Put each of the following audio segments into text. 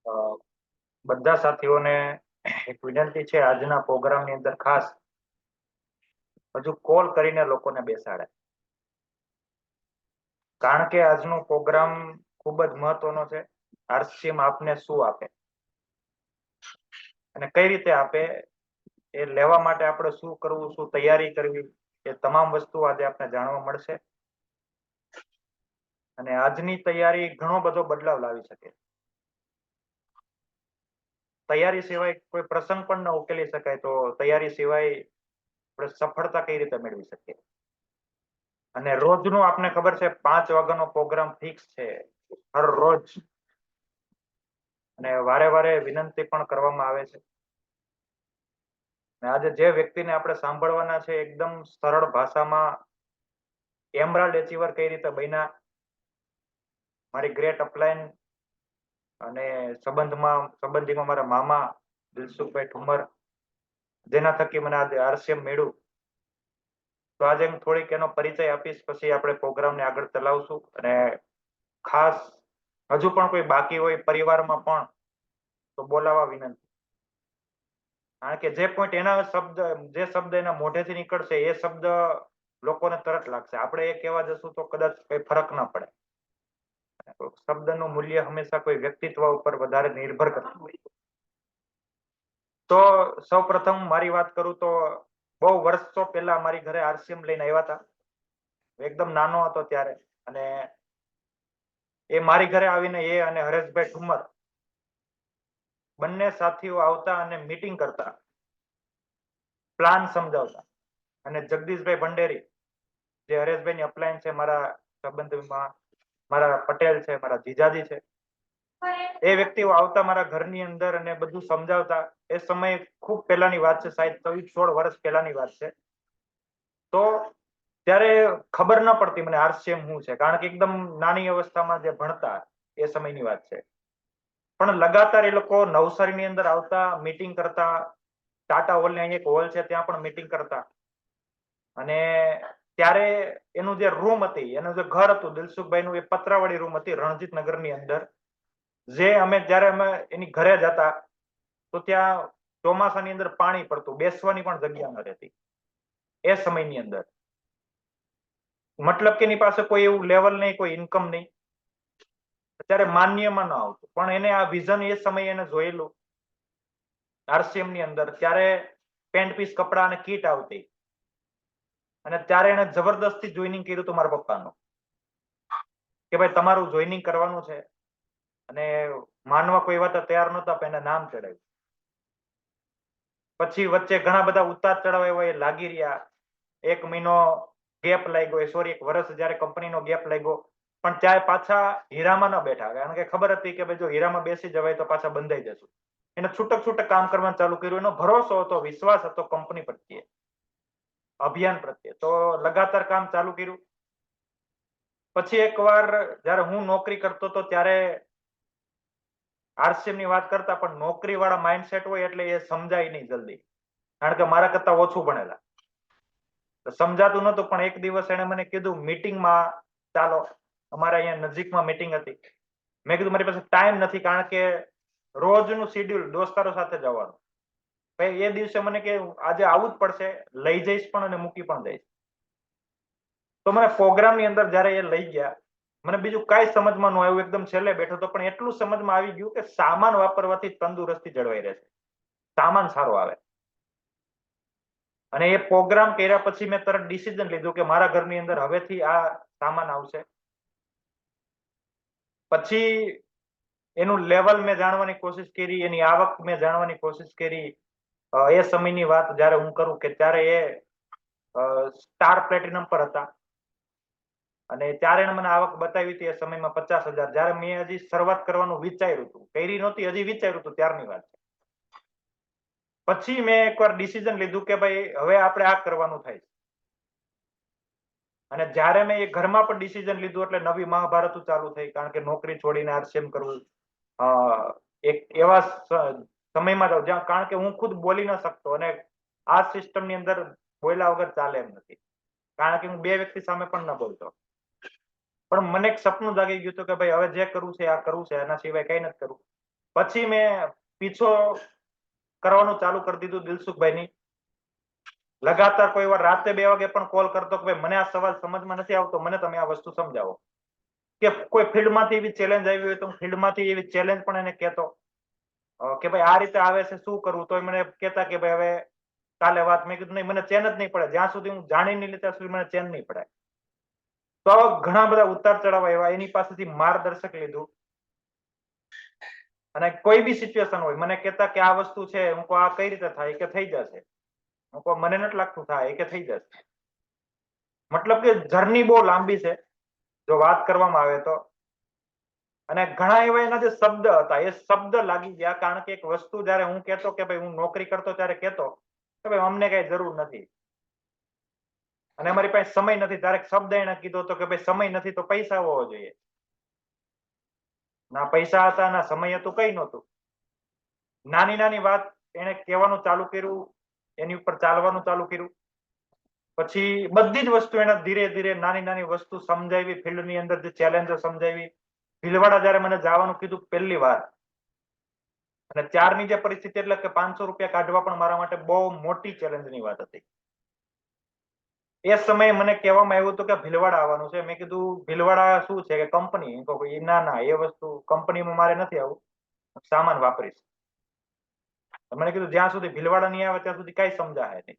અ, બધા સાથીઓને એક વિનંતી છે, આજના પ્રોગ્રામની અંદર ખાસ હજુ કોલ કરીને લોકોને બેસાડે, કારણ કે આજનો પ્રોગ્રામ ખૂબ જ મહત્વનો છે. આરસીએમ આપને શું આપે અને કઈ રીતે આપે, એ લેવા માટે આપણે શું કરવું, શું તૈયારી કરવી, એ તમામ વસ્તુ આજે આપણે જાણવા મળશે. અને આજની તૈયારી ઘણો બધો બદલાવ લાવી શકે. તૈયારી સિવાય કોઈ પ્રસંગ પણ ન ઉકેલી શકાય, તો તૈયારી સિવાય આપણે સફળતા કઈ રીતે મેળવી શકીએ. અને રોજનું આપને ખબર છે 5 વાગ્યાનો પ્રોગ્રામ ફિક્સ છે હર રોજ. અને વારે વારે વિનંતી પણ કરવામાં આવે છે. આજે જે વ્યક્તિને આપણે સાંભળવાના છે, એકદમ સરળ ભાષામાં એમરાલ્ડ એચીવર કઈ રીતે બન્યા, મારી ગ્રેટ અપલાઈન અને સંબંધીમાં મારા મામા દિલસુખભાઈ ઠુમર, જેના થકી મને આજે આરસીએમ મળ્યું. તો આજે હું થોડીક એનો પરિચય આપીશ, પછી આપણે પ્રોગ્રામને આગળ ચલાવશું. અને ખાસ હજુ પણ કોઈ બાકી હોય પરિવારમાં પણ, તો બોલાવવા વિનંતી. કારણ કે જે પોઈન્ટ એના જે શબ્દ એના મોઢેથી નીકળશે, એ શબ્દ લોકોને તરત લાગશે. આપણે એ કહેવા જશું તો કદાચ કઈ ફરક ના પડે. શબ્દનું મૂલ્ય હંમેશા કોઈ વ્યક્તિત્વ ઉપર વધારે નિર્ભર કરતું હોય. તો સૌ પ્રથમ મારી વાત કરું તો બહુ વર્ષો પહેલા મારી ઘરે આરસીએમ લઈને આવ્યા હતા. એકદમ નાનો હતો ત્યારે. અને એ મારી ઘરે આવીને એ અને હરેશભાઈ ઠુમર બંને સાથીઓ આવતા અને મીટિંગ કરતા, પ્લાન સમજાવતા. અને જગદીશભાઈ ભંડેરી, જે હરેશભાઈની અપલાઈન છે, મારા સંબંધમાં મારા પટેલ છે, મારા જીજાજી છે, એ વ્યક્તિઓ આવતા મારા ઘરની અંદર અને બધું સમજાવતા. એ સમય ખૂબ પહેલાની વાત છે, શાયદ 14-16 વર્ષ પહેલાની વાત છે. તો ત્યારે ખબર ના પડતી મને આરસીએમ શું છે, કારણ કે એકદમ નાની અવસ્થામાં જે ભણતા એ સમયની વાત છે. પણ લગાતાર એ લોકો નવસારીની અંદર આવતા, મીટિંગ કરતા. ટાટા હોલ ને અહીં એક હોલ છે, ત્યાં પણ મીટિંગ કરતા. અને ત્યારે એનું જે રૂમ હતી, એનું જે ઘર હતું દિલસુખભાઈ નું, એ પતરાવાળી રૂમ હતી રણજીત નગર ની અંદર. જે જયારે અમે એની ઘરે જતા, તો ત્યાં ચોમાસાની અંદર પાણી પડતું, બેસવાની પણ જગ્યા ન રહેતી એ સમયની અંદર. મતલબ કે એની પાસે કોઈ એવું લેવલ નહીં, કોઈ ઇન્કમ નહીં. અત્યારે માન્યમાં ન આવતું, પણ એને આ વિઝન એ સમયે એને જોયેલું આરસીએમ ની અંદર. ત્યારે પેન્ટ પીસ કપડા અને કીટ આવતી. અને ત્યારે એને જબરદસ્તી જોઈનિંગ કર્યું હતું મારા પપ્પાનું, કે ભાઈ તમારું જોઈનિંગ કરવાનું છે. અને માનવા કોઈ વાત તૈયાર નહોતા, પણ એને નામ ચડાવ્યું. પછી વચ્ચે ઘણા બધા ઉતાર ચડાવ એવા એ લાગી રહ્યા. 1 મહિનો ગેપ લાગ્યો, સોરી 1 વર્ષ જયારે કંપનીનો ગેપ લાગ્યો. પણ ત્યાં પાછા હીરામાં ન બેઠા, કારણ કે ખબર હતી કે ભાઈ જો હીરામાં બેસી જવાય તો પાછા બંધાઈ જશું. એને છૂટક છૂટક કામ કરવાનું ચાલુ કર્યું. એનો ભરોસો હતો, વિશ્વાસ હતો કંપની પ્રત્યે, અભિયાન પ્રત્યે. તો લગાતાર કામ ચાલુ કર્યું. પછી એકવાર જયારે હું નોકરી કરતો હતો, ત્યારે આરસીએમ ની વાત કરતા, પણ નોકરી વાળા માઇન્ડસેટ હોય એટલે એ સમજાય નહીં જલ્દી, કારણ કે મારા કરતા ઓછું ભણેલા. સમજાતું નતું. પણ એક દિવસ એને મને કીધું મીટિંગમાં, ચાલો અમારે અહીંયા નજીકમાં મીટિંગ હતી. મેં કીધું મારી પાસે ટાઈમ નથી, કારણ કે રોજનું શેડ્યુલ દોસ્તારો સાથે જવાનું. ભાઈ એ દિવસે મને કે આજે આવવું જ પડશે, લઈ જઈશ પણ અને મૂકી પણ દઈશ. તો મને પ્રોગ્રામની અંદર જયારે એ લઈ ગયા, મને બીજું કાંઈ સમજમાં ન આવ્યું. એકદમ છેલ્લે બેઠો તો, પણ એટલું સમજમાં આવી ગયું કે સામાન વાપરવાથી તંદુરસ્તી જળવાઈ રહેશે, સામાન સારો આવે. અને એ પ્રોગ્રામ કર્યા પછી મેં તરત ડિસિઝન લીધું કે મારા ઘરની અંદર હવેથી આ સામાન આવશે. પછી એનું લેવલ મેં જાણવાની કોશિશ કરી, એની આવક મેં જાણવાની કોશિશ કરી. એ સમયની વાત જયારે હું કરું કે ત્યારે એ સ્ટાર પ્લેટિનમ પર હતા. અને ત્યારે એને મને આવક બતાવી હતી એ સમયમાં 50,000. જયારે મેં હજી શરૂઆત કરવાનું વિચાર્યું હતું, કરી નહોતી, હજી વિચાર્યું હતું, ત્યારની વાત છે. પછી મેં એકવાર ડિસિઝન લીધું કે ભાઈ હવે આપણે આ કરવાનું થાય. અને જયારે મેં એ ઘરમાં પણ ડિસિઝન લીધું, એટલે નવી મહાભારત ચાલુ થઈ, કારણ કે નોકરી છોડીને આરસીએમ કરવું એક એવા સમયમાં જાઉં જ્યાં, કારણ કે હું ખુદ બોલી ન શકતો, અને આ સિસ્ટમની અંદર બોલ્યા વગર ચાલે એમ નથી, કારણ કે હું 2 વ્યક્તિ સામે પણ ન બોલતો. પણ મને એક સપનું જાગી ગયું હતું કે ભાઈ હવે જે કરવું છે આ કરવું છે, એના સિવાય કઈ નથી કરવું. પછી મેં પીછો કરવાનું ચાલુ કરી દીધું દિલસુખભાઈની. લગાતાર કોઈ વાર રાતે 2 વાગે પણ કોલ કરતો કે ભાઈ મને આ સવાલ સમજમાં નથી આવતો, મને તમે આ વસ્તુ સમજાવો. કે કોઈ ફિલ્ડમાંથી એવી ચેલેન્જ આવી હોય તો હું ફિલ્ડમાંથી એવી ચેલેન્જ પણ એને કહેતો કે ભાઈ આ રીતે આવે છે, શું કરવું? તો મને કહેતા કે ભાઈ હવે કાલે વાત. મેં કીધું નહીં, મને ચેન જ નહીં પડે જ્યાં સુધી હું જાણી નહીં લે ત્યાં સુધી મને ચેન નહીં પડે. તો ઘણા બધા ઉતાર ચઢાવ આવ્યા, એની પાસેથી માર્ગદર્શક લીધું. અને કોઈ બી સિચ્યુએશન હોય મને કહેતા કે આ વસ્તુ છે, હું કહું આ કઈ રીતે થાય? કે થઈ જશે. હું કહું મને નથી લાગતું થાય કે થઈ જશે. મતલબ કે જર્ની બહુ લાંબી છે જો વાત કરવામાં આવે તો. અને ઘણા એવા એના જે શબ્દ હતા એ શબ્દ લાગી ગયા, કારણ કે એક વસ્તુ જયારે હું કહેતો કે ભાઈ હું નોકરી કરતો ત્યારે કહેતો કે ભાઈ અમને કઈ જરૂર નથી અને અમારી પાસે સમય નથી, ત્યારે શબ્દ એને કીધો હતો કે ભાઈ સમય નથી તો પૈસા હોવો જોઈએ. ના પૈસા હતા ના સમય હતું, કઈ નહોતું. નાની નાની વાત એને કહેવાનું ચાલુ કર્યું, એની ઉપર ચાલવાનું ચાલુ કર્યું. પછી બધી જ વસ્તુ એને ધીરે ધીરે નાની નાની વસ્તુ સમજાવી, ફિલ્ડની અંદર જે ચેલેન્જો સમજાવી. ભીલવાડા જયારે મને જવાનું કીધું પહેલી વાર, અને ત્યારની જે પરિસ્થિતિ એટલે કે 500 રૂપિયા કાઢવા પણ મારા માટે બહુ મોટી ચેલેન્જની વાત હતી. એ સમયે મને કહેવામાં આવ્યું હતું કે ભીલવાડા આવવાનું છે. મેં કીધું ભીલવાડા શું છે કે કંપની? ના ના એ વસ્તુ કંપનીમાં મારે નથી આવું, સામાન વાપરીશ. મને કીધું જ્યાં સુધી ભીલવાડા નહીં આવે ત્યાં સુધી કઈ સમજાય નહીં.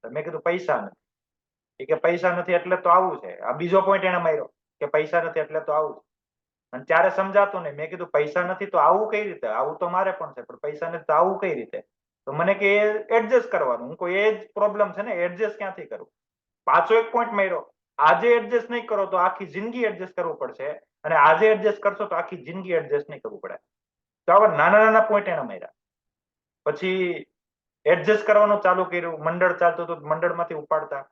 મેં કીધું પૈસા નથી. એ કે પૈસા નથી એટલે તો આવું છે. આ બીજો પોઈન્ટ એને માર્યો કે પૈસા નથી એટલે તો આવું છે. અને ત્યારે સમજાતું નહીં. મેં કીધું પૈસા નથી તો આવું કઈ રીતે? આવું તો મારે પણ છે, પણ પૈસા નથી તો આવું કઈ રીતે? તો મને કે એડજસ્ટ કરવાનું. હું કોઈ એ જ પ્રોબ્લેમ છે ને, એડજસ્ટ ક્યાંથી કરું? પાછો એક પોઈન્ટ માર્યો, આજે એડજસ્ટ નહીં કરો તો આખી જિંદગી એડજસ્ટ કરવું પડશે, અને આજે એડજસ્ટ કરશો તો આખી જિંદગી એડજસ્ટ નહીં કરવું પડે. તો આવા નાના નાના પોઈન્ટ એને માર્યા. પછી એડજસ્ટ કરવાનું ચાલુ કર્યું. મંડળ ચાલતું હતું, મંડળમાંથી ઉપાડતા.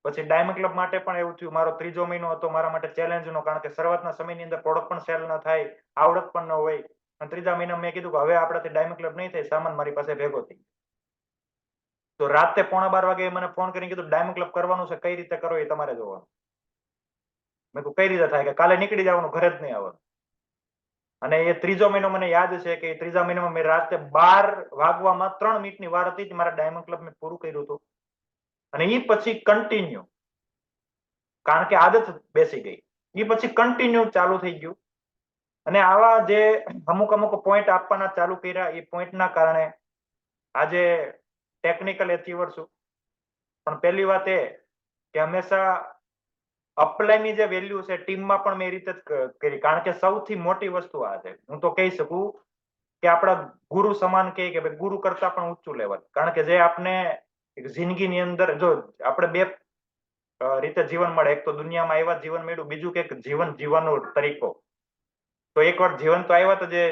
પછી ડાયમંડ ક્લબ માટે પણ એવું થયું. મારો 3જો મહિનો હતો મારા માટે ચેલેન્જનો, કારણ કે શરૂઆતના સમયની અંદર પ્રોડક્ટ પણ સેલ ન થાય, આવડત પણ ન હોય. અને 3જા મહિનામાં મેં કીધું કે હવે આપણાથી ડાયમંડ ક્લબ નહીં થાય, સામાન મારી પાસે ભેગો થઈ. તો રાતે 11:15 વાગે મને ફોન કરીને કીધું ડાયમંડ ક્લબ કરવાનું છે, કઈ રીતે કરો એ તમારે જોવાનું. મેં કીધું કઈ રીતે થાય? કે કાલે નીકળી જવાનું, ઘરે જ નહીં આવવાનું. અને એ 3જો મહિનો મને યાદ છે કે 3જા મહિનામાં મેં રાતે 12 વાગવામાં 3 મિનિટની વાર હતી જ મારા ડાયમંડ ક્લબ મેં પૂરું કર્યું હતું. અને એ પછી કન્ટિન્યુ, કારણ કે આદત બેસી ગઈ, એ પછી કન્ટિન્યુ ચાલુ થઈ ગયું. અને આવા જે અમુક અમુક પોઈન્ટ આપવાના ચાલુ કર્યા, એ પોઈન્ટના કારણે આજે ટેકનિકલ એચીવર છું. પણ પહેલી વાત એ કે હંમેશા અપલાઈનની જે વેલ્યુ છે ટીમમાં પણ મેં એ રીતે જ કરી, કારણ કે સૌથી મોટી વસ્તુ આ છે. હું તો કહી શકું કે આપણા ગુરુ સમાન કે ભાઈ ગુરુ કરતા પણ ઊંચું લેવલ. કારણ કે જે આપણે જિંદગીની અંદર જો આપણે બે રીતે જીવન મળે, એક તો દુનિયામાં આવ્યા જીવન મળ્યું, બીજું કે જીવન જીવવાનો તરીકો. તો એકવાર જીવન તો આવ્યા તો જે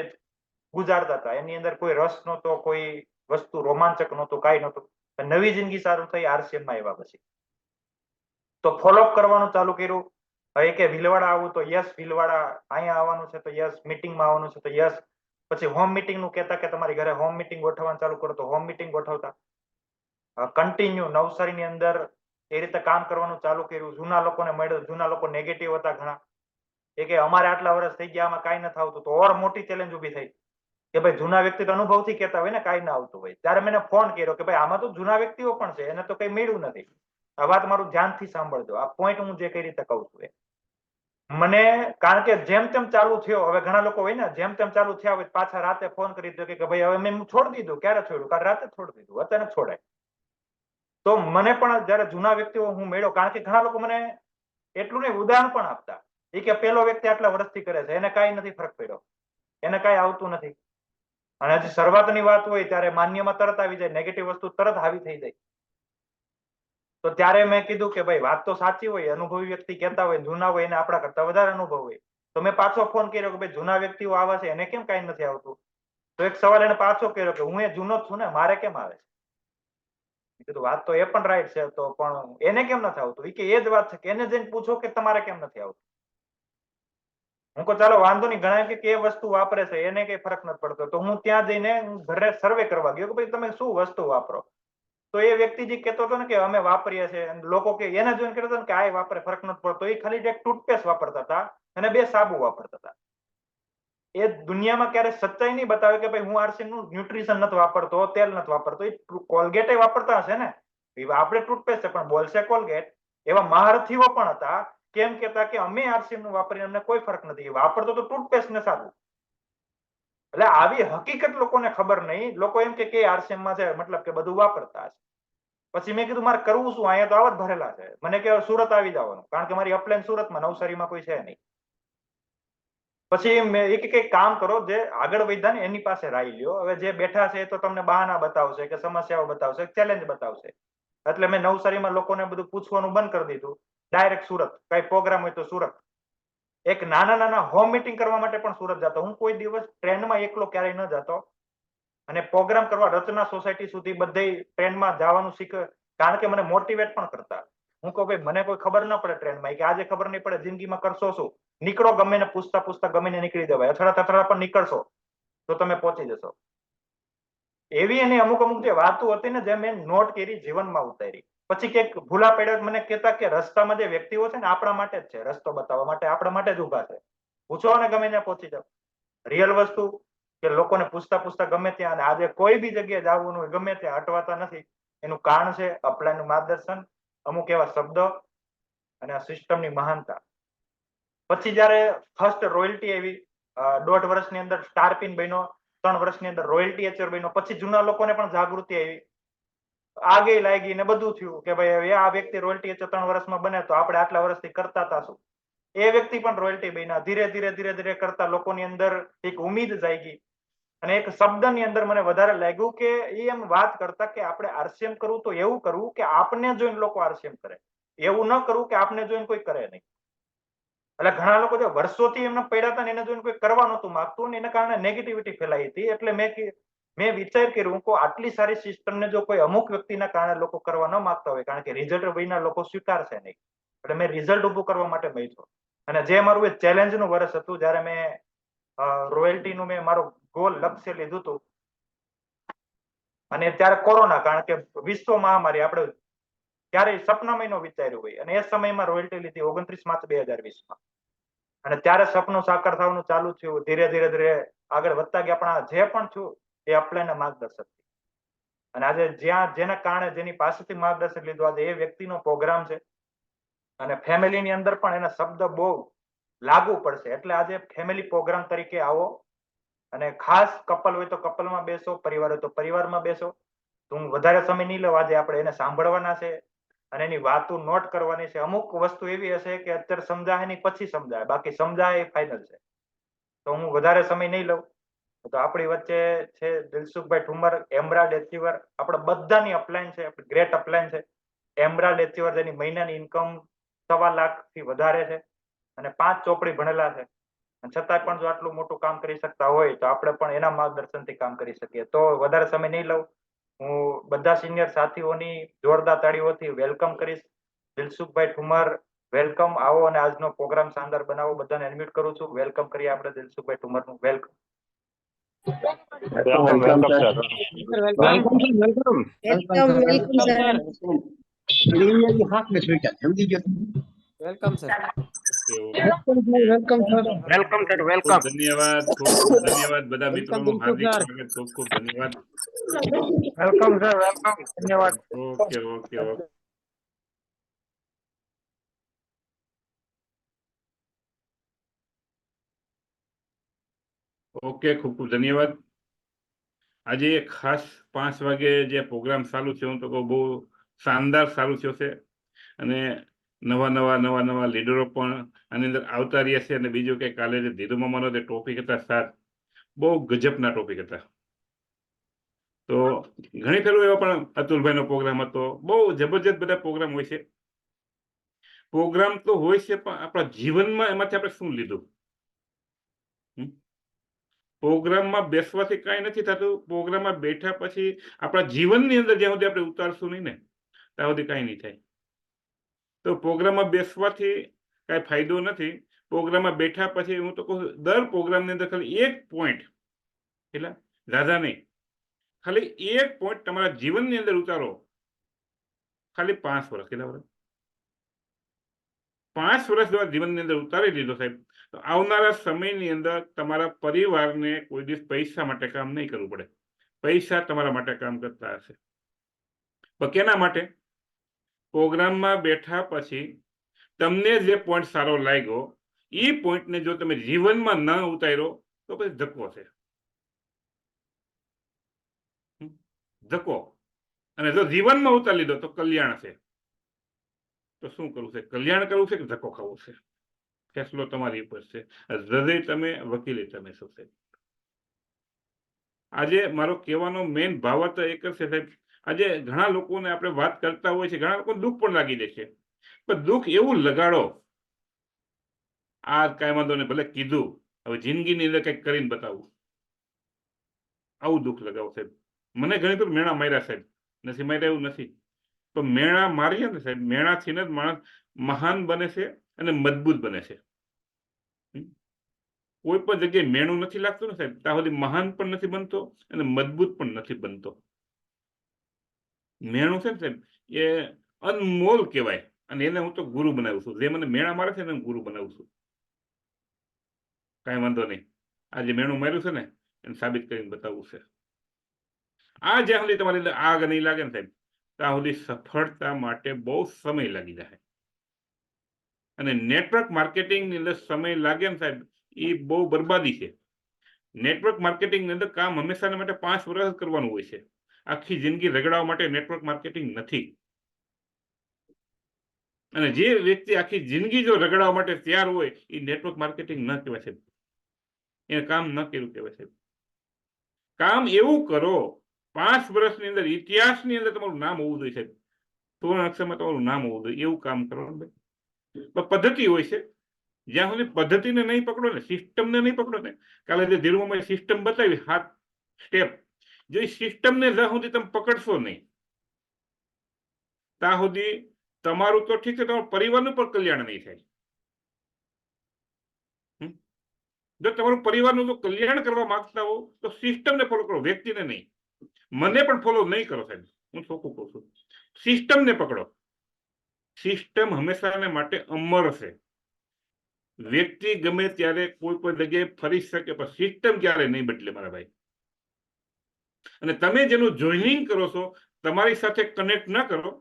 ગુજારતા હતા એની અંદર કોઈ રસ નહોતો, કોઈ વસ્તુ રોમાંચક નહોતું, કાંઈ નહોતું. નવી જિંદગી સારું થઈ આરસીએમમાં આવ્યા પછી તો ફોલોઅપ કરવાનું ચાલુ કર્યું. હવે કે ભીલવાડા આવું તો યસ ભીલવાડા, અહીંયા આવવાનું છે તો યસ, મીટિંગમાં આવવાનું છે તો યસ. પછી હોમ મીટિંગ નું કહેતા કે તમારી ઘરે હોમ મીટિંગ ગોઠવવાનું ચાલુ કરો તો હોમ મીટિંગ ગોઠવતા. કન્ટિન્યુ નવસારીની અંદર એ રીતે કામ કરવાનું ચાલુ કર્યું. જૂના લોકોને મળ્યો, જૂના લોકો નેગેટિવ હતા ઘણા. એ કે અમારે આટલા વર્ષ થઈ ગયા, આમાં કાંઈ નથી આવતું. તો ઓર મોટી ચેલેન્જ ઉભી થઈ કે ભાઈ જૂના વ્યક્તિ તો અનુભવથી કહેતા હોય ને કાંઈ ના આવતું હોય. ત્યારે મેં ફોન કર્યો કે ભાઈ આમાં તો જૂના વ્યક્તિઓ પણ છે, એને તો કઈ મળ્યું નથી. આ વાત મારું ધ્યાનથી સાંભળજો. આ પોઈન્ટ હું જે કઈ રીતે કહું છું એ મને, કારણ કે જેમ તેમ ચાલુ થયો. હવે ઘણા લોકો હોય ને જેમ તેમ ચાલુ થયા હોય પાછા રાતે ફોન કરી દો કે ભાઈ હવે મેં છોડી દીધું. ક્યારે છોડ્યું? કાલ રાતે છોડી દીધું, અચાનક છોડાય. તો મને પણ જયારે જૂના વ્યક્તિઓ હું મળ્યો, કારણ કે ઘણા લોકો મને એટલું નહીં ઉદાહરણ પણ આપતા. એ કે પેલો વ્યક્તિ આટલા વર્ષથી કરે છે, એને કાંઈ નથી ફરક પડ્યો, એને કાંઈ આવતું નથી. અને હજી શરૂઆતની વાત હોય ત્યારે માન્યમાં તરત આવી જાય, નેગેટિવ વસ્તુ તરત હાવી થઈ જાય. તો ત્યારે મેં કીધું કે ભાઈ વાત તો સાચી હોય, અનુભવી વ્યક્તિ કહેતા હોય, જૂના હોય એને આપણા કરતા વધારે અનુભવ હોય. તો મેં પાછો ફોન કર્યો કે ભાઈ જૂના વ્યક્તિઓ આવા છે, એને કેમ કાંઈ નથી આવતું? તો એક સવાલ એને પાછો કર્યો કે હું એ જૂનો જ છું ને, મારે કેમ આવે છે? કીધું વાત તો એ પણ રાઈટ છે, તો પણ એને કેમ નથી આવતું? એ કે એ જ વાત છે કે એને જઈને પૂછો કે તમારે કેમ નથી આવતું. હું કહું ચાલો વાંધો નહીં, ઘણા કે એ વસ્તુ વાપરે છે એને કઈ ફરક નથી પડતો. તો હું ત્યાં જઈને ઘરે સર્વે કરવા ગયો કે ભાઈ તમે શું વસ્તુ વાપરો? તો એ વ્યક્તિ જે કહેતો હતો ને કે અમે વાપરીએ છીએ, લોકો કે એને જોઈને કહેતો હતો કે આ વાપરે, ફરક નથી પડતો. એ ખાલી એક ટૂથપેસ્ટ વાપરતા હતા અને 2 સાબુ વાપરતા હતા. એ દુનિયામાં ક્યારે સચ્ચાઈ નહીં બતાવે કે ભાઈ હું આરસીએમ નું ન્યુટ્રિશન નથી વાપરતો, તેલ નથી વાપરતો. એ કોલગેટ વાપરતા હશે ને, આપણે ટૂથપેસ્ટ છે પણ બોલશે કોલગેટ. એવા મહારથીઓ પણ હતા, કેમ કેતા કે અમે આરસીએમ નું વાપરીને અમને કોઈ ફરક નથી, વાપરતો તો ટૂથપેસ્ટ ને સાબુ. એટલે આવી હકીકત લોકોને ખબર નહીં. લોકો એમ કે આરસીએમ માં છે મતલબ કે બધું વાપરતા હશે. પછી મેં કીધું મારે કરવું શું, અહીંયા તો આવા જ ભરેલા છે. મને કે સુરત આવી જવાનું, કારણ કે મારી અપલાઈન સુરતમાં, નવસારીમાં કોઈ છે નહીં. પછી મેં એક કામ કરો, જે આગળ વધ્યા ને એની પાસે રાઈ લ્યો. હવે જે બેઠા છે એ તો તમને બહાના બતાવશે કે સમસ્યાઓ બતાવશે, ચેલેન્જ બતાવશે. એટલે મેં નવસારીમાં લોકોને બધું પૂછવાનું બંધ કરી દીધું. ડાયરેક્ટ સુરત, કઈ પ્રોગ્રામ હોય તો સુરત. એક નાના હોમ મીટિંગ કરવા માટે પણ સુરત જતો. હું કોઈ દિવસ ટ્રેનમાં એકલો ક્યારેય ન જતો. અને પ્રોગ્રામ કરવા રચના સોસાયટી સુધી બધે ટ્રેનમાં જવાનું શીખ, કારણ કે મને મોટિવેટ પણ કરતા. હું કહું ભાઈ મને કોઈ ખબર ન પડે ટ્રેનમાં, કે આજે ખબર નહીં પડે જિંદગીમાં કરશો શું, નીકળો ગમે ને પૂછતા ગમે ને નીકળી જવાય. અથડા પણ નીકળશો તો તમે પહોંચી જશો. એવી એની અમુક જે વાતો હતી ને, જે મેં નોટ કરી, જીવનમાં ઉતારી. પછી ક્યાંક ભૂલા પડ્યા મને કહેતા કે રસ્તામાં જે વ્યક્તિઓ છે ને આપણા માટે જ છે, રસ્તો બતાવવા માટે આપણા માટે જ ઉભા છે. પૂછો ને ગમે ત્યાં પહોંચી જાવ. રિયલ વસ્તુ કે લોકોને પૂછતા ગમે ત્યાં, અને આજે કોઈ બી જગ્યાએ જવાનું હોય ગમે ત્યાં અટવાતા નથી. એનું કારણ છે અપલાયનું માર્ગદર્શન, અમુક એવા શબ્દો અને આ સિસ્ટમની મહાનતા. પછી જયારે ફર્સ્ટ રોયલ્ટી આવી, 1.5 વર્ષની અંદર સ્ટાર પિન બન્યો, 3 વર્ષની અંદર રોયલ્ટી એચર બન્યો. પછી જૂના લોકોને પણ જાગૃતિ આવી, આગે લાગી ને બધું થયું કે ભાઈ આ વ્યક્તિ રોયલ્ટી એચર 3 વર્ષમાં બને તો આપણે આટલા વર્ષથી કરતા હતા શું. એ વ્યક્તિ પણ રોયલ્ટી બન્યા. ધીરે કરતા લોકોની અંદર એક ઉમ્મીદ જાગી. અને એક શબ્દની અંદર મને વધારે લાગ્યું કે એ એમ વાત કરતા કે આપણે આરસીએમ કરવું તો એવું કરવું કે આપને જોઈને લોકો આરસીએમ કરે, એવું ન કરવું કે આપને જોઈને કોઈ કરે નહીં. એટલે ઘણા લોકો જે વર્ષોથી એમને પડ્યા હતા ને એને જોઈને કોઈ કરવા નહોતું માંગતું, અને એના કારણે નેગેટિવિટી ફેલાઈ હતી. એટલે મેં વિચાર કર્યું કે આટલી સારી સિસ્ટમને જો કોઈ અમુક વ્યક્તિના કારણે લોકો કરવા ન માંગતા હોય, કારણ કે રિઝલ્ટ વિના લોકો સ્વીકારશે નહીં, એટલે મેં રિઝલ્ટ ઉભું કરવા માટે બેઠો. અને જે મારું એ ચેલેન્જનું વર્ષ હતું, જ્યારે મેં રોયલ્ટીનું મેં મારું ગોલ લક્ષ્ય લીધું હતું. અને ત્યારે કોરોના, કારણ કે વિશ્વ મહામારી, આપણે ક્યારેય સપનામાં ન વિચાર્યું હોય. અને એ સમયમાં રોયલ્ટી લીધી 29 માર્ચ 2020માં. અને ત્યારે સપનું સાકાર થવાનું ચાલુ થયું. ધીરે આગળ વધતા ગયા. પણ જે પણ થયું એ અપલાયના માર્ગદર્શક. અને આજે જેના કારણે જેની પાસેથી માર્ગદર્શન લીધું, આજે એ વ્યક્તિનો પ્રોગ્રામ છે. અને ફેમિલીની અંદર પણ એના શબ્દ બહુ લાગુ પડશે. એટલે આજે ફેમિલી પ્રોગ્રામ તરીકે આવો, અને ખાસ કપલ હોય તો કપલમાં બેસો, પરિવાર હોય તો પરિવારમાં બેસો. તો હું વધારે સમય નહીં લઉં. આજે આપણે એને સાંભળવાના છે અને એની વાતો નોટ કરવાની છે. અમુક વસ્તુ એવી હશે કે અત્યારે સમજાય નહીં, પછી સમજાય, બાકી સમજાય એ ફાઇનલ છે. તો હું વધારે સમય નહીં લઉં. તો આપણી વચ્ચે છે દિલસુખભાઈ ઠુમર, એમરાલ્ડ એચીવર. આપણે બધાની અપલાઈન છે, ગ્રેટ અપલાઈન છે. એમરાલ્ડ એચીવર, જેની મહિનાની ઇન્કમ 1.25 લાખથી વધારે છે અને 5 ચોપડી ભણેલા છે. છતાં પણ જો આટલું મોટું કામ કરી શકતા હોય તો આપણે પણ એના માર્ગદર્શનથી કામ કરી શકીએ. તો વધારે સમય નહીં લઉં. હું બધા સિનિયર સાથીઓની જોરદાર તાળીઓથી વેલકમ કરીશ. દિલસુખભાઈ ઠુમર, વેલકમ. આવો અને આજનો પ્રોગ્રામ શાનદાર બનાવો. બધાને એડમિટ કરું છું. વેલકમ કરીએ આપણે દિલસુખભાઈ ઠુમરનું. વેલકમ. Welcome sir. ધન્યવાદ, ખૂબ ધન્યવાદ બધા મિત્રોનું હાર્દિક સ્વાગત, ખૂબ ધન્યવાદ. Welcome sir, welcome. ધન્યવાદ. ઓકે. ખૂબ ધન્યવાદ. આજે ખાસ 5 વાગે જે પ્રોગ્રામ ચાલુ છે, હું તો કહું બહુ શાનદાર ચાલુ થયો છે. અને નવા લીડરો પણ આની અંદર આવતા રહ્યા છે. અને બીજું કે કાલે જે ધીરુ મામાનો જે ટોપિક હતા, સાત બહુ ગજબના ટોપિક હતા. તો ઘણી ફેરો એવો પણ અતુલભાઈનો પ્રોગ્રામ હતો. બહુ જબરજસ્ત બધા પ્રોગ્રામ હોય છે. પ્રોગ્રામ તો હોય છે, પણ આપણા જીવનમાં એમાંથી આપણે શું લીધું? પ્રોગ્રામમાં બેસવાથી કાંઈ નથી થતું. પ્રોગ્રામમાં બેઠા પછી આપણા જીવનની અંદર જ્યાં સુધી આપણે ઉતારશું નહીં ને, ત્યાં સુધી કાંઈ નહીં થાય. તો પ્રોગ્રામમાં બેસવાથી કાંઈ ફાયદો નથી. પ્રોગ્રામમાં બેઠા પછી હું તો કહું, દર પ્રોગ્રામની અંદર ખાલી એક પોઈન્ટ, એટલે દાદા નહીં, ખાલી એક પોઈન્ટ તમારા જીવનની અંદર ઉતારો. ખાલી 5 વર્ષ, કેટલા વર્ષ? 5 વર્ષ તમારા જીવનની અંદર ઉતારી લીધો સાહેબ, તો આવનારા સમયની અંદર તમારા પરિવારને કોઈ દિવસ પૈસા માટે કામ નહીં કરવું પડે. પૈસા તમારા માટે કામ કરતા હશે. પણ કેના માટે? પ્રોગ્રામમાં બેઠા પછી તમને જે પોઈન્ટ સારો લાગ્યો એ પોઈન્ટને જો તમે જીવનમાં ન ઉતાર્યો તો પછી ધક્કો છે. ધક્કો. અને જો જીવનમાં ઉતારી લીધો તો કલ્યાણ છે. તો શું કરવું છે? કલ્યાણ કરવું છે કે ધક્કો ખાવો છે? ફેસલો તમારી ઉપર છે. હૃદય તમે, વકીલી તમે છો સાહેબ. આજે મારો કહેવાનો મેઇન ભાવ તો એક જ છે સાહેબ. આજે ઘણા લોકોને આપણે વાત કરતા હોય છે, ઘણા લોકો દુઃખ પણ લાગી દે છે, પણ દુઃખ એવું લગાડો, આ કાંઈ વાંધો નહીં, ભલે કીધું, હવે જિંદગીની અંદર કંઈક કરીને બતાવું, આવું દુઃખ લગાવો સાહેબ. મને ઘણી તો મેણા માર્યા સાહેબ, નથી માર્યા એવું નથી, તો મેણા મારીએ ને સાહેબ, મેણાથી જ માણસ મહાન બને છે અને મજબૂત બને છે. કોઈ પણ જગ્યાએ મેણું નથી લાગતું ને સાહેબ, ત્યાં સુધી મહાન પણ નથી બનતો અને મજબૂત પણ નથી બનતો. મેણું છે ને સાહેબ, એ અનમોલ કહેવાય, અને એને હું તો ગુરુ બનાવું છું. જે મને મેણા મારે છે ને હું ગુરુ બનાવું છું. કાંઈ વાંધો નહીં, આ જે મેણું માર્યું છે ને એને સાબિત કરીને બતાવવું છે. આ જ્યાં સુધી તમારી અંદર આગ નહીં લાગે ને સાહેબ, ત્યાં સુધી સફળતા માટે બહુ સમય લાગી જાય. અને નેટવર્ક માર્કેટિંગની અંદર સમય લાગે ને સાહેબ, એ બહુ બરબાદી છે. નેટવર્ક માર્કેટિંગની અંદર કામ હંમેશા માટે 5 વર્ષ કરવાનું હોય છે. આખી જિંદગી રગડાવવા માટે નેટવર્ક માર્કેટિંગ નથી. અને જે વ્યક્તિ આખી જિંદગી જો રગડાવવા માટે તૈયાર હોય એ નેટવર્ક માર્કેટિંગ ન કહેવાય સાહેબ, એને કામ ન કર્યું કહેવાય સાહેબ. કામ એવું કરો, 5 વર્ષની અંદર ઇતિહાસની અંદર તમારું નામ હોવું જોઈએ સાહેબ, સુવર્ણ અક્ષરમાં તમારું નામ હોવું જોઈએ, એવું કામ કરવાનું ભાઈ. પદ્ધતિ હોય છે, જ્યાં સુધી પદ્ધતિને નહીં પકડો ને, સિસ્ટમને નહીં પકડો ને, કાલે જે ધીરુમાં સિસ્ટમ બતાવી 7 સ્ટેપ, જો એ સિસ્ટમને જ્યાં સુધી તમે પકડશો નહીં, ત્યાં સુધી તમારું તો ઠીક છે, તમારા પરિવારનું પણ કલ્યાણ નહીં થાય. જો તમારું પરિવારનું જો કલ્યાણ કરવા માંગતા હો તો સિસ્ટમને ફોલો કરો, વ્યક્તિને નહીં. મને પણ ફોલો નહીં કરો સાહેબ, હું ચોખ્ખું કહું છું. સિસ્ટમને પકડો. સિસ્ટમ હંમેશા માટે અમર છે. વ્યક્તિ ગમે ત્યારે કોઈ પણ જગ્યાએ ફરી શકે, પણ સિસ્ટમ ક્યારે નહીં બદલે મારા ભાઈ. અને તમે જેનું જોઈનિંગ કરો છો, તમારી સાથે કનેક્ટ ન કરો,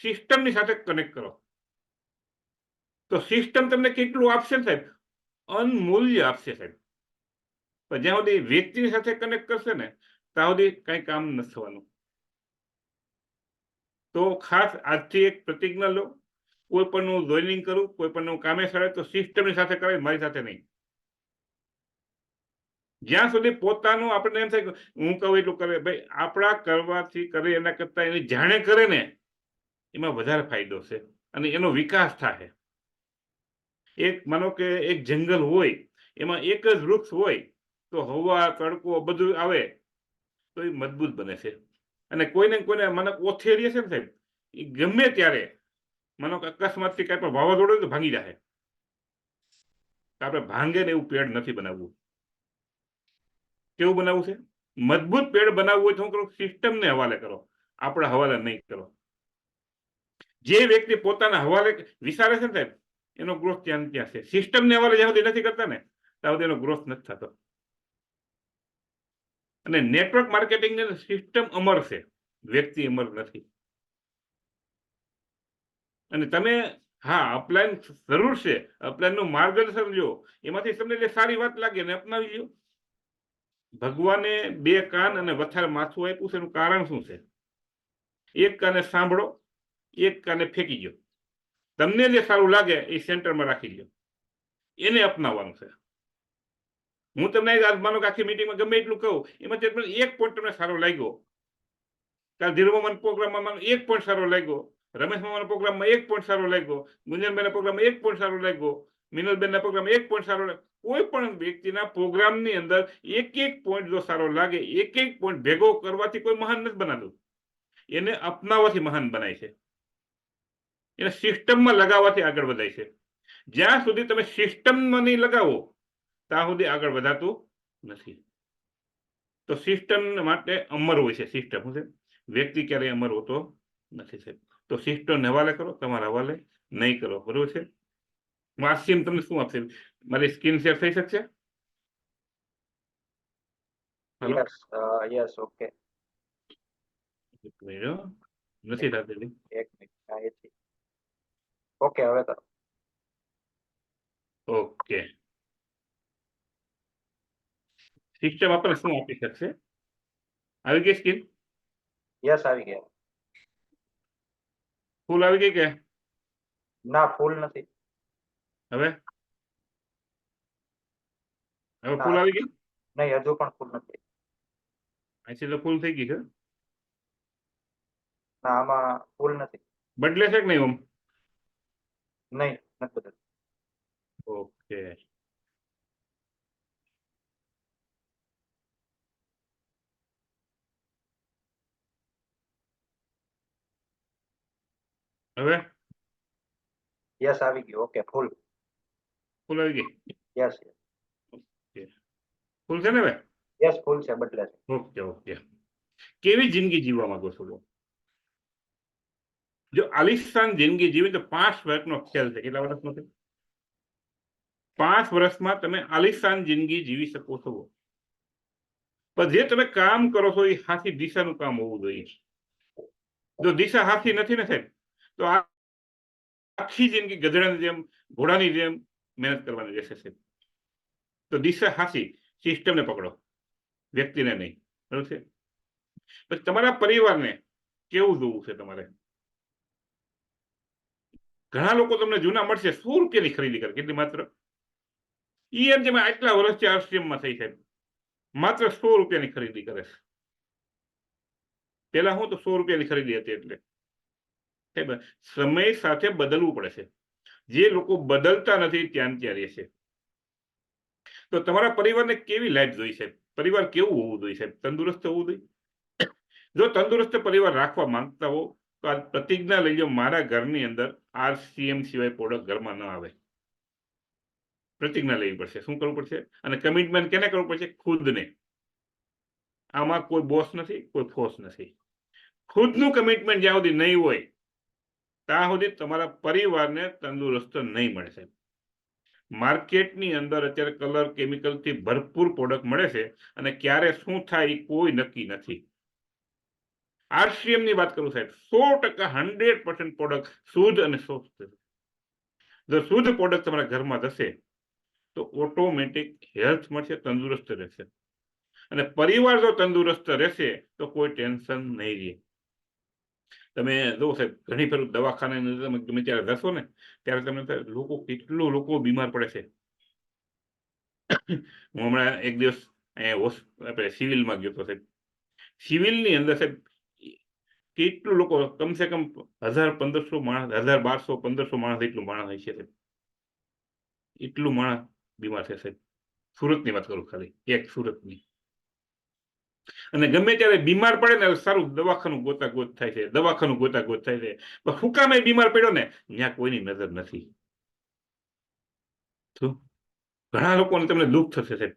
સિસ્ટમની સાથે કનેક્ટ કરો, તો સિસ્ટમ તમને કેટલું આપશે સાહેબ? અનમૂલ્ય આપશે સાહેબ. પણ જ્યાં સુધી વ્યક્તિની સાથે કનેક્ટ કરશે ને ત્યાં સુધી કઈ કામ નથી થવાનું. તો ખાસ આજથી એક પ્રતિજ્ઞા લો, કોઈ પણ જોઈનિંગ કરું, કોઈ પણ કામે સળે તો સિસ્ટમની સાથે કરાય, મારી સાથે નહીં. જ્યાં સુધી પોતાનું આપણને એમ થાય હું કહું એટલું કરે, ભાઈ આપણા કરવાથી કરે એના કરતા એની જાણે કરે ને એમાં વધારે ફાયદો છે અને એનો વિકાસ થાય. એક માનો કે એક જંગલ હોય, એમાં એક જ વૃક્ષ હોય તો હવા, તડકો બધું આવે તો એ મજબૂત બને છે. અને કોઈને મને ઓથેરીએ છે ને સાહેબ, એ ગમે ત્યારે માનો કે અકસ્માતથી કાંઈ પણ વાવાઝોડું તો ભાંગી જાય. આપણે ભાંગે ને એવું પેડ નથી બનાવવું. કેવું બનાવવું છે? મજબૂત પેડ બનાવવું હોય તો શું કરો? સિસ્ટમને હવાલે કરો, આપણા હવાલે નહીં કરો. જે વ્યક્તિ પોતાના હવાલે વિચારે છે ને સાહેબ, એનો ગ્રોથ ત્યાં છે. સિસ્ટમને હવાલે જ્યાં સુધી નથી કરતા ને ત્યાં સુધી એનો ગ્રોથ નથી થતો. અને નેટવર્ક માર્કેટિંગ સિસ્ટમ અમર છે, વ્યક્તિ અમર નથી. અને તમે હા અપલાઈન જરૂર છે, અપલાઈનનું માર્ગદર્શન લો, એમાંથી તમને જે સારી વાત લાગે ને અપનાવી લો. ભગવાને 2 કાન અને વથાર માથું આપ્યું છે, એનું કારણ શું છે? એક કાને સાંભળો, એક કાને ફેંકી દો. તમને જે સારું લાગે એ સેન્ટરમાં રાખી લો, એને અપનાવવાનું છે. હું તમને માનો કે આખી મીટિંગમાં ગમે એટલું કહું, એમાંથી એક પોઈન્ટ તમને સારો લાગ્યો, કાલ ધીરુમામાના પ્રોગ્રામમાં 1 પોઈન્ટ સારો લાગ્યો, રમેશ મામાના પ્રોગ્રામમાં 1 પોઈન્ટ સારો લાગ્યો, ગુંજનબેનના પ્રોગ્રામમાં 1 પોઈન્ટ સારો લાગ્યો, મિનલબેનના પ્રોગ્રામમાં 1 પોઈન્ટ સારો લાગ્યો. કોઈ પણ વ્યક્તિના પ્રોગ્રામની અંદર એક પોઈન્ટ જો સારો લાગે, એક પોઈન્ટ ભેગો કરવાથી કોઈ મહાન નથી બનાતું, એને અપનાવવાથી મહાન બનાય છે, એને સિસ્ટમમાં લગાવવાથી આગળ વધાય છે. જ્યાં સુધી તમે સિસ્ટમમાં નહીં લગાવો ત્યાં સુધી આગળ વધાતું નથી. તો સિસ્ટમ માટે અમર હોય છે. સિસ્ટમ શું છે? વ્યક્તિ ક્યારેય અમર હોતો નથી સાહેબ. તો સિસ્ટમને હવાલે કરો, તમારા હવાલે નહીં કરો, બરોબર છે? માસ્યમ તમને શું આપશે? મારી સ્ક્રીન શેર થઈ શકશે? હેલો, યસ ઓકે એક મિનિટ હો. નથી થતી. એક મિનિટ અહીંથી ઓકે હવે કરો ઓકે, સિસ્ટમ આપણને શું આપી શકશે? આવી ગઈ સ્ક્રીન? યસ આવી ગયા ફૂલ આવી ગઈ કે ના ફૂલ નથી હવે? હવે ના ફૂલ આવી ગઈ? નહીં હજુ પણ ફૂલ નથી અહીંથી તો ફૂલ થઈ ગઈ છે. ના આમાં ફૂલ નથી બદલે છે કે નહીં ઓમ? નહીં નથી બદલ ઓકે, હવે યસ આવી ગયું ઓકે ફૂલ ફૂલ આવી ગઈ. યસ ફૂલ છે ને હવે? યસ ફૂલ છે બદલે છે ઓકે ઓકે, કેવી જિંદગી જીવવા માંગો છો? જો આલિશાન જિંદગી જીવી તો 5 વર્ષનો ખેલ છે. કેટલા વર્ષનો છે? 5 વર્ષમાં તમે આલિશાન જિંદગી જીવી શકો છો. પણ જે તમે કામ કરો છો એ સાચી દિશાનું કામ હોવું જોઈએ. જો દિશા સાચી નથી ને સાહેબ, તો આખી જિંદગી ગધેડાની જેમ, ઘોડાની જેમ મહેનત કરવાની રહેશે સાહેબ. તો દિશા સાચી, સિસ્ટમને પકડો, વ્યક્તિને નહીં. બરોબર છે? પછી તમારા પરિવારને કેવું જોવું છે તમારે? ઘણા લોકો તમને જૂના મળશે 100 રૂપિયાની ખરીદી કરે. કેટલી? માત્ર ઈ એમ જેમાં આટલા વર્ષથી આરસીએમમાં થઈ સાહેબ, માત્ર 100 રૂપિયાની ખરીદી કરે છે. પેલા હું તો 100 રૂપિયાની ખરીદી હતી. એટલે સાહેબ સમય સાથે બદલવું પડે છે. જે લોકો બદલતા નથી ત્યાં રહે છે. તો તમારા પરિવારને કેવી લાઈફ જોઈ છે? પરિવાર કેવું હોવું જોઈએ સાહેબ? તંદુરસ્ત હોવું જોઈએ. જો તંદુરસ્ત પરિવાર રાખવા માંગતા હો તો આ પ્રતિજ્ઞા લઈ લો, મારા ઘરની અંદર આરસીએમ સિવાય પ્રોડક્ટ ઘરમાં ન આવે. પ્રતિજ્ઞા લેવી પડશે. શું કરવું પડશે? અને કમિટમેન્ટ કેને કરવું પડશે? ખુદને. આમાં કોઈ બોસ નથી, કોઈ ફોર્સ નથી. ખુદનું કમિટમેન્ટ જ્યાં સુધી નહીં હોય ત્યાં સુધી તમારા પરિવારને તંદુરસ્ત નહીં મળે સાહેબ. માર્કેટની અંદર અત્યારે કલર કેમિકલથી ભરપૂર પ્રોડક્ટ મળે છે અને ક્યારે શું થાય એ કોઈ નક્કી નથી. આરસીએમ ની વાત કરું સાહેબ, 100% 100% પ્રોડક્ટ શુદ્ધ અને સ્વસ્થ. જો શુદ્ધ પ્રોડક્ટ તમારા ઘરમાં જશે તો ઓટોમેટિક હેલ્થ મળશે, તંદુરસ્ત રહેશે. અને પરિવાર જો તંદુરસ્ત રહેશે તો કોઈ ટેન્શન નહીં રહે. તમે જો સાહેબ ઘણી ફેર દવાખાને તમે ગમે ત્યારે જશો ને ત્યારે તમને લોકો કેટલું લોકો બીમાર પડે છે. હું હમણાં એક દિવસ આપણે સિવિલમાં ગયો હતો સાહેબ. સિવિલની અંદર સાહેબ કેટલું લોકો, કમસે કમ 1000-1500 માણસ, 1200-1500 માણસ એટલું માણસ હોય છે સાહેબ. એટલું માણસ બીમાર છે સાહેબ. સુરતની વાત કરું ખાલી, એક સુરતની. અને ગમે ત્યારે બીમાર પડે ને સારું દવાખાનું ગોતા ગોત થાય છે, દવાખાનું ગોતા ગોત થાય છે. પણ હુકામે બીમાર પડ્યો ને ત્યાં કોઈની નજર નથી. ઘણા લોકોને તમને દુઃખ થશે સાહેબ.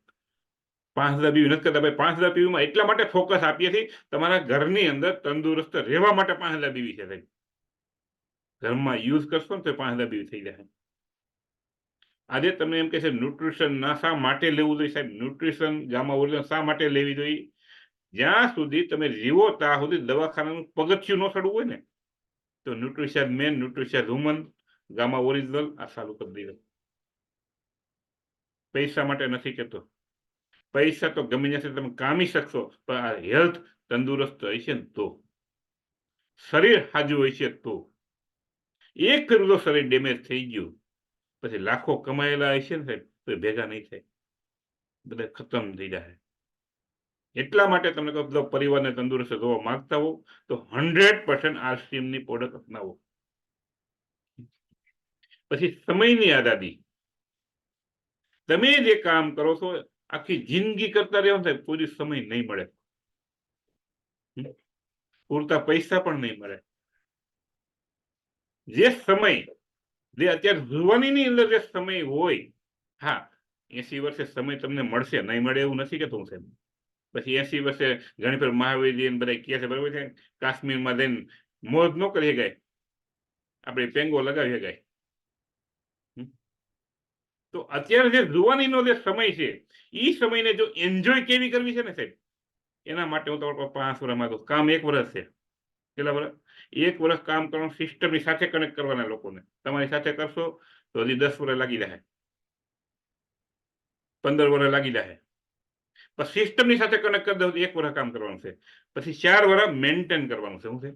5000 બીવી નથી કરતા. ભાઈ 5000 બીવીમાં એટલા માટે ફોકસ આપીએ છીએ તમારા ઘરની અંદર તંદુરસ્ત રહેવા માટે 5000 બીવી છે સાહેબ. ઘરમાં યુઝ કરશો ને તો 5000 બીવી થઈ જાય. આજે તમે એમ કે છે ન્યુટ્રિશન ના શા માટે લેવું જોઈએ સાહેબ? ન્યુટ્રિશન ગામા ઓરિજિનલ શા માટે લેવી જોઈએ? જ્યાં સુધી તમે જીવો ત્યાં સુધી દવાખાનાનું પગથિયું ન ચડવું હોય ને તો ન્યુટ્રિશન મેન, ન્યુટ્રિશન વુમન, ગામા ઓરિજિનલ આ ચાલુ કરી દીધું. પૈસા માટે નથી કહેતો. પૈસા તો ગમે ત્યાં તમે કામી શકશો, પણ આ હેલ્થ તંદુરસ્ત હશે ને તો, શરીર હાજુ હોય છે તો. એક ફેરું તો શરીર ડેમેજ થઈ ગયું પછી લાખો કમાયેલા હશે ને સાહેબ તો ભેગા નહીં થાય, બધા ખતમ થઈ જાય. એટલા માટે તમને કહું, જો પરિવારને તંદુરસ્ત જોવા માંગતા હો તો 100% આરસીએમની પ્રોડક્ટ અપનાવો. પછી સમયની આઝાદી. તમે જે કામ કરો છો આખી જિંદગી કરતા રહ્યો ને કોઈ સમય નહીં મળે, પૂરતા પૈસા પણ નહીં મળે. જે સમય, જે અત્યારે જુવાનીની અંદર જે સમય હોય, હા 80 વર્ષે સમય તમને મળશે, નહીં મળે એવું નથી કેતો હું સાહેબ. પછી 80 વર્ષે ઘણી ફેર મહાવીર બધા કહે છે બરોબર છે, કાશ્મીરમાં જઈને મોજ ન કરી શકાય, આપણે પેંગો લગાવી શકાય. તો અત્યારે જે જુવાનીનો જે સમય છે એ સમયને જો એન્જોય કેવી કરવી છે ને સાહેબ, એના માટે હું તમારા 5 વર્ષ માંગુ. કામ 1 વર્ષ છે. કેટલા વર્ષ? 1 વર્ષ કામ કરવાનું, સિસ્ટમની સાથે કનેક્ટ કરવાના લોકોને. તમારી સાથે કરશો તો હજી 10 વર્ષ લાગી જાય, 15 વર્ષ લાગી જાય. પણ સિસ્ટમની સાથે કનેક્ટ કરી દો તો 1 વર્ષ કામ કરવાનું છે. પછી 4 વર્ષ મેન્ટેન કરવાનું છે. શું છે?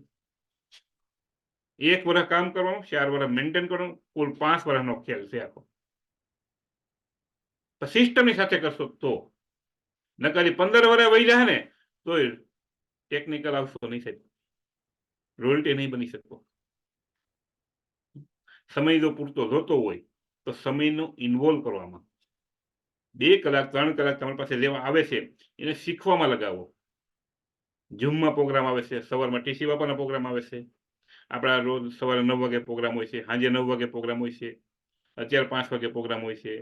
1 વર્ષ કામ કરવાનું, 4 વર્ષ મેન્ટેન કરવાનું, કુલ 5 વર્ષનો ખેલ છે આખો. સિસ્ટમની સાથે કરશો તો, નકર 15 વર્ષ વહી જાય ને તો ટેકનિકલ આવશો નહીં સાહેબ, રોયલ્ટી નહીં બની શકો. સમય જો પૂરતો જોતો હોય તો સમયનો ઇન્વોલ્વ કરવામાં 2 કલાક 3 કલાક તમારી પાસે જેવા આવે છે એને શીખવામાં લગાવો. ઝૂમમાં પ્રોગ્રામ આવે છે, સવારમાં ટીસી બાપાના પ્રોગ્રામ આવે છે, આપણા રોજ સવારે 9 વાગે પ્રોગ્રામ હોય છે, સાંજે 9 વાગે પ્રોગ્રામ હોય છે, અત્યારે 5 વાગે પ્રોગ્રામ હોય છે,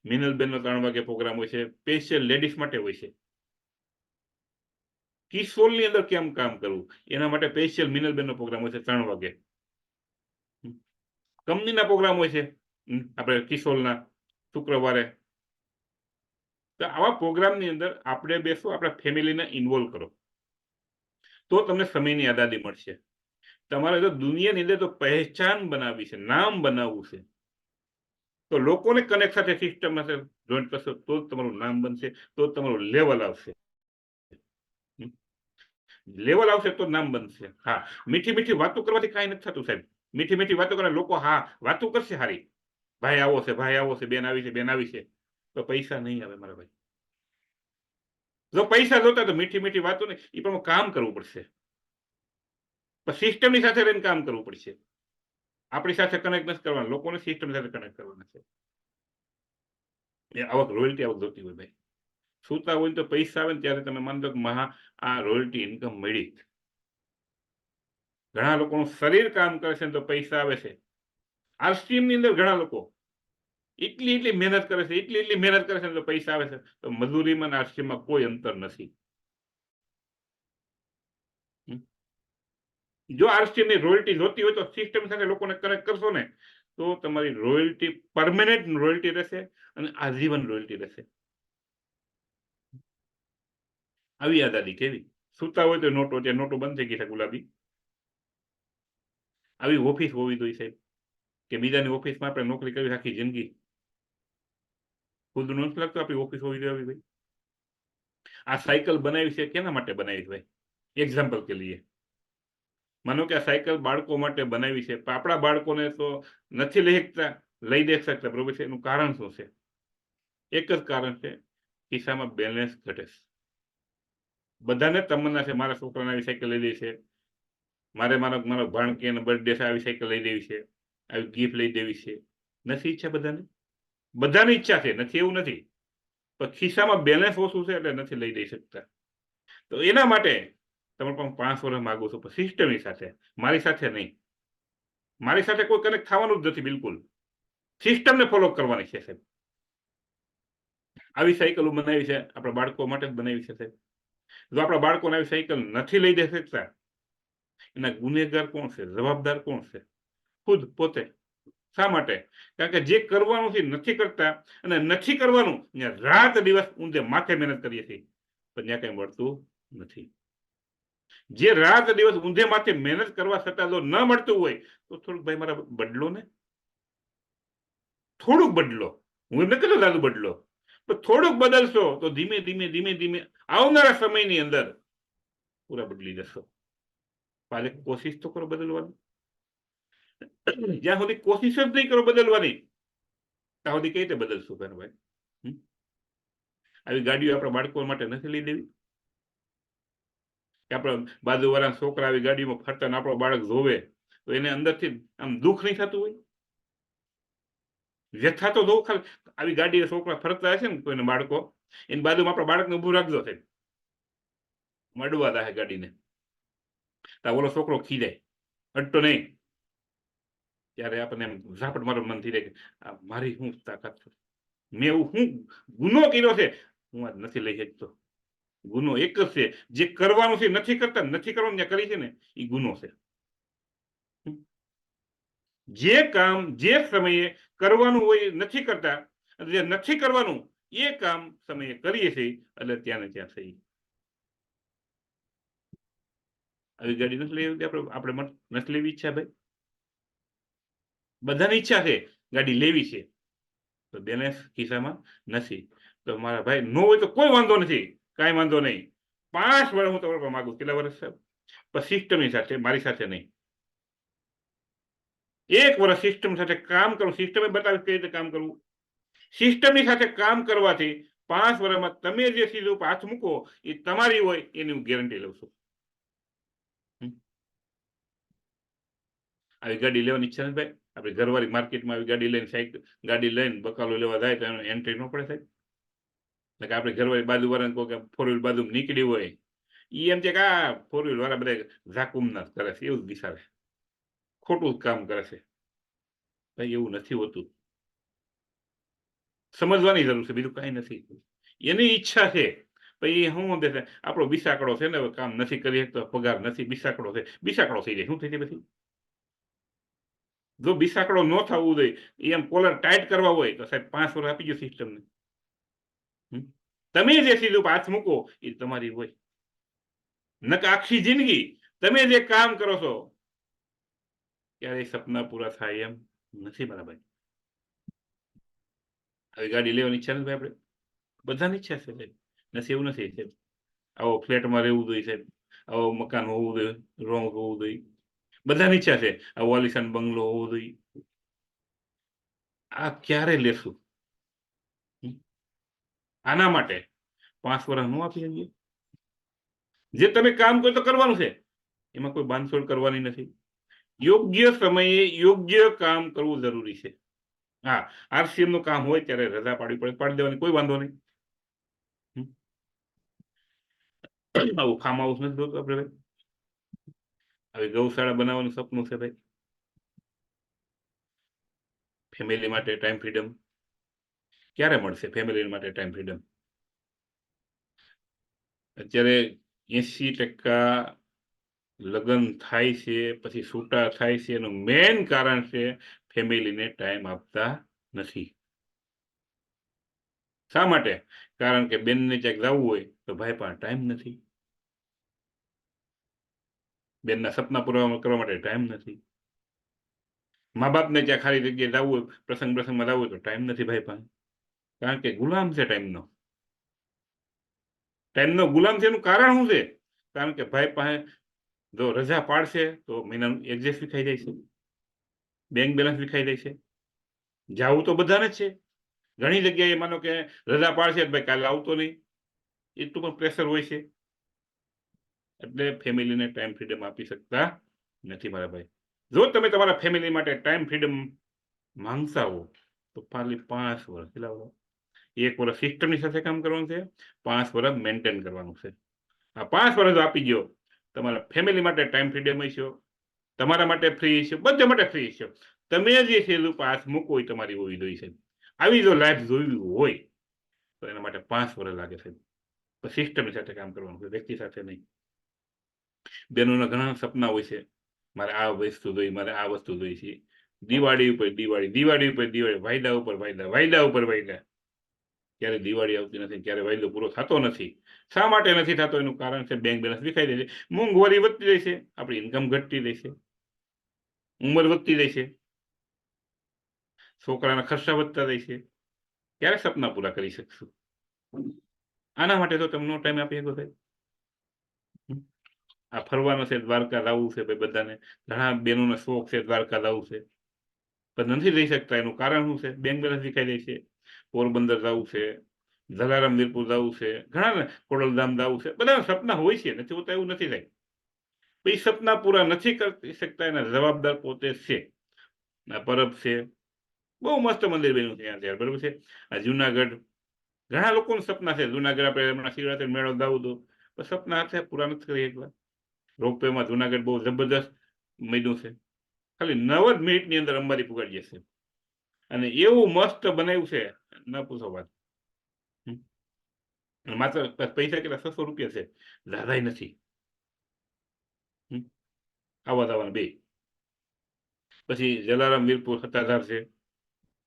મિનલબેનનો 3 વાગે પ્રોગ્રામ હોય છે, સ્પેશિયલ લેડીઝ માટે હોય છે. કિશોરની અંદર કેમ કામ કરવું એના માટે સ્પેશિયલ મિનલબેનનો પ્રોગ્રામ હોય છે 3 વાગે. કંપનીના પ્રોગ્રામ હોય છે આપણે કિશોરના શુક્રવારે. તો આવા પ્રોગ્રામની અંદર આપણે બેસો, આપણા ફેમિલીને ઇન્વોલ્વ કરો તો તમને સમયની આઝાદી મળશે. તમારે જો દુનિયાની અંદર તો પહેચાન બનાવવી છે, નામ બનાવવું છે, તો લોકોને કનેક્ટ સાથે સિસ્ટમ સાથે જોઈન્ટ કરશો તો જ તમારું નામ બનશે, તો જ તમારું લેવલ આવશે. લેવલ આવશે તો નામ બનશે. હા, મીઠી મીઠી વાતો કરવાથી કાંઈ નથી થતું સાહેબ. મીઠી મીઠી વાતો કરે લોકો, હા વાતો કરશે હારી, ભાઈ આવો છે, ભાઈ આવો છે, બેન આવી છે, બેન આવી છે, તો પૈસા નહીં આવે મારા ભાઈ. જો પૈસા જોતા તો મીઠી મીઠી વાતો ને એ પણ કામ કરવું પડશે, સિસ્ટમની સાથે રહીને કામ કરવું પડશે. આપણી સાથે કનેક્ટ નથી કરવાના, લોકોને સિસ્ટમ સાથે કનેક્ટ કરવાના છે. એ આવક રોયલ્ટી આવક જોતી હોય ભાઈ. સુતા હોય તો પૈસા આવે ને ત્યારે તમે માનો કે આ રોયલ્ટી ઇન્કમ મળી. ઘણા લોકોનું શરીર કામ કરે છે તો પૈસા આવે છે. આરસીએમ ની અંદર ઘણા લોકો એટલી મહેનત કરે છે, એટલી મહેનત કરે છે તો પૈસા આવે છે. તો મજૂરીમાં આરસીએમમાં કોઈ અંતર નથી. જો આરસીએમ ની રોયલ્ટી જોતી હોય તો સિસ્ટમ સાથે લોકોને કનેક્ટ કરશો ને તો તમારી રોયલ્ટી પરમેનન્ટ રોયલ્ટી રહેશે અને આજીવન રોયલ્ટી રહેશે. આવી આઝાદી કેવી? સુતા હોય તો નોટો, ત્યાં નોટો બંધ થઈ ગઈ છે ગુલાબી. આવી ઓફિસ હોવી જોઈએ સાહેબ કે બીજાની ઓફિસમાં આપણે નોકરી કરવી આખી જિંદગી. ખુદનું નથી લાગતું આપણી ઓફિસ હોવી જોઈએ ભાઈ. આ સાયકલ બનાવી છે કેના માટે બનાવી છે ભાઈ? એક્ઝામ્પલ કે લીએ માનો કે આ સાયકલ બાળકો માટે બનાવી છે, પણ આપણા બાળકોને તો નથી લઈ દે શકતા, બરોબર છે? એનું કારણ શું છે? એક જ કારણ છે, ખિસ્સામાં બેલેન્સ ઘટે છે. બધાને તમન્ના છે મારા છોકરાને આવી સાયકલ લઈ દે છે, મારે મારો ભાણકીનો બર્થડે છે આવી સાયકલ લઈ દેવી છે, આવી ગિફ્ટ લઈ દેવી છે. નથી ઈચ્છા બધાને? બધાની ઈચ્છા છે, નથી એવું નથી, પણ ખિસ્સામાં બેલેન્સ ઓછું છે એટલે નથી લઈ દઈ શકતા. તો એના માટે તમે પણ 5 વર્ષ માંગો છો, પણ સિસ્ટમની સાથે, મારી સાથે નહીં. મારી સાથે કોઈ કનેક્ટ થવાનું જ નથી બિલકુલ. સિસ્ટમને ફોલો કરવાની છે સાહેબ. આવી સાયકલો બનાવી છે આપણા બાળકો માટે જ બનાવી છે સાહેબ. જો આપણા બાળકોને આવી સાયકલ નથી લઈ દઈ શકતા, એના ગુનેગાર કોણ છે? જવાબદાર કોણ છે? ખુદ પોતે. શા માટે? કારણ કે જે કરવાનું છે નથી કરતા, અને નથી કરવાનું ત્યાં રાત દિવસ ઊંધે માથે મહેનત કરીએ છીએ પણ ત્યાં કઈ મળતું નથી. જે રાત દિવસ ઊંધે માથે મહેનત કરવા છતાં જો ન મળતું હોય તો થોડુંક ભાઈ મારા બદલો ને, થોડુંક બદલો. હું એમ નથી કહેતો દાદુ બદલો, પણ થોડુંક બદલશો તો ધીમે ધીમે આવનારા સમયની અંદર પૂરા બદલી જશો. પાલે કોશિશ તો કરો બદલવાની. જ્યાં સુધી કોશિશ જ નહીં કરો બદલવાની ત્યાં સુધી કઈ રીતે બદલશું ભાઈ? આવી ગાડીઓ આપણા બાળકો માટે નથી લઈ દેવી કે આપણા બાજુવાળા છોકરા આવી ગાડીમાં ફરતા આપણો બાળક જોવે તો એને અંદરથી આમ દુઃખ નહીં થતું હોય? વ્યથા તો જો ખાલી આવી ગાડી છોકરા ફરતા હશે ને કોઈને બાળકો, એની બાજુમાં આપણા બાળકને ઊભું રાખજો છે, મડવા દાહે ગાડીને, ઓલો છોકરો ખીજાય, અડતો નહીં. ત્યારે આપણને એમ ઝાપટ મારું મન થઈ જાય કે મારી શું તાકાત છે, મેં એવું શું ગુનો કર્યો છે, હું આજ નથી લઈ શકતો. ગુનો એક જ છે, જે કરવાનું છે નથી કરતા, નથી કરવાનું જે કરી છે ને એ ગુનો છે. જે કામ જે સમયે કરવાનું હોય નથી કરતા જે નથી કરવાનું એ કામ સમયે કરીએ છીએ એટલે ત્યાં ને ત્યાં થઈ. આવી ગાડી નથી લેવી આપણે નથી લેવી ઈચ્છા ભાઈ, બધાની ઈચ્છા છે ગાડી લેવી છે, તો બેલેન્સ ખિસ્સામાં નથી. તો મારા ભાઈ નો હોય તો કોઈ વાંધો નથી, કાંઈ વાંધો નહીં. 5 વર્ષ હું તમારા પર માગું, કેટલા વર્ષ સાહેબ? પણ સિસ્ટમની સાથે, મારી સાથે નહીં. 1 વર્ષ સિસ્ટમ સાથે કામ કરું, સિસ્ટમે બતાવી કઈ રીતે કામ કરવું. સિસ્ટમની સાથે કામ કરવાથી 5 વર્ષમાં તમે જે ચીજ ઉપર હાથ મૂકો એ તમારી હોય એની હું ગેરંટી લઉં છું. આવી ગાડી લેવાની ઈચ્છા નથી ભાઈ. આપણે ઘરવાળી માર્કેટમાં આવી ગાડી લઈને ગાડી લઈને બકાલો લેવા જાય તો એનો એન્ટ્રી ન પડે સાહેબ. એટલે આપણે ઘરવાળી બાજુવાળાને કહો કે 4 વ્હીલ બાજુ નીકળી હોય, ઈ એમ છે કે આ 4 વ્હીલ વાળા બધા ઝાકુમના કરે છે, એવું જ બિચારે ખોટું કામ કરે છે. ભાઈ એવું નથી હોતું, સમજવાની જરૂર છે, બીજું કાંઈ નથી. એની ઈચ્છા છે પછી શું દેશે, આપણો બિસાકડો છે ને, કામ નથી કરી શકતો, પગાર નથી, બિસાકડો છે, બિસાકડો થઈ જાય, શું થઈ જાય પછી? જો બિસાકડો ન થવું જોઈએ, એમ કોલર ટાઈટ કરવા હોય તો સાહેબ 5 વર્ષ આપી ગયો સિસ્ટમને. તમે જે ચીજ ઉપર હાથ મૂકો એ તમારી હોય, નક આખી જિંદગી તમે જે કામ કરો છો ક્યારેય સપના પૂરા થાય એમ નથી મારા ભાઈ. આવી ગાડી લેવાની ઈચ્છા નથી ભાઈ, આપણે બધાની ઈચ્છા છે સાહેબ, નથી એવું નથી સાહેબ. આવો ફ્લેટમાં રહેવું જોઈએ સાહેબ, આવો મકાન હોવું જોઈએ, રોંગ હોવું જોઈએ, બધાની ઈચ્છા છે. આવો આલિશાન બંગલો હોવો જોઈએ. આ ક્યારે લેશું? આના માટે 5 વર્ષ ન આપી શકીએ? જે તમે કામ કરો તો કરવાનું છે, એમાં કોઈ બાંધછોડ કરવાની નથી. યોગ્ય સમયે યોગ્ય કામ કરવું જરૂરી છે. હા, આરસીએમ નું કામ હોય ત્યારે રજા પાડવી પડે, પાડી દેવાની, કોઈ વાંધો નહીં. આવું ફાર્મ હાઉસ નથી જોતું આપણે ભાઈ, આવી ગૌશાળા બનાવવાનું સપનું છે ભાઈ. ફેમિલી માટે ટાઈમ ફ્રીડમ ક્યારે મળશે? ફેમિલી માટે ટાઈમ ફ્રીડમ અત્યારે 80% લગ્ન થાય છે પછી છૂટા થાય છે, એનું મેઇન કારણ છે ફેમિલીને ટાઈમ આપતા નથી. શા માટે? કારણ કે બેનને ક્યાંક જવું હોય તો ભાઈ પાસે ટાઈમ નથી, બેનના સપના પૂરા કરવા માટે ટાઈમ નથી, મા બાપને ત્યાં ખાલી જગ્યાએ જવું હોય, પ્રસંગમાં જવું હોય તો ટાઈમ નથી ભાઈ પાસે, કારણ કે ગુલામ છે ટાઈમનો ગુલામ છે. એનું કારણ શું છે? કારણ કે ભાઈ પાસે જો રજા પાડશે તો મહિનાનું એડજસ્ટ વિખાઈ જાય છે, બેંક બેલેન્સ વિખાઈ જાય છે. જવું તો બધાને જ છે, ઘણી જગ્યાએ માનો કે રજા પાડશે ભાઈ કાલે આવતો નહીં, એટલું પણ પ્રેશર હોય છે, એટલે ફેમિલીને ટાઈમ ફ્રીડમ આપી શકતા નથી મારા ભાઈ. જો તમે તમારા ફેમિલી માટે ટાઈમ ફ્રીડમ માંગતા હો તો ખાલી 5 વર્ષ, 1 વર્ષ સિસ્ટમની સાથે કામ કરવાનું છે, 5 વર્ષ મેન્ટેન કરવાનું છે. આ 5 વર્ષ આપી ગયો, તમારા ફેમિલી માટે ટાઈમ ફ્રીડમ હશો, તમારા માટે ફ્રી છે, બધા માટે ફ્રી છે. તમે જે છે હાથ મૂકો એ તમારી હોવી જોઈએ છે. આવી જો લાઈફ જોવી હોય તો એના માટે 5 વર્ષ લાગે છે. સિસ્ટમની સાથે કામ કરવાનું છે, વ્યક્તિ સાથે નહીં. બેનોના ઘણા સપના હોય છે, મારે આ વસ્તુ જોઈ, મારે આ વસ્તુ જોઈ છે. દિવાળી ઉપર દિવાળી, વાયદા ઉપર વાયદા, ક્યારે દિવાળી આવતી નથી, ક્યારે વાયદો પૂરો થતો નથી. શા માટે નથી થતો? એનું કારણ છે બેંક બેલેન્સ વિખાઈ જાય છે, મોંઘવારી વધતી જાય છે, આપણી ઇન્કમ ઘટતી જાય છે, ઉંમર વધતી જાય છે, છોકરાના ખર્ચા વધતા જાય છે. ક્યારે સપના પૂરા કરી શકશું? આના માટે તો તમને ટાઈમ આપી શકો સાહેબ. આ ફરવાનો છે, દ્વારકા લાવવું છે ભાઈ, બધાને ઘણા બહેનોનો શોખ છે દ્વારકા લાવવું છે, પણ નથી જઈ શકતા. એનું કારણ શું છે? બેંક બેલેન્સ વિખાઈ જાય છે. પોરબંદર જવું છે, જલારામ વીરપુર જવું છે, ઘણા ને ખોડલધામ જવું છે, બધા સપના હોય છે, નથી હોતા એવું નથી થાય. એ સપના પૂરા નથી કરી શકતા, એના જવાબદાર પોતે છે. પરબ છે, બહુ મસ્ત મંદિર બન્યું છે ત્યાં, બરોબર છે. આ જુનાગઢ ઘણા લોકોનું સપના છે, જુનાગઢ આપણે હમણાં શિવરાત્રી મેળો જવું હતું, પણ સપના હાથે પૂરા નથી કરી શકતા. રોપવેમાં જુનાગઢ બહુ જબરદસ્ત બન્યું છે, ખાલી 9 જ મિનિટની અંદર અંબાજી પુગાડી જશે, અને એવું મસ્ત બનાવ્યું છે ન પૂછો વાત. માત્ર પૈસા કેટલા? 600 રૂપિયા છે, દાદાય નથી. આવવા જવાના 2. પછી જલારામ વીરપુર સત્તાધાર છે,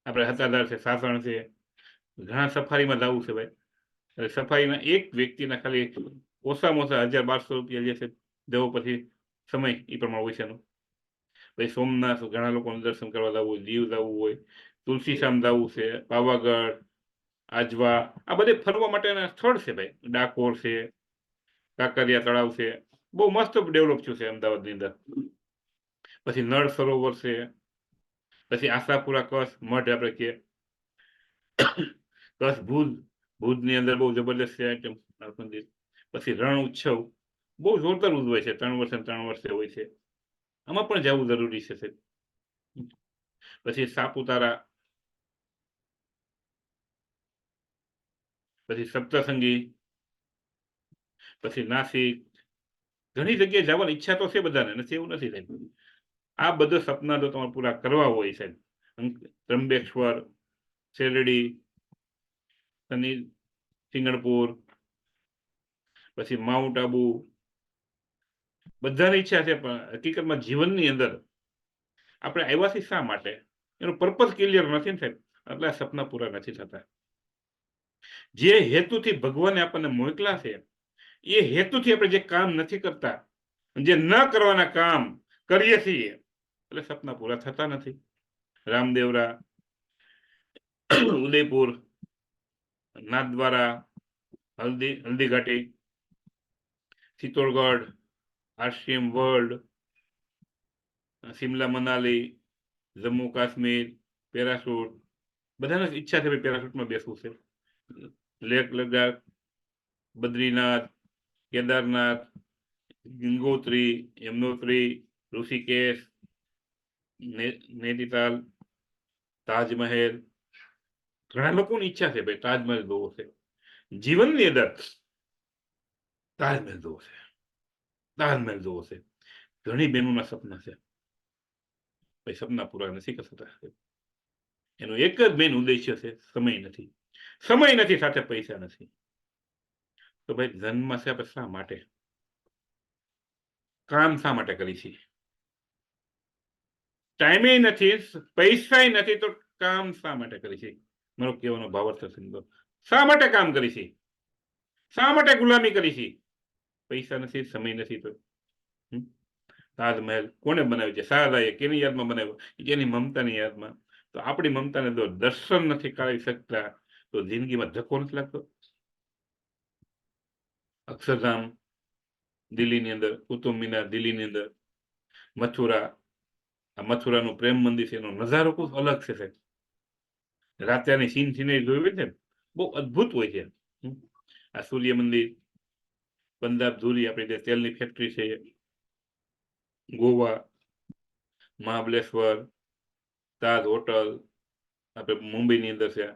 આપણે સત્તાધાર છે, સાસણ છે, ઘણા સફારીમાં જવું છે ભાઈ, એટલે સફારીના એક વ્યક્તિના ખાલી ઓછામાં ઓછા 1000-1200 રૂપિયા જે છે જવો, પછી સમય એ પ્રમાણે હોય છે એનો. પછી સોમનાથ ઘણા લોકોને દર્શન કરવા જવું હોય, દીવ જવું હોય, તુલસીશ્યામ જવું છે, પાવાગઢ, આજવા, આ બધે ફરવા માટેના સ્થળ છે ભાઈ. ડાકોર છે, કાંકરિયા તળાવ છે, બહુ મસ્ત ડેવલપ થયું છે અમદાવાદની અંદર. પછી નળ સરોવર છે, પછી આશાપુરા કચ્છ મઠ આપણે કહીએ, કચ્છ ભુજની અંદર બહુ જબરદસ્ત છે આઈટમ મંદિર. પછી રણ ઉત્સવ બહુ જોરદાર ઉજવાય છે, 3 વર્ષે હોય છે, આમાં પણ જવું જરૂરી છે સાહેબ. પછી સાપુતારા, પછી સપ્તસંગી, પછી નાસિક, ઘણી જગ્યાએ જવાની ઈચ્છા તો છે બધાને, નથી એવું નથી સાહેબ. આ બધા સપના જો તમારે પૂરા કરવા હોય સાહેબ, ત્રંબકેશ્વર, શેરડી, શનિ સિંગણપુર, પછી માઉન્ટ આબુ, બધાની ઈચ્છા છે, પણ હકીકતમાં જીવનની અંદર આપણે આવ્યા છીએ શા માટે, એનો પર્પઝ ક્લિયર નથી ને સાહેબ, એટલે આ સપના પૂરા નથી થતા. જે હેતુથી ભગવાને આપણને મોકલા છે એ હેતુથી આપણે જે કામ નથી કરતા, જે ન કરવાના કામ કરીએ છીએ, એટલે સપના પૂરા થતા નથી. Ramdevra, Udaipur, Nathdwara, Haldi Ghati, Chittorgarh, RCM world, Shimla Manali, Jammu Kashmir, parachute, બધાને ઈચ્છા છે પેરાશૂટમાં બેસવું છે. લેહ લદ્દાખ, બદ્રીનાથ, કેદારનાથ, ગંગોત્રી, યમનોત્રી, ઋષિકેશ, નૈનીતાલ, તાજમહેલ, ઘણા લોકોની ઈચ્છા છે ભાઈ તાજમહેલ જોવો છે જીવનની અંદર. તાજમહેલ જોવો છે, તાજમહેલ જોવો છે. ઘણી બહેનોના સપના છે ભાઈ, સપના પૂરા નથી કરતા. એનો એક જ મેઇન ઉદ્દેશ્ય છે, સમય નથી. સમય નથી, સાથે પૈસા નથી. તો ભાઈ જન્મ છે આપણે શા માટે, કામ શા માટે કરી છીએ? ટાઈમે નથી, પૈસા નથી, તો કામ શા માટે કરી છે? મારો કહેવાનો ભાવાર્થ સમજો. શા માટે કામ કરી છે? શા માટે ગુલામી કરી છે? પૈસા નથી, સમય નથી. તો તાજમહેલ કોને બનાવ્યો છે? શાહજહાએ કેની યાદમાં બનાવ્યો? એની મમતાની યાદમાં. તો આપણી મમતાને જો દર્શન નથી કરાવી શકતા, તો જિંદગીમાં ધક્કો નથી લાગતો. અક્ષરધામ દિલ્હીની અંદર, કુતુબ મિનાર દિલ્હીની અંદર, મથુરા, આ મથુરાનું પ્રેમ મંદિર છે, એનો નજારો ખૂબ અલગ છે સાહેબ. રાત્યાની સીન સિનેરી જોઈ હોય છે, બહુ અદ્ભુત હોય છે. આ સૂર્ય મંદિર, પંજાબ ધુરી, આપણી જે તેલની ફેક્ટરી છે, ગોવા, મહાબલેશ્વર, તાજ હોટલ, આપણે મુંબઈની અંદર છે,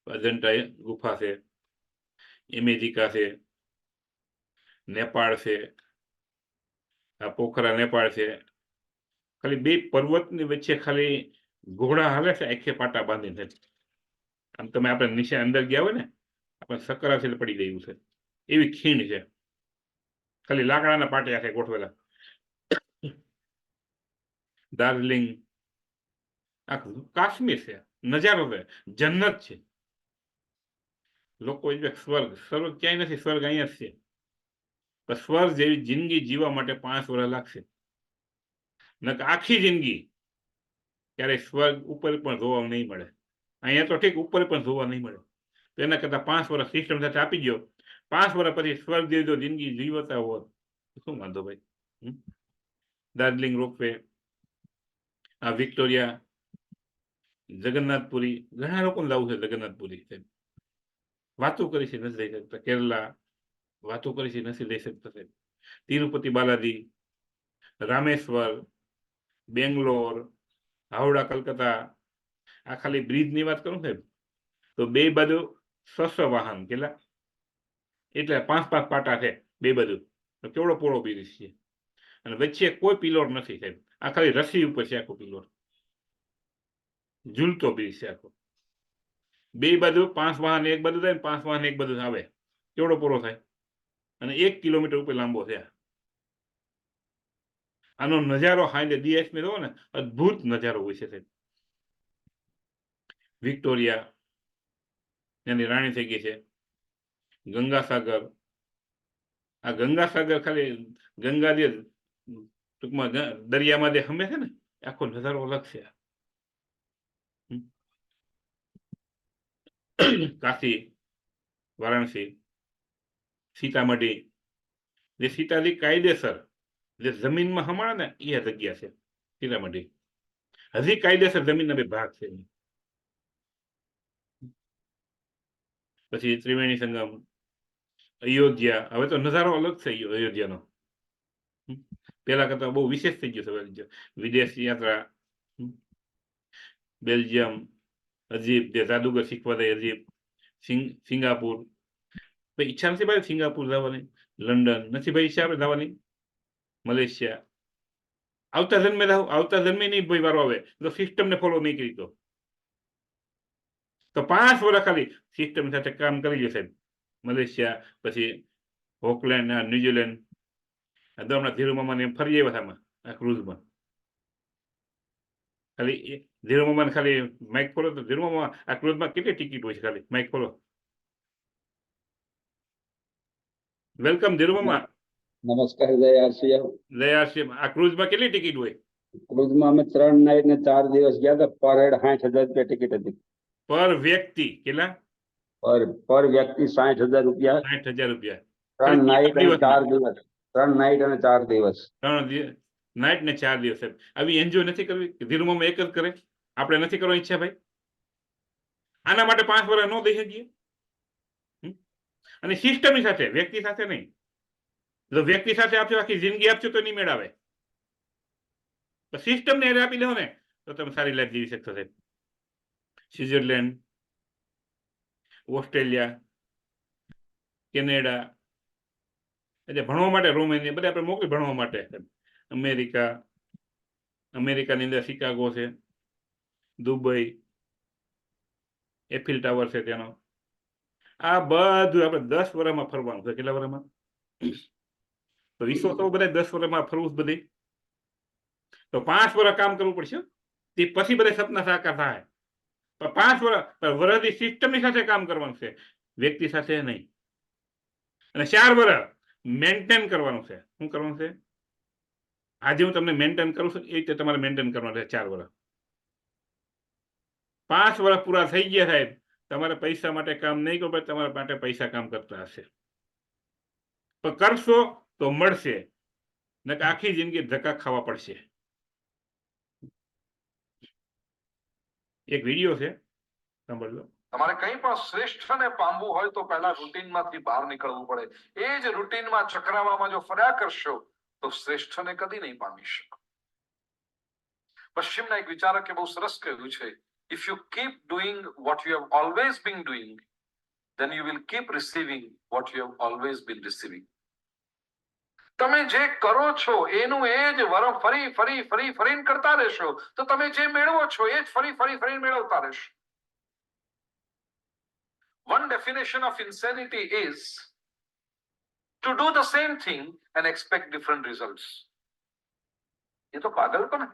અજંટા ગુફા છે, ઇમેજિકા છે, નેપાળ છે, આ પોખરા નેપાળ છે. ખાલી બે પર્વતની વચ્ચે ખાલી ઘોડા હાલે છે આખે પાટા બાંધીને. આમ તમે આપણે નીચે અંદર ગયા હોય ને, આપણે સકરા છે પડી ગયું છે, એવી ખીણ છે, ખાલી લાકડાના પાટિયા છે ગોઠવેલા. દાર્જિલિંગ, આ કાશ્મીર છે, નજારો છે, જન્નત છે. લોકો સ્વર્ગ, સ્વર્ગ ક્યાંય નથી, સ્વર્ગ અહીંયા જ છે. સ્વર્ગ જેવી જિંદગી જીવવા માટે 5 વર્ષ લાગશે, આખી જિંદગી ક્યારેય સ્વર્ગ ઉપર પણ જોવા નહીં મળે. અહીંયા તો ઠીક ઉપર પણ જોવા નહીં મળે, તો એના કરતા 5 વર્ષ સિસ્ટમ સાથે આપી દો. 5 વર્ષ પછી સ્વર્ગ જેવી જો જિંદગી જીવતા હોત, શું વાંધો ભાઈ? દાર્જિલિંગ રોપવે, આ વિક્ટોરિયા, જગન્નાથપુરી, ઘણા લોકોને જવું છે જગન્નાથપુરી. વાતો કરી છે નથી લઈ શકતા. કેરલા, વાતો કરી છે નથી લઈ શકતા સાહેબ. તિરુપતિ બાલાજી, રામેશ્વર, બેંગ્લોર, હાવડા કલકત્તા, આ ખાલી બ્રિજની વાત કરું સાહેબ, તો બે બાજુ 600 વાહન, કેટલા? એટલે 5-5 પાટા છે બે બાજુ, કેવડો પોળો બ્રિજ છે. અને વચ્ચે કોઈ પિલોર નથી સાહેબ, આ ખાલી રસી ઉપર છે આખો પિલોર, ઝૂલતો બ્રિજ છે આખો. બે બાજુ 5 વાહન એક બાજુ થાય, 5 વાહન એક બાજુ આવે, કેવડો પોળો થાય, અને 1 કિલોમીટર ઉપર લાંબો છે. આનો નજારો હાઈ દિવસ મેં જોવો ને, અદ્ભુત નજારો હોય છે સાહેબ. વિક્ટોરિયા, એની રાણી થઈ ગઈ છે. ગંગાસાગર, આ ગંગાસાગર ખાલી ગંગા જે ટૂંકમાં દરિયામાં જે હમે છે ને આખો નજારો અલગ છે. કાશી, વારાણસી, સીતામઢી, જે સીતાજી કાયદેસર જે જમીનમાં હમાણે ને એ જગ્યા છે સીતામઢી. હજી કાયદેસર જમીનના બે ભાગ છે. પછી ત્રિવેણી સંગમ, અયોધ્યા, હવે તો નજારો અલગ છે અયોધ્યાનો. પેલા કરતા બહુ વિશેષ થઈ ગયું છે. વિદેશ યાત્રા, બેલ્જિયમ, અજીબ જે જાદુગર શીખવા દે અજીબ, સિંગાપુર. ભાઈ ઈચ્છા નથી ભાઈ સિંગાપુર જવાની, લંડન નથી ભાઈ ઈચ્છા આપણે જવાની, મલેશિયા. આવતા જન્મે આવતા જન્મે નહીં ભાઈ વારો આવે તો સિસ્ટમને ફોલો નહીં કરી તો 5 વર્ષ ખાલી સિસ્ટમ સાથે કામ કરી જશે. મલેશિયા, પછી ઓકલેન્ડ, ન્યુઝીલેન્ડ. હમણાં ધીરુમામાને ફરી આવ્યા આમાં આ ક્રુઝમાં. ખાલી ધીરુમામાને ખાલી માઇક ખોલો તો ધીરુમામા આ ક્રુઝમાં કેટલી ટિકિટ હોય છે? ખાલી માઇક ખોલો. વેલકમ ધીરુમામા. નમસ્કાર જય જય આ ક્રુઝમાં કેટલી ટિકિટ હોય? ક્રુઝમાં અમે 3 નાઈટ ને 4 દિવસ ગયા હતા. પર હેડ 60,000 રૂપિયા ટિકિટ હતી. પર વ્યક્તિ કેટલા? પર વ્યક્તિ 60,000 રૂપિયા. 60,000 રૂપિયા 3 નાઈટ અને 4 દિવસ. 3 નાઈટ અને 4 દિવસ. 3 નાઈટ ને 4 દિવસ. આવી એન્જોય નથી કરવી? ધીરુમામા એક જ કરે, આપણે નથી કરવાની ઈચ્છા ભાઈ? આના માટે 5 વર્ષ ન દઈ શકીએ? અને સિસ્ટમની સાથે, વ્યક્તિ સાથે નહીં. જો વ્યક્તિ સાથે આપજો આખી જિંદગી આપજો તો નહીં મેળાવે. સિસ્ટમને એરે આપી દો ને તો તમે સારી લાઈફ જીવી શકશો. સાહેબ સ્વિટ્ઝરલેન્ડ, ઓસ્ટ્રેલિયા, કેનેડા, એટલે ભણવા માટે રોમેનિયા બધા આપણે મોકલી ભણવા માટે. અમેરિકાની અંદર શિકાગો છે, દુબઈ, એફિલ ટાવર છે ત્યાંનો. આ બધું આપણે 10 વર્ષમાં ફરવાનું છે. કેટલા વર્ષમાં? તો વિશ્વ તો બધા 10 વર્ષમાં ફરવું બધી. તો 5 વર્ષ કામ કરવું પડશે. તે પછી બધા સપના સાકાર થાય. પણ 5 વર્ષથી સિસ્ટમની સાથે કામ કરવાનું છે, વ્યક્તિ સાથે નહીં. અને 4 વર્ષ મેન્ટેન કરવાનું છે. શું કરવાનું છે? આજે હું તમને મેન્ટેન કરું છું એ રીતે તમારે મેન્ટેન કરવાનું છે 4 વર્ષ. 5 વર્ષ પૂરા થઈ ગયા સાહેબ, તમારે પૈસા માટે કામ નહીં કરો, તમારા માટે પૈસા કામ કરતા હશે. પણ કરશો તો મળશે, ને આખી જિંદગી ધક્કા ખાવા પડશે. એક વિડીયો છે, સાંભળજો. તમારે કંઈ પણ શ્રેષ્ઠને પામવું હોય તો પહેલા રૂટીનમાંથી બહાર નીકળવું પડે. એ જ રૂટીનમાં ચક્રાવામાં જો ફર્યા કરશો તો શ્રેષ્ઠને કદી નહીં પામી શકો. પશ્ચિમના એક વિચારકે બહુ સરસ કહ્યું છે, if you keep doing what you have always been doing, then you will keep receiving what you have always been receiving. તમે જે કરો છો એનું એ જ ફરી ફરી ફરી ફરીને કરતા રહેશો તો તમે જે મેળવો છો એ જ ફરી ફરી ફરી મેળવતા રહેશો. One definition of insanity is to do the same thing and expect different results. ये तो पागलपन है.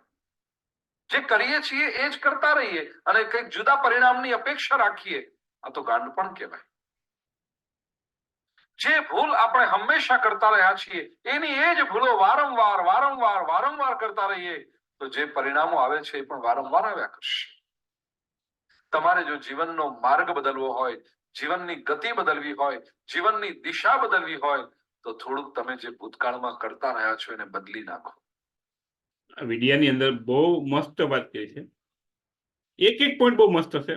જે કરીએ છીએ એ જ કરતા રહીએ અને કંઈક જુદા પરિણામની અપેક્ષા રાખીએ, આ તો ગાંડપણ કહેવાય. જે ભૂલ આપણે હંમેશા કરતા રહ્યા છીએ એની એ જ ભૂલો વારંવાર વારંવાર વારંવાર કરતા રહીએ તો જે પરિણામો આવે છે એ પણ વારંવાર આવ્યા કરશે. તમારે જો જીવનનો માર્ગ બદલવો હોય, જીવનની ગતિ બદલવી હોય, જીવનની દિશા બદલવી હોય તો થોડુંક તમે જે ભૂતકાળમાં કરતા રહ્યા છો એને બદલી નાખો. વિડિયાની અંદર બહુ મસ્ત વાત કરી છે. એક પોઈન્ટ બહુ મસ્ત છે.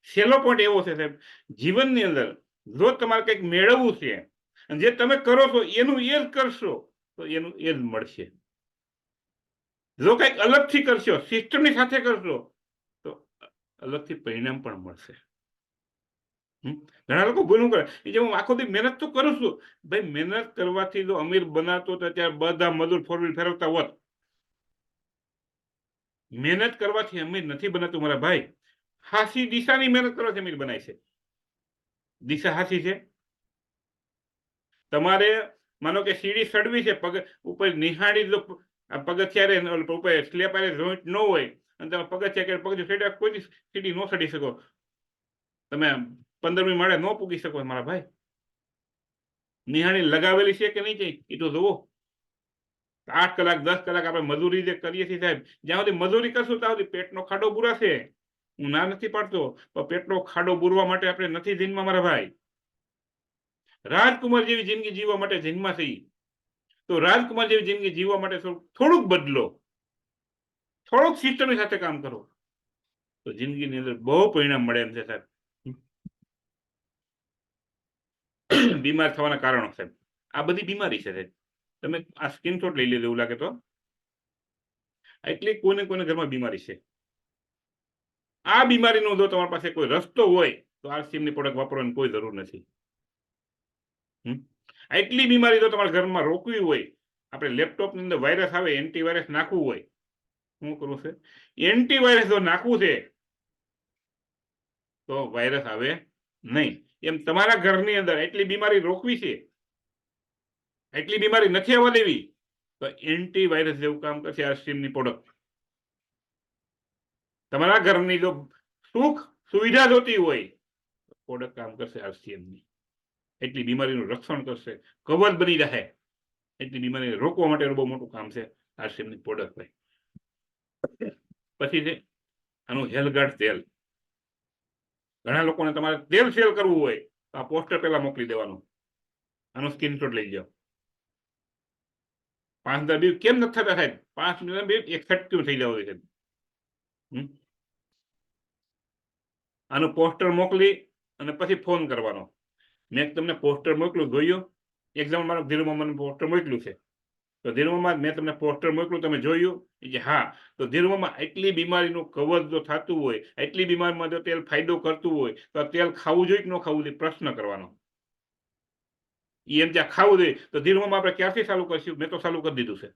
છેલ્લો પોઈન્ટ એવો છે સાહેબ, જીવનની અંદર જો તમારે કંઈક મેળવવું છે અને જે તમે કરો છો એનું એ જ કરશો તો એનું એ જ મળશે. જો કંઈક અલગથી કરશો, સિસ્ટમની સાથે કરશો તો અલગથી પરિણામ પણ મળશે. ઘણા લોકો ભૂલું કરે એ જે હું આખો દી મહેનત તો કરું છું. ભાઈ મહેનત કરવાથી જો અમીર બનાતો તો ત્યારે બધા મજૂર 4 વ્હીલ ફેરવતા હોત. મહેનત કરવાથી અમીર નથી બનાતું મારા ભાઈ. હાસી દિશાની મહેનત કરવાથી અમીર બનાય છે. દિશા હાસી છે. તમારે માનો કે સીડી ચડવી છે, પગ ઉપર નિહાળી જો પગથિયારે ઉપર સ્લેબ જોઈન્ટ ન હોય અને તમે પગથિયા પગ કોઈ સીડી ન ચડી શકો, તમે 15મી માળે ન પૂગી શકો મારા ભાઈ. નિહાળી લગાવેલી છે કે નહીં છે એ તો જુઓ. 8 કલાક 10 કલાક આપણે મજૂરી જે કરીએ છીએ સાહેબ, જ્યાં સુધી મજૂરી કરશું ત્યાં સુધી પેટનો ખાડો બુરાશે. હું ના નથી પાડતો, પણ પેટનો ખાડો બુરવા માટે આપણે નથી જન્મા મારા ભાઈ. રાજકુમાર જેવી જિંદગી જીવવા માટે જન્મા થઈ. તો રાજકુમાર જેવી જિંદગી જીવવા માટે થોડુંક બદલો, થોડુંક સિસ્ટમની સાથે કામ કરો, તો જિંદગીની અંદર બહુ પરિણામ મળે એમ છે સાહેબ. બીમાર થવાના કારણો સાહેબ, આ બધી બીમારી છે સાહેબ. તમે આ સ્ક્રીનશોટ લઈ લેજો એવું લાગે તો. એટલે કોઈને ઘરમાં બીમારી છે. આ બીમારીનો જો તમારી પાસે કોઈ રસ્તો હોય તો RCMની પ્રોડક્ટ વાપરવાની કોઈ જરૂર નથી. એટલી બીમારી જો તમારા ઘરમાં રોકવી હોય, આપણે લેપટોપની અંદર વાયરસ આવે, એન્ટીવાયરસ નાખવું હોય, શું કરવું છે? એન્ટીવાયરસ જો નાખવું છે તો વાયરસ આવે નહીં. એમ તમારા ઘરની અંદર એટલી બીમારી રોકવી છે, એટલી બીમારી નથી આવવા દેવી, તો એન્ટીવાયરસ જેવું કામ કરશે RCMની પ્રોડક્ટ. તમારા ઘરની જો સુખ સુવિધા જોતી હોય તો પ્રોડક્ટ કામ કરશે RCMની. એટલી બીમારીનું રક્ષણ કરશે, કવચ બની રહે. એટલી બીમારીને રોકવા માટેનું બહુ મોટું કામ છે RCMની પ્રોડક્ટ. પછી છે આનું હેલગાર્ડ તેલ. ઘણા લોકોને તમારે તેલ સેલ કરવું હોય તો આ પોસ્ટર પહેલા મોકલી દેવાનું. આનો સ્ક્રીનશોટ લઈ જાઓ. 5 બી કેમ નથી થતા સાહેબ? 5 બી એક છટક્યું થઈ જવું છે. આનું પોસ્ટર મોકલી અને પછી ફોન કરવાનો. મેં તમને પોસ્ટર મોકલું, જોયું? એક્ઝામ્પલ મારો ધીરુમામાનું પોસ્ટર મોકલ્યું છે, તો ધીરુમામા મેં તમને પોસ્ટર મોકલું, તમે જોયું? કે હા. તો ધીરુમામા એટલી બીમારીનું કવચ જો થતું હોય, એટલી બીમારીમાં જો તેલ ફાયદો કરતું હોય તો તેલ ખાવું જોઈએ કે ન ખાવું જોઈએ પ્રશ્ન કરવાનો. એમ ત્યાં ખાવું જોઈએ તો ધીરુમામા આપણે ક્યારથી ચાલુ કરશું? મેં તો ચાલુ કરી દીધું છે.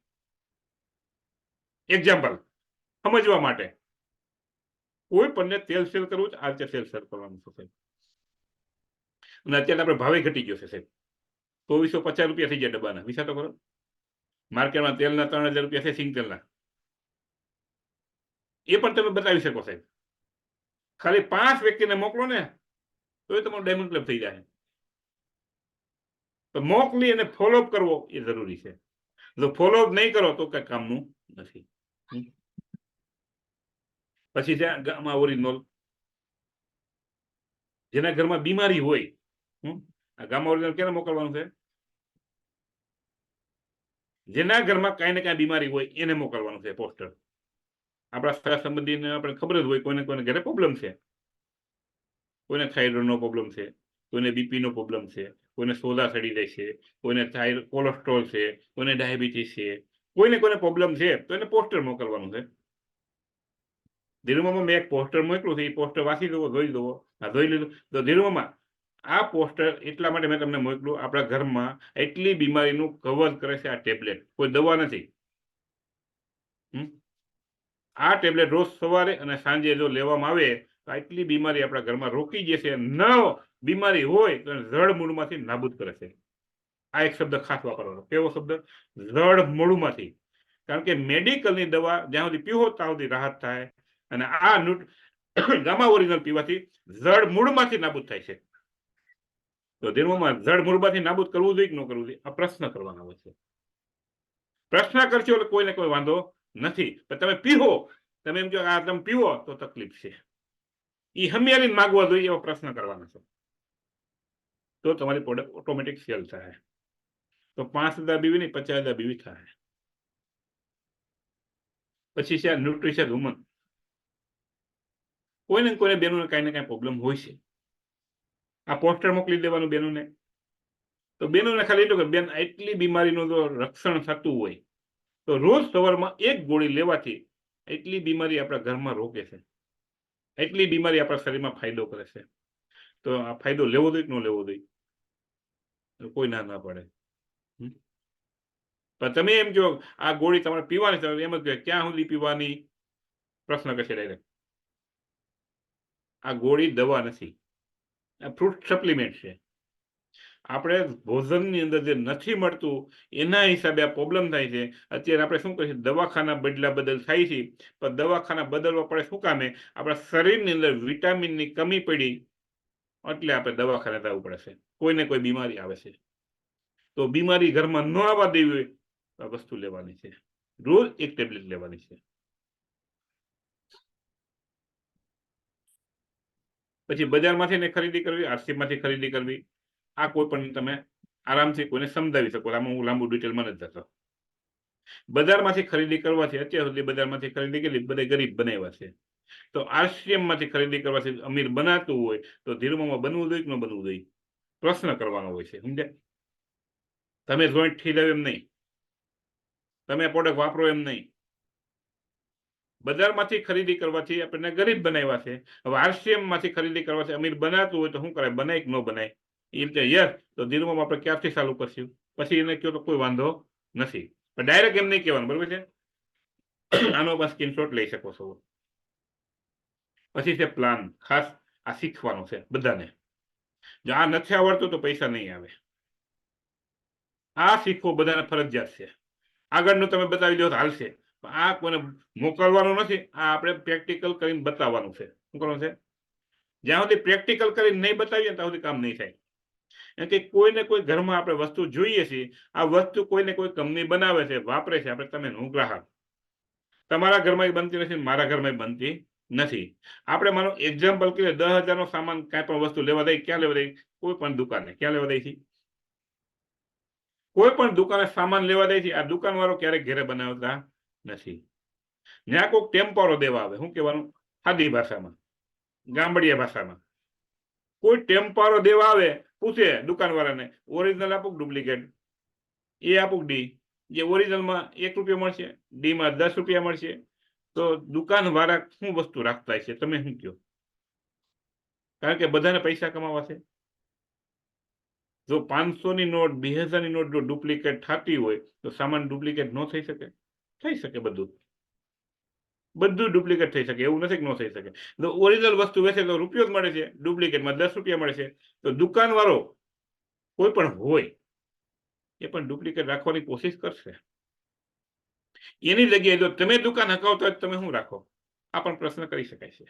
એક્ઝામ્પલ સમજવા માટે. કોઈ પણ તેલ સેલ કરવું છે, આ રીતે તેલ સેલ કરવાનું છે. અને અત્યારે આપણે ભાવે ઘટી ગયો છે સાહેબ. 2450 રૂપિયા થઈ ગયા ડબ્બાના. વિચાર તો કરો. માર્કેટમાં તેલના 3000 રૂપિયા છે, સિંગ તેલના. એ પણ તમે બતાવી શકો સાહેબ. ખાલી 5 વ્યક્તિને મોકલો ને તો તમારો ડાયમંડ ક્લબ થઈ જાય. તો મોકલી અને ફોલોઅપ કરવો એ જરૂરી છે. જો ફોલોઅપ નહીં કરો તો કઈ કામનું નથી. પછી છે ગામા ઓરિજિનલ. જેના ઘરમાં બીમારી હોય, આ ગામા ઓરિજિનલ ક્યારે મોકલવાનું છે? જેના ઘરમાં કાંઈ ને કાંઈ બીમારી હોય એને મોકલવાનું છે પોસ્ટર. આપણા સગા સંબંધીને આપણે ખબર જ હોય કોઈને ઘરે પ્રોબ્લેમ છે. કોઈને થાઇરોઇડનો પ્રોબ્લેમ છે, કોઈને બીપીનો પ્રોબ્લેમ છે, કોઈને સોજા ચડી જાય છે, કોઈને કોલેસ્ટ્રોલ છે, કોઈને ડાયાબિટીસ છે, કોઈને પ્રોબ્લેમ છે, તો એને પોસ્ટર મોકલવાનું છે. ધીરુમામા મેં એક પોસ્ટર મોકલું છે, એ પોસ્ટર વાંચી દો, જોઈ દો. હા, જોઈ લીધું. તો ધીરુમામા આ પોસ્ટર એટલા માટે મેં તમને મોકલું, આપણા ઘરમાં એટલી બીમારીનું કવર કરે છે આ ટેબ્લેટ, કોઈ દવા નથી. આ ટેબ્લેટ રોજ સવારે અને સાંજે જો લેવામાં આવે તો એટલી બીમારી આપણા ઘરમાં રોકી જશે. ન બીમારી હોય તો જડ મૂળમાંથી નાબૂદ કરે છે. આ એક શબ્દ ખાસ વાપરવાનો. કેવો શબ્દ? જડ મૂળમાંથી. કારણ કે મેડિકલની દવા જ્યાં સુધી પીવો ત્યાં સુધી રાહત થાય, અને આ ગામા ઓરિજિનલ પીવાથી જડ મૂળમાંથી નાબૂદ થાય છે. તો ધીરુમામા જડ મૂળમાંથી નાબૂદ કરવું જોઈએ કે ન કરવું જોઈએ? આ પ્રશ્ન કરવાનો હોય છે. પ્રશ્ન કરશો એટલે કોઈને કોઈ વાંધો નથી. પણ તમે પીવો, તમે એમ કહો આ તમે પીવો તો તકલીફ છે, એ હમિયારીને માગવા જોઈએ એવો પ્રશ્ન કરવાનો છે. તો તમારી પ્રોડક્ટ ઓટોમેટિક સેલ થાય. તો 5000 બીવી નહીં, 50000 બીવી થાય. પછી છે ન્યુટ્રિશન વુમન. કોઈને બેનોને કાંઈ ને કાંઈ પ્રોબ્લેમ હોય છે. આ પોસ્ટર મોકલી દેવાનું બેનોને. તો બેનોને ખાલી એટલું કે બેન એટલી બીમારીનું જો રક્ષણ થતું હોય તો રોજ સવારમાં 1 ગોળી લેવાથી એટલી બીમારી આપણા ઘરમાં રોકે છે, એટલી બીમારી આપણા શરીરમાં ફાયદો કરે છે. તો આ ફાયદો લેવો જોઈએ કે ન લેવો જોઈએ? કોઈ ના પડે. પણ તમે એમ કહો આ ગોળી તમારે પીવાની છે, એમ જ ક્યાં સુધી પીવાની પ્રશ્ન કરશે ડાયરેક્ટ. આ ગોળી દવા નથી, આ ફ્રૂટ સપ્લિમેન્ટ છે. આપણે ભોજનની અંદર જે નથી મળતું એના હિસાબે આ પ્રોબ્લેમ થાય છે. અત્યારે આપણે શું કરીએ, દવાખાના બદલા બદલ થાય છે. પણ દવાખાના બદલવા પડે શું કામે? આપણા શરીરની અંદર વિટામિનની કમી પડી એટલે આપણે દવાખાને જવું પડે છે. કોઈને કોઈ બીમારી આવે છે તો બીમારી ઘરમાં ન આવવા દેવી હોય તો આ વસ્તુ લેવાની છે. રોજ એક ટેબ્લેટ લેવાની છે. પછી બજારમાંથી ને ખરીદી કરવી, આરસી માંથી ખરીદી કરવી, આ કોઈ પણ તમે આરામથી કોઈને સમજાવી શકો. આમાં હું લાંબુ ડિટેલમાં નથી જતો. બજારમાંથી ખરીદી કરવાથી અત્યાર સુધી બજારમાંથી ખરીદી કરી બધા ગરીબ બનાવ્યા છે. તો આરસીએમ માંથી ખરીદી કરવાથી અમીર બનાતું હોય તો ધીરુમામાં બનવું જોઈએ કે ન બનવું જોઈએ પ્રશ્ન કરવાનો હોય છે. સમજ્યા? તમે જોઈન્ટ થઈ જાવ એમ નહીં, તમે પ્રોડક્ટ વાપરો એમ નહીં. બજારમાંથી ખરીદી કરવાથી આપણને ગરીબ બનાવ્યા છે. હવે આરસીએમ માંથી ખરીદી કરવાથી અમીર બનાતું હોય તો શું કરાય? બનાય કે ન બનાય? એમ કે યસ, તો ધીરુમામાં આપણે ક્યારથી ચાલુ કરશું? પછી એને કહો તો કોઈ વાંધો નથી, પણ ડાયરેક્ટ એમ નહીં કહેવાનું. બરોબર છે? આનો બસ સ્ક્રીનશોટ લઈ શકો છો. પછી છે પ્લાન. ખાસ આ શીખવાનું છે બધાને. જો આ નથી આવડતું તો પૈસા નહીં આવે. આ શીખવો બધાને ફરજિયાત છે. આગળનું તમે બતાવી દો તો હાલશે, આ કોઈને મોકલવાનું નથી. આ આપણે પ્રેક્ટિકલ કરીને બતાવવાનું છે. શું કરવાનું છે? જ્યાં સુધી પ્રેક્ટિકલ કરીને નહીં બતાવીએ ત્યાં સુધી કામ નહીં થાય. એમ કે કોઈને કોઈ ઘરમાં આપણે વસ્તુ જોઈએ છીએ, આ વસ્તુ કોઈને કોઈ કંપની બનાવે છે, વાપરે છે, આપણે તમે હું ગ્રાહક, તમારા ઘરમાં બનતી નથી, મારા ઘરમાં બનતી નથી. આપણે માનો એક્ઝામ્પલ કહીએ 10,000 નો સામાન કાંઈ પણ વસ્તુ લેવા દઈ, ક્યાં લેવા દઈ? કોઈ પણ દુકાને. ક્યાં લેવા દઈ છે? કોઈ પણ દુકાને સામાન લેવા દે છે. આ દુકાન વાળો ક્યારેક ઘરે બનાવતા નથી. ત્યાં કોઈક ટેમ્પરો દેવા આવે. શું કહેવાનું? સાદી ભાષામાં, ગામડિયા ભાષામાં કોઈ ટેમ્પરો દેવા આવે, પૂછે દુકાનવાળાને ઓરિજિનલ આપું ડુપ્લિકેટ? એ આપું ડી. જે ઓરિજિનલમાં 1 રૂપિયો મળશે, ડીમાં 10 રૂપિયા મળશે. તો દુકાનવાળા શું વસ્તુ રાખતા છે? તમે શું કહો? કારણ કે બધાને પૈસા કમાવા છે. જો 500 ની નોટ, 2000 ની નોટ જો ડુપ્લિકેટ થતી હોય તો સામાન ડુપ્લિકેટ ન થઈ શકે? થઈ શકે. બધું ડુપ્લિકેટ થઈ શકે. એવું નથી કે ન થઈ શકે. તો ઓરિજિનલ વસ્તુ વેચે તો રૂપિયો જ મળે છે, ડુપ્લિકેટમાં 10 રૂપિયા મળે છે. તો દુકાનવાળો કોઈ પણ હોય એ પણ ડુપ્લિકેટ રાખવાની કોશિશ કરશે. એની જગ્યાએ જો તમે દુકાન હકાવતા હોય તમે શું રાખો? આ પણ પ્રશ્ન કરી શકાય છે.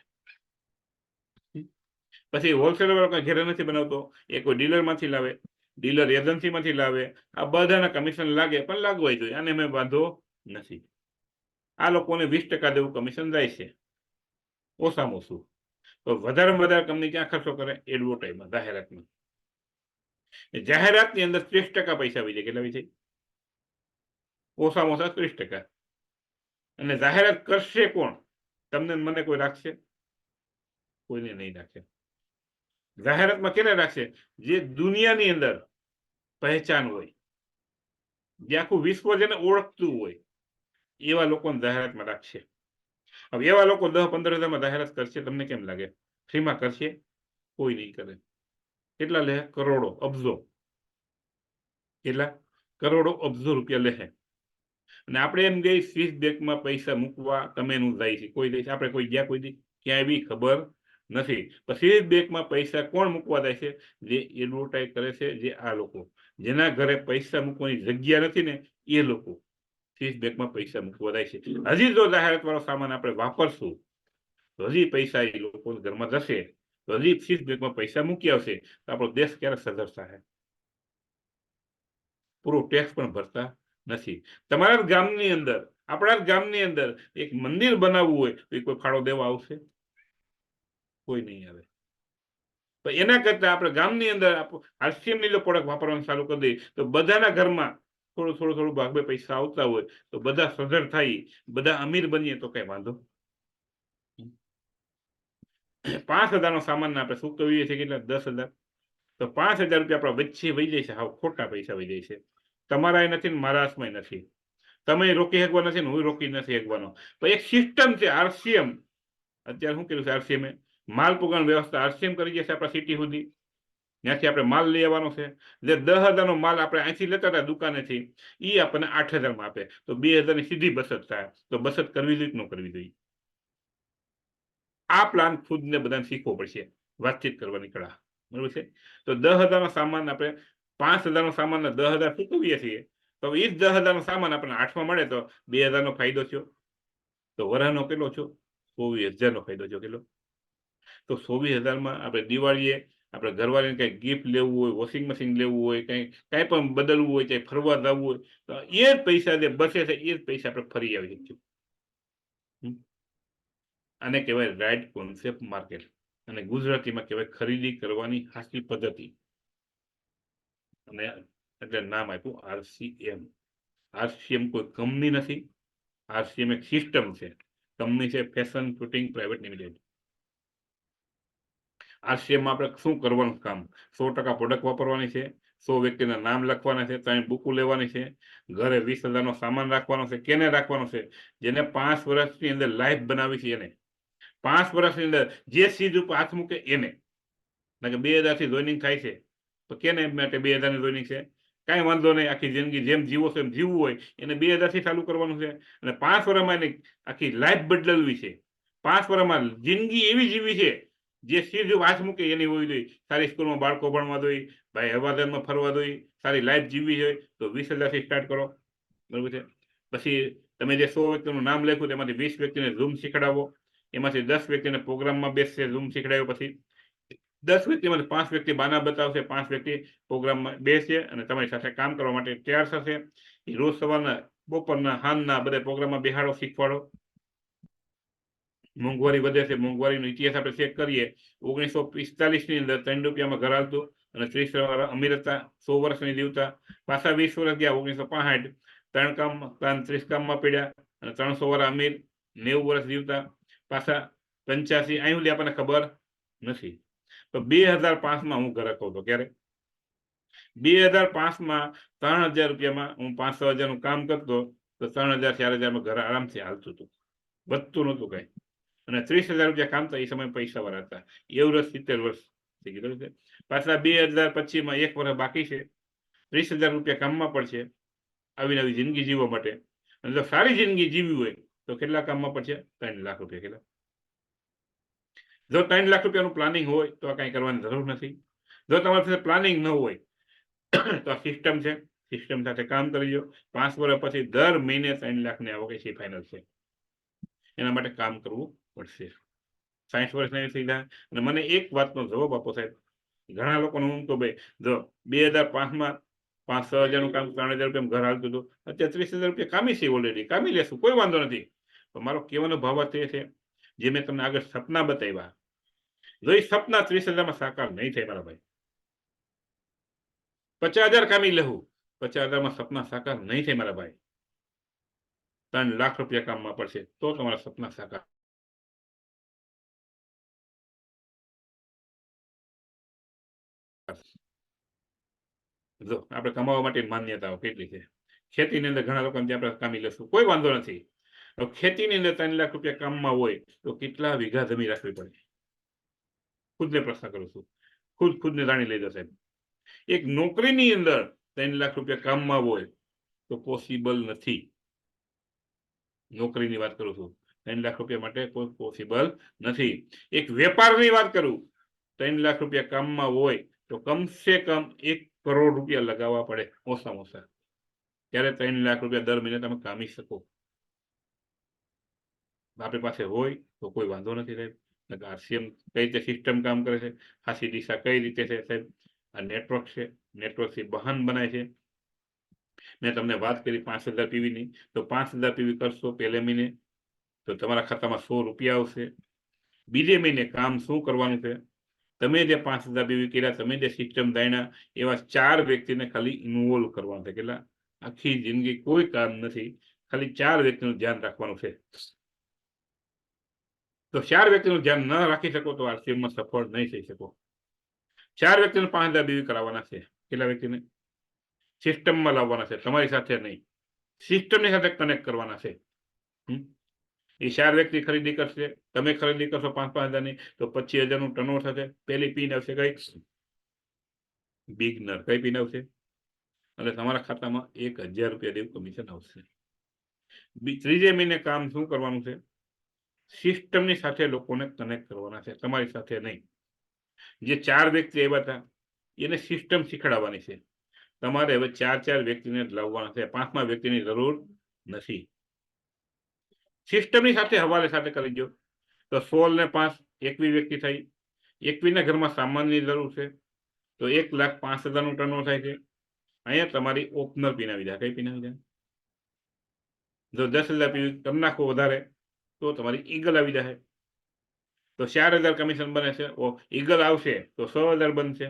પછી હોલસેલર વાળો કઈ ઘેરે નથી બનાવતો, એ કોઈ ડીલરમાંથી લાવે, ડીલર એજન્સીમાંથી લાવે. આ બધાના કમિશન લાગે, પણ લાગવા જોઈએ. આને મેં વાંધો નથી. આ લોકોને 20% જેવું કમિશન જાય છે ઓછામાં ઓછું. તો વધારેમાં વધારે કંપની ક્યાં ખર્ચો કરે? એડવર્ટાઇઝમાં, જાહેરાતમાં. જાહેરાતની અંદર 30% પૈસા આવી જાય. કેટલા આવી જાય? ઓછામાં ઓછા 30%. અને જાહેરાત કરશે કોણ? તમને મને કોઈ રાખશે? કોઈને નહીં રાખે. જાહેરાતમાં કેને રાખશે? જે દુનિયાની અંદર પહેચાન હોય, જે આખું વિશ્વ જેને ઓળખતું હોય, એવા લોકોને જાહેરાતમાં રાખશે. હવે એવા લોકો 10-15 હજારમાં જાહેરાત કરશે, તમને કેમ લાગે? ફ્રીમાં કરશે? કોઈ નહીં કરે. કેટલા લે? કરોડો, અબજો. કેટલા? કરોડો, અબજો રૂપિયા લે. અને આપણે એમ ગઈ સ્વિસ બેંકમાં પૈસા મૂકવા તમે નું જાય છે. કોઈ દે છે? આપણે કોઈ ગયા કોઈ દી? ક્યાંય બી ખબર નથી. પછી બેંકમાં પૈસા કોણ મૂકવા જાય છે? જે એડવર્ટાઇઝ કરે છે, જે આ લોકો જેના ઘરે પૈસા મૂકવાની જગ્યા નથી ને એ લોકો સ્વિસ બેંકમાં પૈસા મૂકવા જાય છે. હજી જો જાહેરાત વાળો સામાન આપણે વાપરશું તો હજી પૈસા એ લોકો ઘરમાં જશે, તો હજી સ્વિસ બેંકમાં પૈસા મૂકી આવશે. તો આપણો દેશ ક્યારે સધર થાય? પૂરો ટેક્સ પણ ભરતા નથી. તમારા ગામની અંદર, આપણા ગામની અંદર એક મંદિર બનાવવું હોય તો કોઈ ફાળો દેવા આવશે? કોઈ નહીં આવે. તો એના કરતા આપણે ગામની અંદર આરસીએમની જો પ્રોડક્ટ વાપરવાનું ચાલુ કરી દઈએ તો બધાના ઘરમાં થોડું ભાગ બે પૈસા આવતા હોય તો બધા સધર થાય, બધા અમીર બનીએ તો કઈ વાંધો? 5,000 નો સામાન આપણે શું કહીએ છીએ? કેટલા? 10,000. તો 5,000 રૂપિયા આપણા વચ્ચે વહી જાય છે. હાવ ખોટા પૈસા વહી જાય છે. તમારા નથી ને મારા હાથમાં નથી. તમે રોકી શકવા નથી ને હું રોકી નથી શકવાનો. તો એક સિસ્ટમ છે આરસીએમ. અત્યારે શું કર્યું છે આરસીએમ? માલ પુગાણ વ્યવસ્થા આરસીએમ કરી જશે આપણા સિટી સુધી. ત્યાંથી આપણે માલ લઈ આવવાનો છે. જે 10,000 નો માલ આપણે અહીંથી લેતા હતા દુકાનેથી, એ આપણને 8,000 માં આપે. તો 2,000 ની સીધી બચત થાય. તો બચત કરવી જોઈએ કે ન કરવી જોઈએ? આ પ્લાન ખુદને બધાને શીખવો પડશે, વાતચીત કરવાની કળા. બરોબર છે? તો 10,000 નો સામાન આપણે 5,000 નો સામાન 10,000 ચૂકવીએ છીએ. તો એ જ 10,000 નો સામાન આપણને 8માં મળે તો 2,000 નો ફાયદો થયો. તો વરાનો કેટલો છો? 24,000 નો ફાયદો થયો. કેટલો? તો 24,000 માં આપણે દિવાળીએ આપણે ઘરવાળીને કંઈ ગિફ્ટ લેવું હોય, વોશિંગ મશીન લેવું હોય, કંઈ પણ બદલવું હોય, ચાહે ફરવા જવું હોય, તો એ જ પૈસા જે બચે છે એ જ પૈસા આપણે ફરી આવી શકીએ. આને કહેવાય રાઈટ કોન્સેપ્ટ માર્કેટ, અને ગુજરાતીમાં કહેવાય ખરીદી કરવાની સાચી પદ્ધતિ. અને એટલે નામ આપ્યું RCM. RCM કોઈ કંપની નથી, RCM એક સિસ્ટમ છે. કંપની છે fashion shooting private limited. RCM માં આપણે શું કરવાનું કામ? 100% પ્રોડક્ટ વાપરવાની છે, 100 વ્યક્તિના નામ લખવાના છે, 3 બુકો લેવાની છે, ઘરે 20,000 નો સામાન રાખવાનો છે. કેને રાખવાનો છે? જેને 5 વર્ષની અંદર લાઈફ બનાવી છે એને. 5 વર્ષની અંદર જે ચીજ ઉપર હાથ મૂકે એને. કે 2000 થી જોઈનિંગ થાય છે, તો કેને માટે 2000 ની જોઈનિંગ છે? કાંઈ વાંધો નહીં, આખી જિંદગી જેમ જીવો છો એમ જીવવું હોય એને 2000 થી ચાલુ કરવાનું છે. અને 5 વર્ષમાં એની આખી લાઈફ બદલવી છે. 5 વર્ષમાં જિંદગી એવી જીવી છે જે ચીજ હાથ મૂકે એની હોવી જોઈએ. સારી સ્કૂલમાં બાળકો ભણવા દોઈ, ભાઈ હવાદાનમાં ફરવા દોઈ, સારી લાઈફ જીવવી હોય તો 20,000 થી સ્ટાર્ટ કરો, બરોબર છે. પછી તમે જે 100 વ્યક્તિનું નામ લખ્યું તેમાંથી 20 વ્યક્તિને ઝૂમ શીખડાવો, એમાંથી 10 વ્યક્તિને પ્રોગ્રામમાં બેસશે, ઝૂમ શીખડાવ્યો પછી 10 વ્યક્તિમાંથી 5 વ્યક્તિ બાના બતાવશે, 5 વ્યક્તિ પ્રોગ્રામમાં બેસશે અને તમારી સાથે કામ કરવા માટે તૈયાર થશે. એ રોજ સવારના, બપોરના, સાંજના બધા પ્રોગ્રામમાં બેહાડો, શીખવાડો. મોંઘવારી વધે છે, મોંઘવારીનો ઇતિહાસ આપણે ચેક કરીએ. 1945 ની અંદર 3 રૂપિયામાં ઘર હાલતું અને 30 વર્ષ અમીર હતા, 100 વર્ષની જીવતા. પાછા 20 વર્ષ ગયા 1965, 3 કામ 30 કામમાં પડ્યા અને 300 વર્ષ અમીર, 90 વર્ષ જીવતા. પાછા 85 અહીં આપણને ખબર નથી. તો 2005માં હું ઘર હતો. ક્યારે? 2005માં 3,000 રૂપિયામાં હું 500,000 નું કામ કરતો તો 3,000 4,000 ઘર આરામથી હાલતું હતું, વધતું નહોતું કઈ. અને 30,000 રૂપિયા કામ તો એ સમય પૈસા વાળા હતા. એવું 70 વર્ષ થઈ ગયું છે. પાછા 2025માં 1 વર્ષ બાકી છે. 30,000 રૂપિયા કામમાં પડશે આવી નવી જિંદગી જીવવા માટે. અને જો સારી જિંદગી જીવવી હોય તો કેટલા કામમાં પડશે? 3 લાખ રૂપિયા. કેટલા? જો 3 લાખ રૂપિયાનું પ્લાનિંગ હોય તો આ કઈ કરવાની જરૂર નથી. જો તમારી પાસે પ્લાનિંગ ન હોય તો આ સિસ્ટમ છે, સિસ્ટમ સાથે કામ કરજો. 5 વર્ષ પછી દર મહિને 3 લાખની આવક છે ફાઇનલ છે. એના માટે કામ કરવું પડશે. 60 વર્ષની થઈ જાય. અને મને એક વાતનો જવાબ આપો સાહેબ. ઘણા લોકોને હું તો ભાઈ જો 2005માં 5,000 નું કામ 3,000 રૂપિયા ઘર હાલતું હતું, અત્યારે 30,000 રૂપિયા કામી છે, ઓલરેડી કામી લેશું, કોઈ વાંધો નથી. તો મારો કહેવાનો ભાવ તે છે જે મેં તમને આગળ સપના બતાવ્યા, જો એ સપના 30,000માં સાકાર નહીં થાય મારા ભાઈ. 50,000 કામી લેવું, 50,000માં સપના સાકાર નહીં થાય મારા ભાઈ. 3 લાખ રૂપિયા કામમાં પડશે તો તમારા સપના સાકાર. જો આપણે કમાવા માટે માન્યતાઓ કેટલી છે. ખેતીની અંદર ઘણા લોકો આપણે કામી લેશું, કોઈ વાંધો નથી. ખેતીની અંદર 3 લાખ રૂપિયા કામમાં હોય તો કેટલા વીઘા જમીન રાખવી પડે? ખુદને પ્રશ્ન કરું છું, ખુદને જાણી લેજો સાહેબ. એક નોકરીની અંદર 3 લાખ રૂપિયા કામમાં હોય તો પોસિબલ નથી. નોકરીની વાત કરું છું, 3 લાખ રૂપિયા માટે કોઈ પોસિબલ નથી. એક વેપારની વાત કરું, 3 લાખ રૂપિયા કામમાં હોય તો કમસે કમ 1 કરોડ રૂપિયા લગાવવા પડે ઓછામાં ઓછા. ત્યારે 3 લાખ રૂપિયા દર મહિને તમે કામી શકો. આપણી પાસે હોય તો કોઈ વાંધો નથી સાહેબ. RCM કઈ રીતે સિસ્ટમ કામ કરે છે, સાચી દિશા કઈ રીતે છે સાહેબ? આ નેટવર્ક છે, નેટવર્કથી બહાન બનાય છે. મેં તમને વાત કરી 5,000 PV ની, તો 5,000 PV કરશો પહેલે મહિને તો તમારા ખાતામાં 100 રૂપિયા આવશે. બીજે મહિને કામ શું કરવાનું છે? તમે જે 5,000 PV કર્યા, તમે જે સિસ્ટમ દાયના, એવા 4 વ્યક્તિને ખાલી ઇન્વોલ્વ કરવાનું છે. કેટલા? આખી જિંદગી કોઈ કામ નથી, ખાલી 4 વ્યક્તિનું ધ્યાન રાખવાનું છે. તો 4 વ્યક્તિનું ધ્યાન ન રાખી શકો તો RCMમાં સફળ નહીં થઈ શકો. 4 વ્યક્તિને 5,000 PV કરાવવાના છે. કેટલા વ્યક્તિને? સિસ્ટમમાં લાવવાના છે, તમારી સાથે નહીં, સિસ્ટમની સાથે કનેક્ટ કરવાના છે. એ 4 વ્યક્તિ ખરીદી કરશે, તમે ખરીદી કરશો 5,000ની તો 25,000 નું ટર્નઓવર થશે. પહેલી પિન આવશે કઈ? બિગનર. કઈ પિન આવશે? અને તમારા ખાતામાં 1,000 રૂપિયા જેવું કમિશન આવશે. ત્રીજે મહિને કામ શું કરવાનું છે? સિસ્ટમની સાથે લોકોને કનેક્ટ કરવાના છે, તમારી સાથે નહીં. જે 4 વ્યક્તિ આવ્યા હતા એને સિસ્ટમ શીખડાવવાની છે. તમારે હવે 4 વ્યક્તિને લાવવાના છે, 5મા વ્યક્તિની જરૂર નથી. સિસ્ટમની સાથે હવાલે સાથે કરી દો તો 16 ને 5 21 વ્યક્તિ થઈ. એકવીના ઘરમાં સામાનની જરૂર છે તો 1,05,000 ટર્નઓવર થાય છે. અહીંયા તમારી ઓપનર પિન આવી જાય. કઈ પિન આવી જાય? જો 10,000 પીવી કરી નાખો વધારે તો તમારી ઈગલ આવી જાય તો 4,000 કમિશન બને છે. ઈગલ આવશે તો 6,000 બનશે.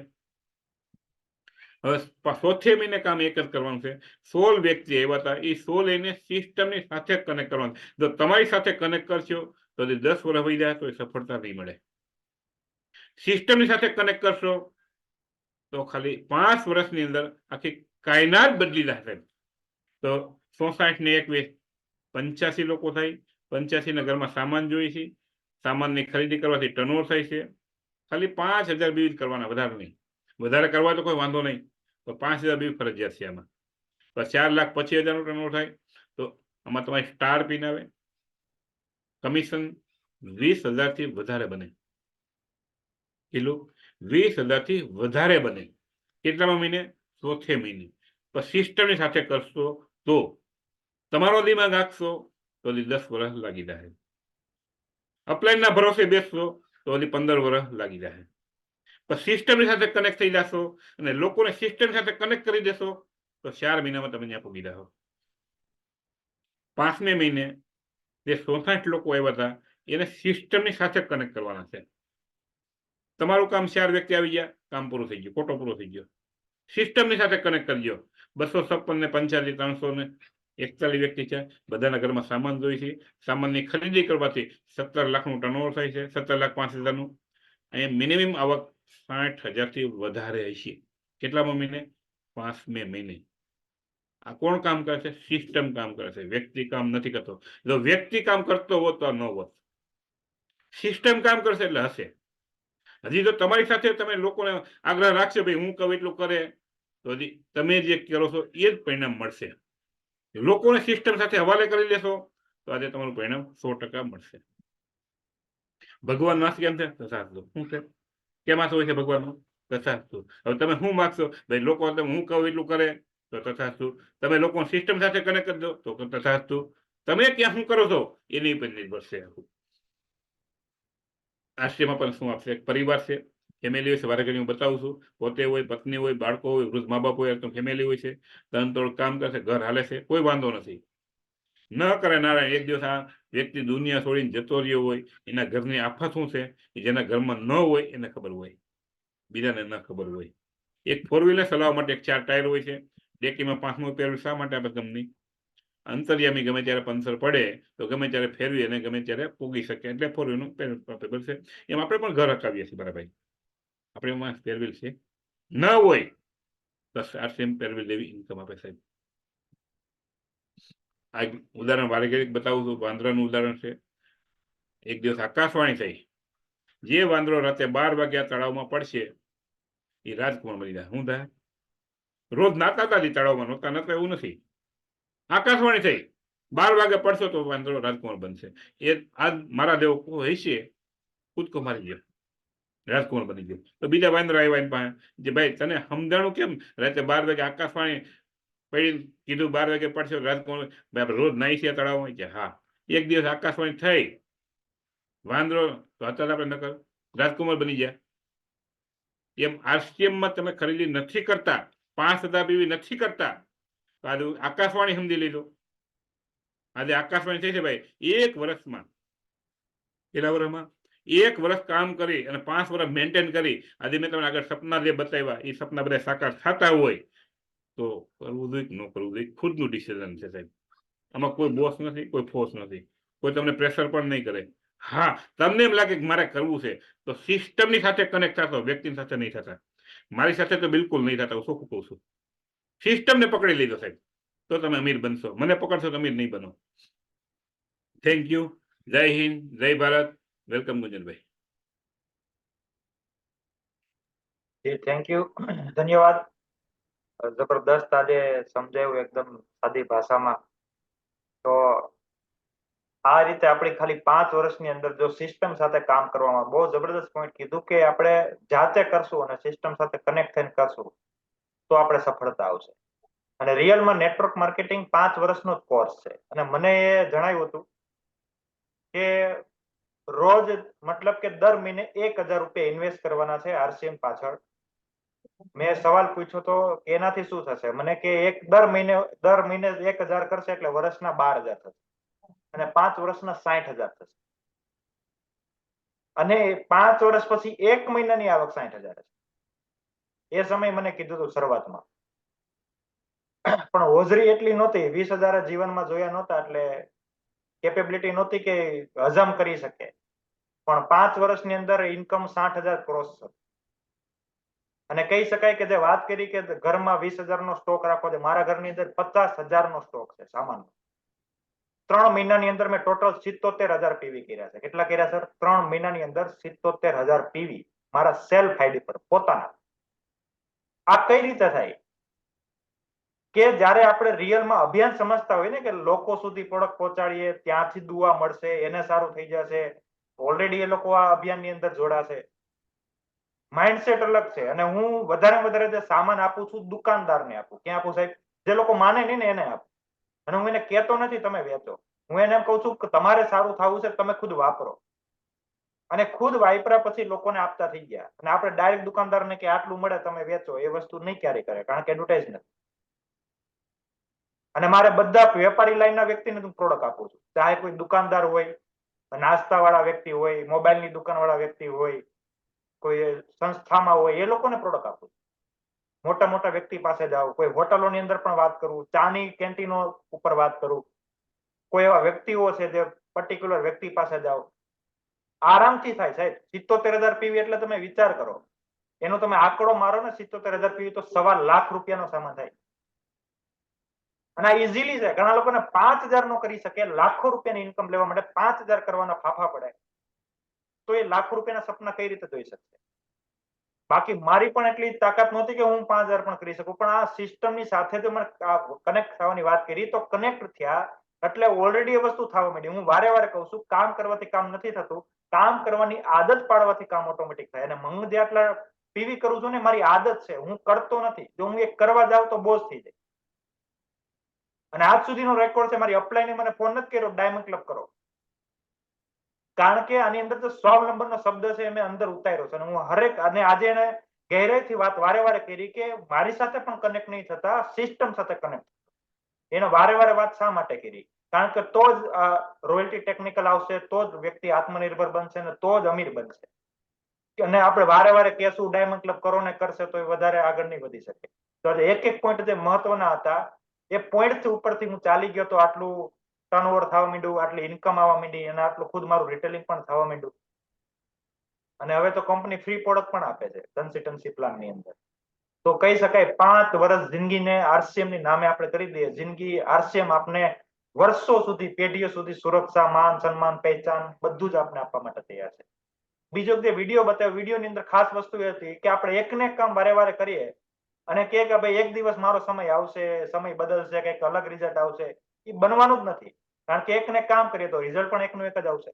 હવે 4થે મહિને કામ એક જ કરવાનું છે. 16 વ્યક્તિ આવ્યા હતા, એ 16 એને સિસ્ટમની સાથે કનેક્ટ કરવાનું. જો તમારી સાથે કનેક્ટ કરશો તો 10 વર્ષ વહી જાય તો એ સફળતા નહીં મળે. સિસ્ટમની સાથે કનેક્ટ કરશો તો ખાલી 5 વર્ષની અંદર આખી કાયનાત બદલી જશે. તો 64 ને 21 85 લોકો થાય. 85 ના ઘરમાં સામાન જોઈએ છે. સામાનની ખરીદી કરવાથી ટર્નઓવર થાય છે. ખાલી 5,000 બીજ કરવાના, વધારે નહીં. વધારે કરવા તો કોઈ વાંધો નહીં, તો 5,000 બીજ ફરજિયાત છે આમાં. તો 4,25,000 નું ટર્નઓવર થાય તો આમાં તમારી સ્ટાર પિન આવે. કમિશન 20,000 થી વધારે બને. કેટલું? 20,000 થી વધારે બને. કેટલામાં મહિને? 4થે મહિને. તો સિસ્ટમની સાથે કરશો તો તમારો દિમાગ આપશો તો 10 વર્ષ લાગી જાય. અપલાઈનના ભરોસે બેસશો તો 15 વર્ષ લાગી જાય. પણ સિસ્ટમની સાથે કનેક્ટ થઈ જશો અને લોકોને સિસ્ટમ સાથે કનેક્ટ કરી દેશો તો 4 મહિનામાં તમે ત્યાં પૂગી જાઓ. 5મે મહિને જે 64 લોકો આવ્યા હતા એને સિસ્ટમની સાથે કનેક્ટ કરવાના છે. તમારું કામ 4 વ્યક્તિ આવી ગયા, કામ પૂરું થઈ ગયું, ફોટો પૂરો થઈ ગયો. સિસ્ટમની સાથે કનેક્ટ કરજો. 256 ને 85 341 વ્યક્તિ છે. બધાના ઘરમાં સામાન જોઈએ છે. સામાનની ખરીદી કરવાથી 17 લાખનું ટર્નઓવર થાય છે. 17,05,000 અહીંયા મિનિમમ આવક 60,000 થી વધારે હશે. કેટલામાં મહિને? 5મે મહિને. આ કોણ કામ કરે છે? સિસ્ટમ કામ કરે છે. વ્યક્તિ કામ નથી કરતો. જો વ્યક્તિ કામ કરતો હોત તો ન હોત. સિસ્ટમ કામ કરશે એટલે હશે. હજી જો તમારી સાથે તમે લોકોને આગ્રહ રાખશો ભાઈ હું કહું એટલું કરે તો હજી તમે જે કરો છો એ જ પરિણામ મળશે. લોકોને સિસ્ટમ સાથે હવાલે કરી દેશો તો આજે તમારું પરિણામ 100% મળશે. ભગવાન માસ કેમ છે? તથાસ્તુ. શું છે? કેમાં હોય છે ભગવાનનું? તથાસ્તુ. હવે તમે શું માગશો? ભાઈ લોકો તમે હું કહું એટલું કરે તો તથાસ્તુ. તમે લોકો સિસ્ટમ સાથે કનેક્ટ કરજો તો તથાસ્તુ. તમે ક્યાં શું કરો છો એની પર નિર્ભર છે. આશ્રયમાં પણ શું આપશે? એક પરિવાર છે, ફેમિલી હોય છે. વારે ઘડી હું બતાવું છું. પોતે હોય, પત્ની હોય, બાળકો હોય, વૃદ્ધ મા બાપ હોય, તો ફેમિલી હોય છે. તનતોડ કામ કરશે, ઘર હાલે છે, કોઈ વાંધો નથી. ન કરે નારાયણ. એક દિવસ આ વ્યક્તિ દુનિયા છોડીને જતો રહ્યો હોય, એના ઘરની આફત શું છે એ જેના ઘરમાં ન હોય એને ખબર હોય, બીજાને ન ખબર હોય. એક 4 વ્હીલર ચલાવવા માટે 4 ટાયર હોય છે. ડેકીમાં 5મું પહેરવું શા માટે આપણે ગમની? અંતર્યામી ગમે ત્યારે પંચર પડે તો ગમે ત્યારે ફેરવી અને ગમે ત્યારે પૂગી શકે. એટલે 4 વ્હીલનું પેપર છે. એમ આપણે પણ ઘર હકાવીએ છીએ. બરાબર, આપણે એમાં ફેરવેલ છે. ન હોય તો આરસીએમ ફેરવેલ લેવી ઇન્કમ આપે સાહેબ. આ ઉદાહરણ વારે ઘડી બતાવું છું. વાંદરાનું ઉદાહરણ છે. એક દિવસ આકાશવાણી થઈ, જે વાંદરો રાતે 12 વાગ્યા તળાવમાં પડશે એ રાજકુમાર બની જાય. શું થાય? રોજ નાતા હતા તળાવમાં, નહોતા નતા એવું નથી. આકાશવાણી થઈ 12 વાગે પડશો તો વાંદરો રાજકુમાર બનશે. એ આજ મારા દેવ હશે કૂદકો મારી ગયો, રાજકુમાર બની ગયો. તો બીજા વાંદરા આવ્યા એમ પાસે જે ભાઈ તને સમજાણું કેમ? રાતે 12 વાગે આકાશવાણી પડી કીધું 12 વાગે પડશે રાજકુમાર. ભાઈ રોજ નાઈ છે તળાવમાં કે હા. એક દિવસ આકાશવાણી થઈ, વાંદરો તો હતા આપણે નકર રાજકુમાર બની ગયા. એમ આરસીએમમાં તમે ખરીદી નથી કરતા, 5,000 બીવી નથી કરતા તો આજે આકાશવાણી સમજી લીધો. આજે આકાશવાણી થઈ છે ભાઈ 1 વર્ષમાં, કેટલા વર્ષમાં? 1 વર્ષ કામ કરી અને 5 વર્ષ મેન્ટેન કરી. આજે મેં તમને આગળ સપના જે બતાવ્યા એ સપના બધા સાકાર થતા હોય તો કરવું જોઈએ કે ન કરવું જોઈએ ખુદનું ડિસિઝન છે સાહેબ. આમાં કોઈ બોસ નથી, કોઈ ફોર્સ નથી, કોઈ તમને પ્રેશર પણ નહીં કરે. હા, તમને એમ લાગે કે મારે કરવું છે તો સિસ્ટમની સાથે કનેક્ટ થશો, વ્યક્તિની સાથે નહીં થતા. મારી સાથે તો બિલકુલ નહીં થતા. હું શું કહું છું? સિસ્ટમને પકડી લીધો સાહેબ તો તમે અમીર બનશો. મને પકડશો તો અમીર નહીં બનો. Thank you. જય હિન્દ, જય ભારત. વેલકમ ગુંજનભાઈ. જી થેન્ક યુ, ધન્યવાદ. જબરદસ્ત આજે સમજાયું એકદમ સાદી ભાષામાં. તો આ રીતે આપણી ખાલી 5 વર્ષની અંદર જો સિસ્ટમ સાથે કામ કરવામાં, બહુ જબરદસ્ત પોઈન્ટ કીધું કે આપણે જાતે કરશું અને સિસ્ટમ સાથે કનેક્ટ થઈને કરશું તો આપણે સફળતા આવશે. અને રિયલમાં નેટવર્ક માર્કેટિંગ 5 વર્ષનો જ કોર્સ છે. અને મને એ જણાવ્યું હતું કે રોજ મતલબ કે દર મહિને 1000 રૂપિયા ઇન્વેસ્ટ કરવાના છે RCM પાછળ. મેં સવાલ પૂછ્યો તો એનાથી શું થશે? મને કે દર મહિને 1000 કરશે એટલે વર્ષના 12000 થશે અને 5 વર્ષના 60000 થશે. અને 5 વર્ષ પછી 1 મહિનાની આવક 60000 છે. એ સમય મને કીધું હતું શરૂઆતમાં, પણ હોજરી એટલી નહોતી, 20000 જીવનમાં જોયા નહોતા, એટલે કેપેબિલિટી નહોતી કે હજમ કરી શકે. પણ 5 વર્ષની અંદર ઇન્કમ 60000 ક્રોસ છે. અને કહી શકાય કે જે વાત કરી કે ઘરમાં 20000 નો સ્ટોક રાખવો છે, મારા ઘરની અંદર 50000 નો સ્ટોક છે સામાન. 3 મહિનાની અંદર મેં ટોટલ 77000 પીવી કર્યા છે. કેટલા કર્યા સર? 3 મહિનાની અંદર 77000 પીવી મારા સેલ્ફ આઈડી પર પોતાના. આ કઈ રીતે થાય? કે જ્યારે આપણે રિયલમાં અભિયાન સમજતા હોય ને કે લોકો સુધી પ્રોડક્ટ પહોંચાડીએ, ત્યાંથી દુઆ મળશે, એને સારું થઈ જશે, ઓલરેડી એ લોકો આ અભિયાનની અંદર જોડાશે. માઇન્ડસેટ અલગ છે. અને હું વધારે જે સામાન આપું છું દુકાનદારને આપું. ક્યાં આપું સાહેબ? જે લોકો માને નહીં ને એને આપું. અને હું એને કહેતો નથી તમે વેચો, હું એને એમ કહું છું કે તમારે સારું થવું છે તમે ખુદ વાપરો. અને ખુદ વાપર્યા પછી લોકોને આપતા થઈ ગયા. અને આપણે ડાયરેક્ટ દુકાનદારને કે આટલું મળે તમે વેચો, એ વસ્તુ નહીં ક્યારે કરે, કારણ કે એડવર્ટાઇઝ નથી. અને મારે બધા વેપારી લાઈનના વ્યક્તિને હું પ્રોડક્ટ આપું છું. ચાહે કોઈ દુકાનદાર હોય, નાસ્તા વાળા વ્યક્તિ હોય, મોબાઈલની દુકાન વાળા વ્યક્તિ હોય, કોઈ સંસ્થામાં હોય, એ લોકોને પ્રોડક્ટ આપું છું. મોટા વ્યક્તિ પાસે જાઓ, કોઈ હોટલોની અંદર પણ વાત કરું, ચાની કેન્ટીનો ઉપર વાત કરું, કોઈ એવા વ્યક્તિઓ છે જે પર્ટિક્યુલર વ્યક્તિ પાસે જાઓ, આરામથી થાય સાહેબ. 77000 પીવી એટલે તમે વિચાર કરો, એનો તમે આંકડો મારો ને 77000 પીવી તો 1.25 લાખ રૂપિયાનો સામાન થાય. અને આ ઇઝીલી છે. ઘણા લોકોને 5000 નો કરી શકે, લાખો રૂપિયાની ઇન્કમ લેવા માટે 5000 કરવાના ફાફા પડે, તો એ લાખો રૂપિયાના સપના કઈ રીતે જોઈ શકશે? બાકી મારી પણ એટલી તાકાત નહોતી કે હું 5000 પણ કરી શકું. પણ આ સિસ્ટમની સાથે જો મને કનેક્ટ થવાની વાત કરી તો કનેક્ટ થયા એટલે ઓલરેડી એ વસ્તુ થવા માંડી. હું વારે કહું છું, કામ કરવાથી કામ નથી થતું, કામ કરવાની આદત પાડવાથી કામ ઓટોમેટિક થાય. અને હું જે આટલા પીવી કરું છું ને, મારી આદત છે, હું કરતો નથી. જો હું એક કરવા જાઉં તો બોજ થઈ જાય. અને આજ સુધીનો રેકોર્ડ છે, મારી અપલાઈને મને ફોન નથી કર્યો ડાયમંડ ક્લબ કરો, કારણ કે આની અંદર તો 100 નંબરનો શબ્દ છે, મેં અંદર ઉતાર્યો છે. અને હું હરેક, અને આજે એને ગહેરાઈથી વાત વારે કરી કે મારી સાથે પણ કનેક્ટ નહીં થતા, સિસ્ટમ સાથે કનેક્ટ. એને વારે વાત શા માટે કરી? કારણ કે તો જ રોયલ્ટી ટેકનિકલ આવશે, તો જ વ્યક્તિ આત્મનિર્ભર બનશે અને તો જ અમીર બનશે. અને આપણે વારે કહેશું ડાયમંડ ક્લબ કરો ને કરશે તો એ વધારે આગળ નહીં વધી શકે. તો એક પોઈન્ટ જે મહત્વના હતા, એ પોઈન્ટ ઉપરથી હું ચાલી ગયો તો આટલું ટર્નઓવર થવા માંડ્યું, આટલી ઇન્કમ આવવા માંડી, અને આટલું ખુદ મારું રિટેલિંગ પણ થવા માંડ્યું. અને હવે તો કંપની ફ્રી પ્રોડક્ટ પણ આપે છે કન્સલ્ટન્સી પ્લાનની અંદર. તો કહી શકાય 5 વર્ષ જિંદગીને RCM ની નામે આપણે કરી દઈએ. જિંદગી RCM આપને વર્ષો સુધી, પેઢીઓ સુધી સુરક્ષા, માન સન્માન, પહેચાન બધું જ આપણે આપવા માટે તૈયાર છે. બીજો જે વિડીયો બતાવ્યો, વિડીયોની અંદર ખાસ વસ્તુ એ હતી કે આપણે એકને એક કામ વારે કરીએ અને કે ભાઈ એક દિવસ મારો સમય આવશે, સમય બદલશે, કંઈક અલગ રિઝલ્ટ આવશે, એ બનવાનું જ નથી. કારણ કે એકને કામ કરીએ તો રિઝલ્ટ પણ એકનું એક જ આવશે.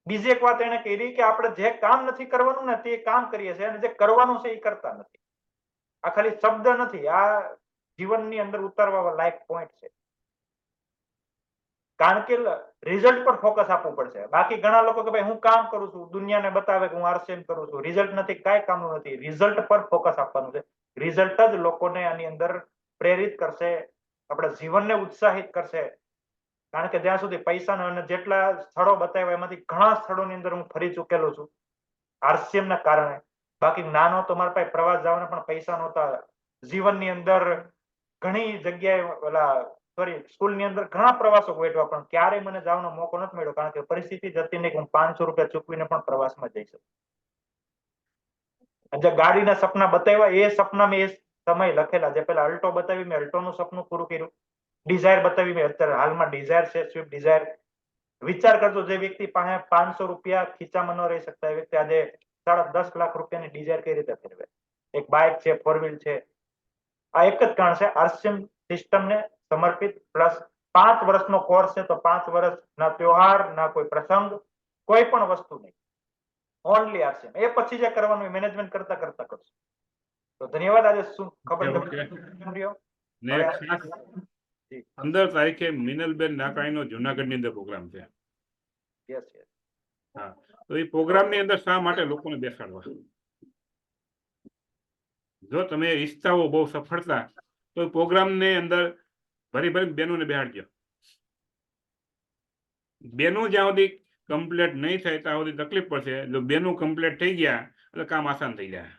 બીજી એક વાત એને કરી કે આપણે જે કામ નથી કરવાનું ને તે કામ કરીએ છીએ, અને જે કરવાનું છે એ કરતા નથી. આ ખાલી શબ્દ નથી, આ જીવનની અંદર ઉતારવા લાયક પોઈન્ટ છે. કારણ કે રિઝલ્ટ પર ફોકસ આપવું પડશે. બાકી ઘણા લોકો કે ભાઈ હું કામ કરું છું, દુનિયાને બતાવે કે હું RCM કરું છું, રિઝલ્ટ નથી, કાંઈ કામનું નથી. રિઝલ્ટ પર ફોકસ આપવાનું છે. રિઝલ્ટ જ લોકોને આની અંદર પ્રેરિત કરશે, આપણા જીવનને ઉત્સાહિત કરશે. કારણ કે જ્યાં સુધી પૈસાનો, અને જેટલા સ્થળો બતાવ્યા એમાંથી ઘણા સ્થળોની અંદર હું ફરી ચૂકેલો છું RCM ના કારણે. બાકી નાનો તો મારા પાસે પ્રવાસ જવાના પણ પૈસા નહોતા. જીવનની અંદર ઘણી જગ્યાએ સ્કૂલની અંદર ઘણા પ્રવાસો ગોઠવ્યા, પણ ક્યારેય મને જવાનો મોકો નથી મળ્યો, કારણ કે પરિસ્થિતિ જ હતી નહીં કે હું 500 રૂપિયા ચૂકવીને પણ પ્રવાસમાં જઈ શકું. જે ગાડીના સપના બતાવ્યા એ સપના મેં એ સમય લખેલા. જે પેલા અલ્ટો બતાવી, મેં અલ્ટોનું સપનું પૂરું કર્યું. ડિઝાયર બતાવી, મેં અત્યારે હાલમાં ડિઝાયર છે, સ્વિફ્ટ ડિઝાયર. વિચાર કરજો, જે વ્યક્તિ પાસે 500 રૂપિયા ખીચામાં ન રહી શકતા એ વ્યક્તિ આજે 10.5 લાખ રૂપિયાની ડિઝાયર કઈ રીતે ફેરવે? એક બાઇક છે, 4 વ્હીલ છે. આ એક જ કારણ છે, RCM સિસ્ટમને સમર્પિત, પ્લસ 5 વર્ષનો કોર્સ છે. તો 5 વર્ષના ત્યોહાર, ના કોઈ પ્રસંગ, કોઈ પણ વસ્તુ નહીં, ઓનલી RCM. એ પછી જે કરવાનું મેનેજમેન્ટ કરતા કરશું. તો ધન્યવાદ. આજે શું ખબર ને ખાસ 15 તારીખે મિનલબેન નાકાણીનો જુનાગઢની અંદર પ્રોગ્રામ છે. Yes yes. હા, તો એ પ્રોગ્રામની અંદર શા માટે લોકોને બેસાડવા? જો તમે ઈચ્છતા હો બહુ સફળતા, તો પ્રોગ્રામની અંદર ભરી બેનોને બેહાડજો. બેનું જ્યાં સુધી કમ્પ્લીટ નહીં થાય ત્યાં સુધી તકલીફ પડશે. જો બેનું કમ્પ્લીટ થઈ ગયા એટલે કામ આસાન થઈ જાય.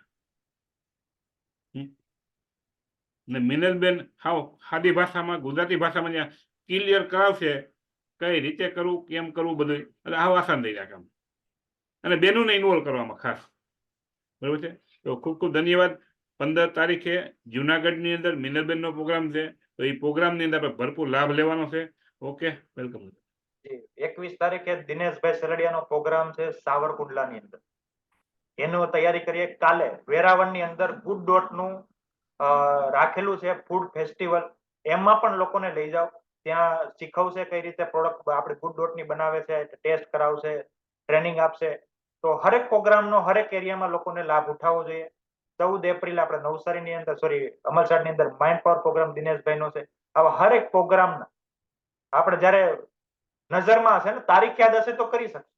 ને મિનલબેન હાવ સાદી ભાષામાં, ગુજરાતી ભાષામાં જ્યાં ક્લિયર કરાવશે કઈ રીતે કરવું, કેમ કરવું બધું, એટલે હાવ આસાન થઈ જાય કામ. અને બેનુંને ઇન્વોલ્વ કરવામાં ખાસ. બરોબર છે. તો ખૂબ ખૂબ ધન્યવાદ. 15 તારીખે જુનાગઢની અંદર મિનલબેનનો પ્રોગ્રામ છે. તો એ પ્રોગ્રામની અંદર આપણે ભરપૂર લાભ લેવાનો છે. Okay, welcome. 21 તારીખે દિનેશભાઈ સરડિયાનો પ્રોગ્રામ છે સાવરકુંડલાની અંદર. એનું તૈયારી કરીએ. કાલે વેરાવળની અંદર ગુડ ડોટનું રાખેલું છે ફૂડ ફેસ્ટિવલ. એમાં પણ લોકોને લઈ જાઓ. ત્યાં શીખવશે કઈ રીતે પ્રોડક્ટ આપણે ગુડ ડોટની બનાવે છે, ટેસ્ટ કરાવશે, ટ્રેનિંગ આપશે. તો હરેક પ્રોગ્રામનો હરેક એરિયામાં લોકોને લાભ ઉઠાવવો જોઈએ. 14 એપ્રિલ આપણે નવસારીની અંદર અમલસાડની અંદર માઇન્ડ પાવર પ્રોગ્રામ દિનેશભાઈનો છે. આવા હરેક પ્રોગ્રામના આપણે જ્યારે નજરમાં હશે ને, તારીખ યાદ હશે તો કરી શકશે.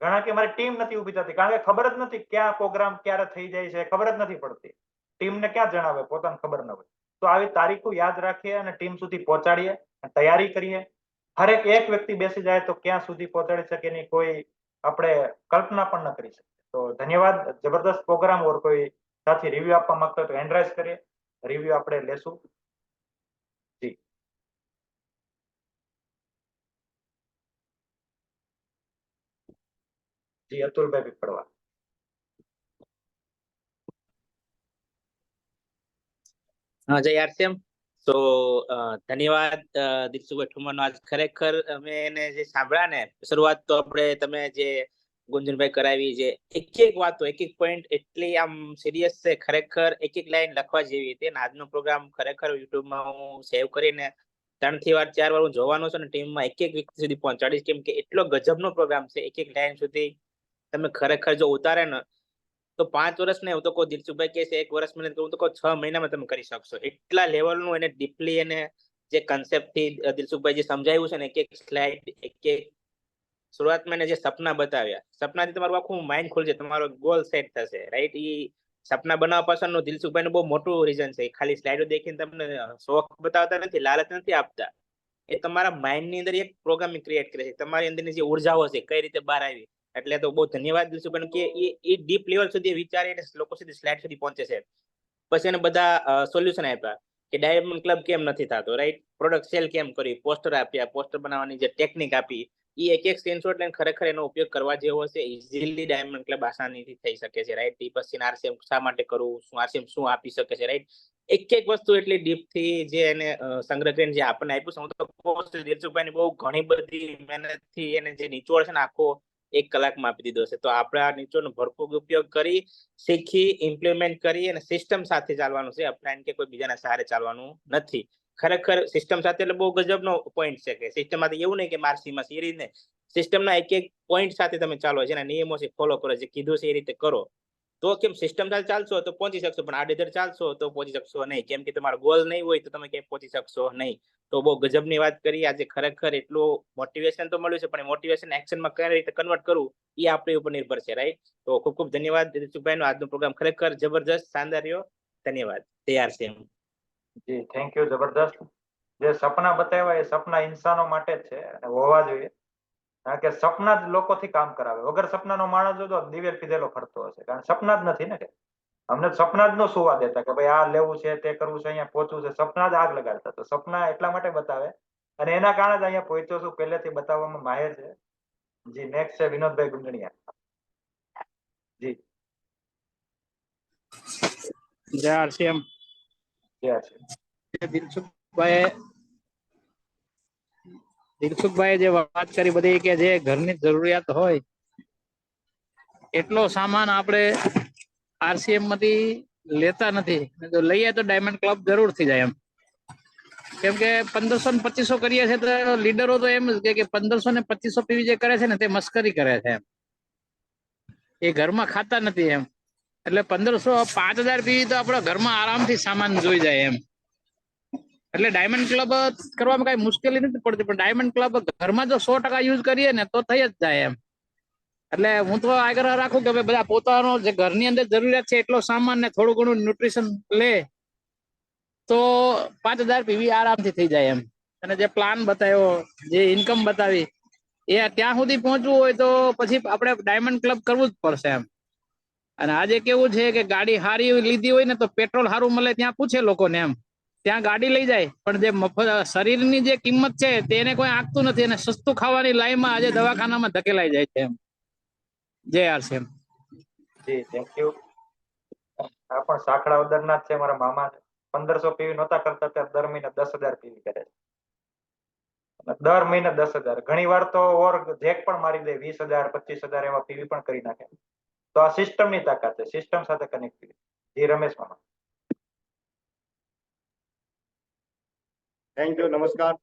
ઘણા કે મારી ટીમ નથી ઉભી થતી, કારણ કે ખબર જ નથી ક્યાં પ્રોગ્રામ ક્યારે થઈ જાય છે, ખબર જ નથી પડતી. ટીમને ક્યાં જણાવે, પોતાને ખબર ન હોય. તો આવી તારીખો યાદ રાખીએ અને ટીમ સુધી પહોંચાડીએ, તૈયારી કરીએ. હરેક એક વ્યક્તિ બેસી જાય તો ક્યાં સુધી પહોંચાડી શકે એની કોઈ આપણે કલ્પના પણ ન કરી શકીએ. તો ધન્યવાદ. જબરદસ્ત પ્રોગ્રામ. ઓર કોઈ સાથી રિવ્યુ આપવા માંગતો હોય તો હેન્ડ રાઇઝ કરીએ, રિવ્યુ આપણે લેશું. જી જી અતુલભાઈ પીપળવા. જય આરસીએમ. તો ધન્યવાદ દીક્ષુભાઈ ઠુમરનો. આજ ખરેખર અમે એને જે સાંભળ્યા ને, શરૂઆત તો આપણે તમે જે ગુંજનભાઈ કરાવી, જે એક વાતો, એક પોઈન્ટ એટલી આમ સિરિયસ છે, ખરેખર એક લાઈન લખવા જેવી હતી. આજનો પ્રોગ્રામ ખરેખર યુટ્યુબમાં હું સેવ કરીને 3 થી 4 વાર હું જોવાનો છું, અને ટીમમાં એક વ્યક્તિ સુધી પહોંચાડીશ, કેમ કે એટલો ગજબનો પ્રોગ્રામ છે. એક લાઈન સુધી તમે ખરેખર જો ઉતારે ને તો 5 વર્ષ ને હું તો કહું, દિલસુખભાઈ કે છે 1 વર્ષ મને, હું તો કહું 6 મહિનામાં તમે કરી શકશો. એટલા લેવલનું એને ડીપલી એને જે કન્સેપ્ટ થી દિલસુખભાઈ જે સમજાવ્યું છે ને, એક સ્લાઇડ, એક શરૂઆતમાં એને જે સપના બતાવ્યા, સપનાથી તમારું આખું માઇન્ડ ખુલશે, તમારો ગોલ સેટ થશે, રાઈટ. એ સપના બનાવવા પાછળનું દિલસુખભાઈનું બહુ મોટું રીઝન છે. ખાલી સ્લાઇડો દેખીને તમને શોખ બતાવતા નથી, લાલચ નથી આપતા. એ તમારા માઇન્ડની અંદર એક પ્રોગ્રામિંગ ક્રિએટ કરે છે. તમારી અંદરની જે ઉર્જાઓ છે કઈ રીતે બહાર આવી. એટલે તો બહુ ધન્યવાદ દિલસુખભાઈ કે એ ડીપ લેવલ સુધી વિચારીને લોકો સુધી સ્લાઇડ સુધી પહોંચે છે. પછી એને બધા સોલ્યુશન આપ્યા કે ડાયમંડ ક્લબ કેમ નથી થતો, રાઈટ, પ્રોડક્ટ સેલ કેમ કરી, પોસ્ટર આપ્યા, પોસ્ટર બનાવવાની જે ટેકનિક આપી, એ એક સ્ક્રીનશોટ લઈને ખરેખર એનો ઉપયોગ કરવા જેવો છે. ઇઝીલી ડાયમંડ ક્લબ આસાનીથી થઈ શકે છે, રાઈટ. એ પછી આરસીએમ શા માટે કરવું, આરસીએમ શું આપી શકે છે, રાઈટ. એક વસ્તુ એટલી ડીપ થી જે એને સંગ્રહ કરીને જે આપણને આપ્યું છે, હું તો દિલસુખભાઈની બહુ ઘણી બધી મહેનત થી એને જે નિચોડ છે ને આખો 1 કલાકમાં આપી દીધો છે. તો આપણે આ નિચોડનો ભરપૂર ઉપયોગ કરી, શીખી, ઇમ્પ્લિમેન્ટ કરી અને સિસ્ટમ સાથે ચાલવાનું છે. અપલાઈન કે કોઈ બીજાના સહારે ચાલવાનું નથી. ખરેખર સિસ્ટમ સાથે એટલે બહુ ગજબનો પોઈન્ટ છે કે સિસ્ટમમાંથી એવું નહીં કે માર્સીમાં સિરીઝ ને, સિસ્ટમના એક પોઈન્ટ સાથે તમે ચાલો, જેના નિયમો છે ફોલો કરો, જે કીધું છે એ રીતે કરો. તો કેમ સિસ્ટમ સાથે ચાલશો તો પહોંચી શકશો, પણ આડેધડ ચાલશો તો પહોંચી શકશો નહીં, કેમ કે તમારો ગોલ નહીં હોય તો તમે ક્યાંય પહોંચી શકશો નહીં. તો બહુ ગજબની વાત કરી આજે. ખરેખર એટલું મોટિવેશન તો મળ્યું છે, પણ મોટિવેશન એક્શનમાં કઈ રીતે કન્વર્ટ કરવું એ આપણી ઉપર નિર્ભર છે, રાઈટ. તો ખૂબ ખૂબ ધન્યવાદ દિલસુખભાઈનો. આજનો પ્રોગ્રામ ખરેખર જબરજસ્ત, શાનદાર રહ્યો. ધન્યવાદ. તૈયાર છે. જી થેન્ક યુ. જબરદસ્ત. જે સપના બતાવ્યા એ સપના ઇન્સાનો માટે જ છે અને હોવા જોઈએ, કારણ કે સપના જ લોકોથી કામ કરાવે. વગર સપનાનો માણસ જો તો દિવેલ પીધેલો ફરતો હશે, કારણ સપના જ નથી ને. કે અમને સપના જ ન સુવા દેતા કે ભાઈ આ લેવું છે, તે કરવું છે, અહીંયા પહોંચવું છે. સપના જ આગ લગાડતા. તો સપના એટલા માટે બતાવે અને એના કારણે જ અહીંયા પહોંચ્યો છું. પહેલેથી બતાવવામાં માહેર છે. જી નેક્સ્ટ છે વિનોદભાઈ ગુંજણિયા. જી જય આરસીએમ. જય છે. દિલસુખભાઈ જે વાત કરી બધી, કે જે ઘરની જરૂરિયાત હોય એટલો સામાન આપણે આરસીએમ માંથી લેતા નથી. જો લઈએ તો ડાયમંડ ક્લબ જરૂર થઈ જાય એમ. કેમ કે 1500 ને 2500 કરીએ છીએ તો લીડરો તો એમ જ કે 1500 ને 2500 પીવી જે કરે છે ને તે મસ્કરી કરે છે એમ. એ ઘરમાં ખાતા નથી એમ. એટલે 1500 5000 પીવી તો આપણા ઘરમાં આરામથી સામાન જોઈ જાય એમ. એટલે ડાયમંડ ક્લબ કરવામાં કઈ મુશ્કેલી નથી પડતી, પણ ડાયમંડ ક્લબ ઘરમાં જો 100% યુઝ કરીએ ને તો થઈ જ જાય એમ. એટલે હું તો આગ્રહ રાખું કે ભાઈ બધા પોતાનો જે ઘરની અંદર જરૂરિયાત છે એટલો સામાન ને થોડું ઘણું ન્યુટ્રિશન લે તો 5000 પીવી આરામથી થઈ જાય એમ. અને જે પ્લાન બતાવ્યો, જે ઇન્કમ બતાવી, એ ત્યાં સુધી પહોંચવું હોય તો પછી આપણે ડાયમંડ ક્લબ કરવું જ પડશે એમ. અને આજે કેવું છે કે ગાડી સારી લીધી હોય ને તો પેટ્રોલ સારું મળે ત્યાં પૂછે લોકોને એમ, ત્યાં ગાડી લઈ જાય, પણ જે મફત શરીરની જે કિંમત છે તેને કોઈ આંકતું નથી, અને સસ્તું ખાવાની લાઈનમાં આજે દવાખાનામાં ધકેલાઈ જાય છે એમ. જય આરસીએમ. G thank you. આ પણ સાંકળા ઉદરના જ છે મારા મામા. 1500 પીવી નહોતા કરતા ત્યારે દર મહિને 10,000 પીવી કરે છે. દર મહિને 10,000. ઘણી વાર તો ઓર જેક પણ મારી દે 20,000 25,000 એવા પીવી પણ કરી નાખે. તો આ સિસ્ટમની તાકાત છે, સિસ્ટમ સાથે કનેક્ટિવિટી. જી રમેશ મામા. થેન્ક યુ, નમસ્કાર.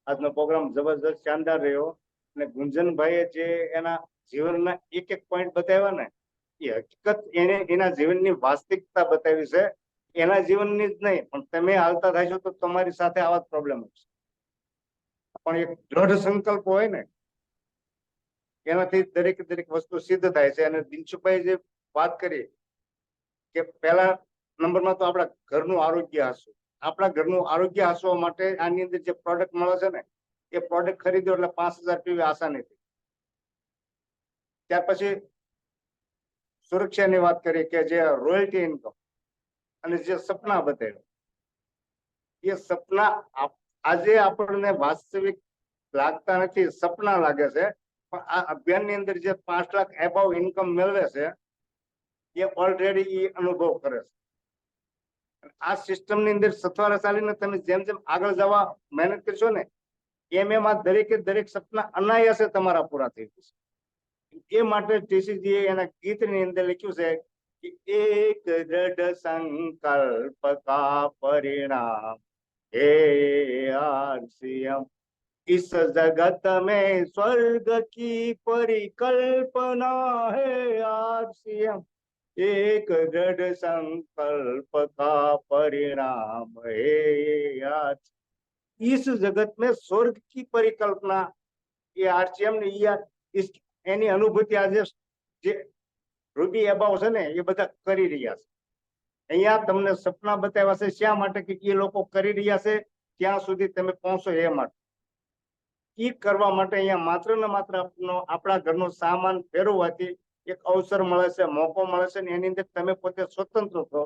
આજનો પ્રોગ્રામ જબરદસ્ત શાનદાર રહ્યો, અને ગુંજનભાઈએ જે એના જીવનના એક એક પોઈન્ટ બતાવ્યા ને, એ હકીકત એને એના જીવનની વાસ્તવિકતા બતાવી છે. એના જીવનની જ નહીં, પણ તમે હાલતા થશો તો તમારી સાથે આવા જ પ્રોબ્લેમ હશે. પણ એક દ્રઢ સંકલ્પ હોય ને, એનાથી દરેક વસ્તુ સિદ્ધ થાય છે. અને દિનશુભાઈ જે વાત કરી કે પહેલા નંબરમાં તો આપણા ઘરનું આરોગ્ય હશે. આપણા ઘરનું આરોગ્ય હસવા માટે આની અંદર જે પ્રોડક્ટ મળે છે ને, એ પ્રોડક્ટ ખરીદ્યો એટલે 5000 પીવી આસાની થઈ. ત્યાર પછી સુરક્ષાની વાત કરી કે જે રોયલ્ટી ઇન્કમ અને જે સપના બતાવ્યા, એ સપના આજે આપણને વાસ્તવિક લાગતા નથી, સપના લાગે છે. પણ આ અભિયાનની અંદર જે 5 લાખ એબાવ ઇન્કમ મેળવે છે, એ ઓલરેડી એ અનુભવ કરે છે. આ સિસ્ટમની અંદર સથવારા ચાલીને તમે જેમ જેમ આગળ જવા મહેનત કરશો ને, એમ આ દરેક સપના અનાયાસે તમારા પૂરા થઈ જશે. એ માટે ટીસીજીએ એના ગીતની અંદર લખ્યું છે કે એક દ્રઢ સંકલ્પ કા પરિણામ હે આરસીએમ, इस जगत में स्वर्ग की परिकल्पना है आरसीएम, एक दृढ़ संकल्प का परिणाम है आज। इस जगत में स्वर्ग की परिकल्पना ये आरसीएम ने इस એની અનુભૂતિ આજે જે રૂબી એબાઉ છે ને એ બધા કરી રહ્યા છે. અહીંયા તમને સપના બતાવ્યા છે શા માટે કે એ લોકો કરી રહ્યા છે ત્યાં સુધી તમે પહોંચો એ માટે. એ કરવા માટે અહીંયા માત્ર ને માત્ર આપણા ઘરનો સામાન ફેરવવાથી એક અવસર મળે છે, મોકો મળે છે, ને એની અંદર તમે પોતે સ્વતંત્ર છો,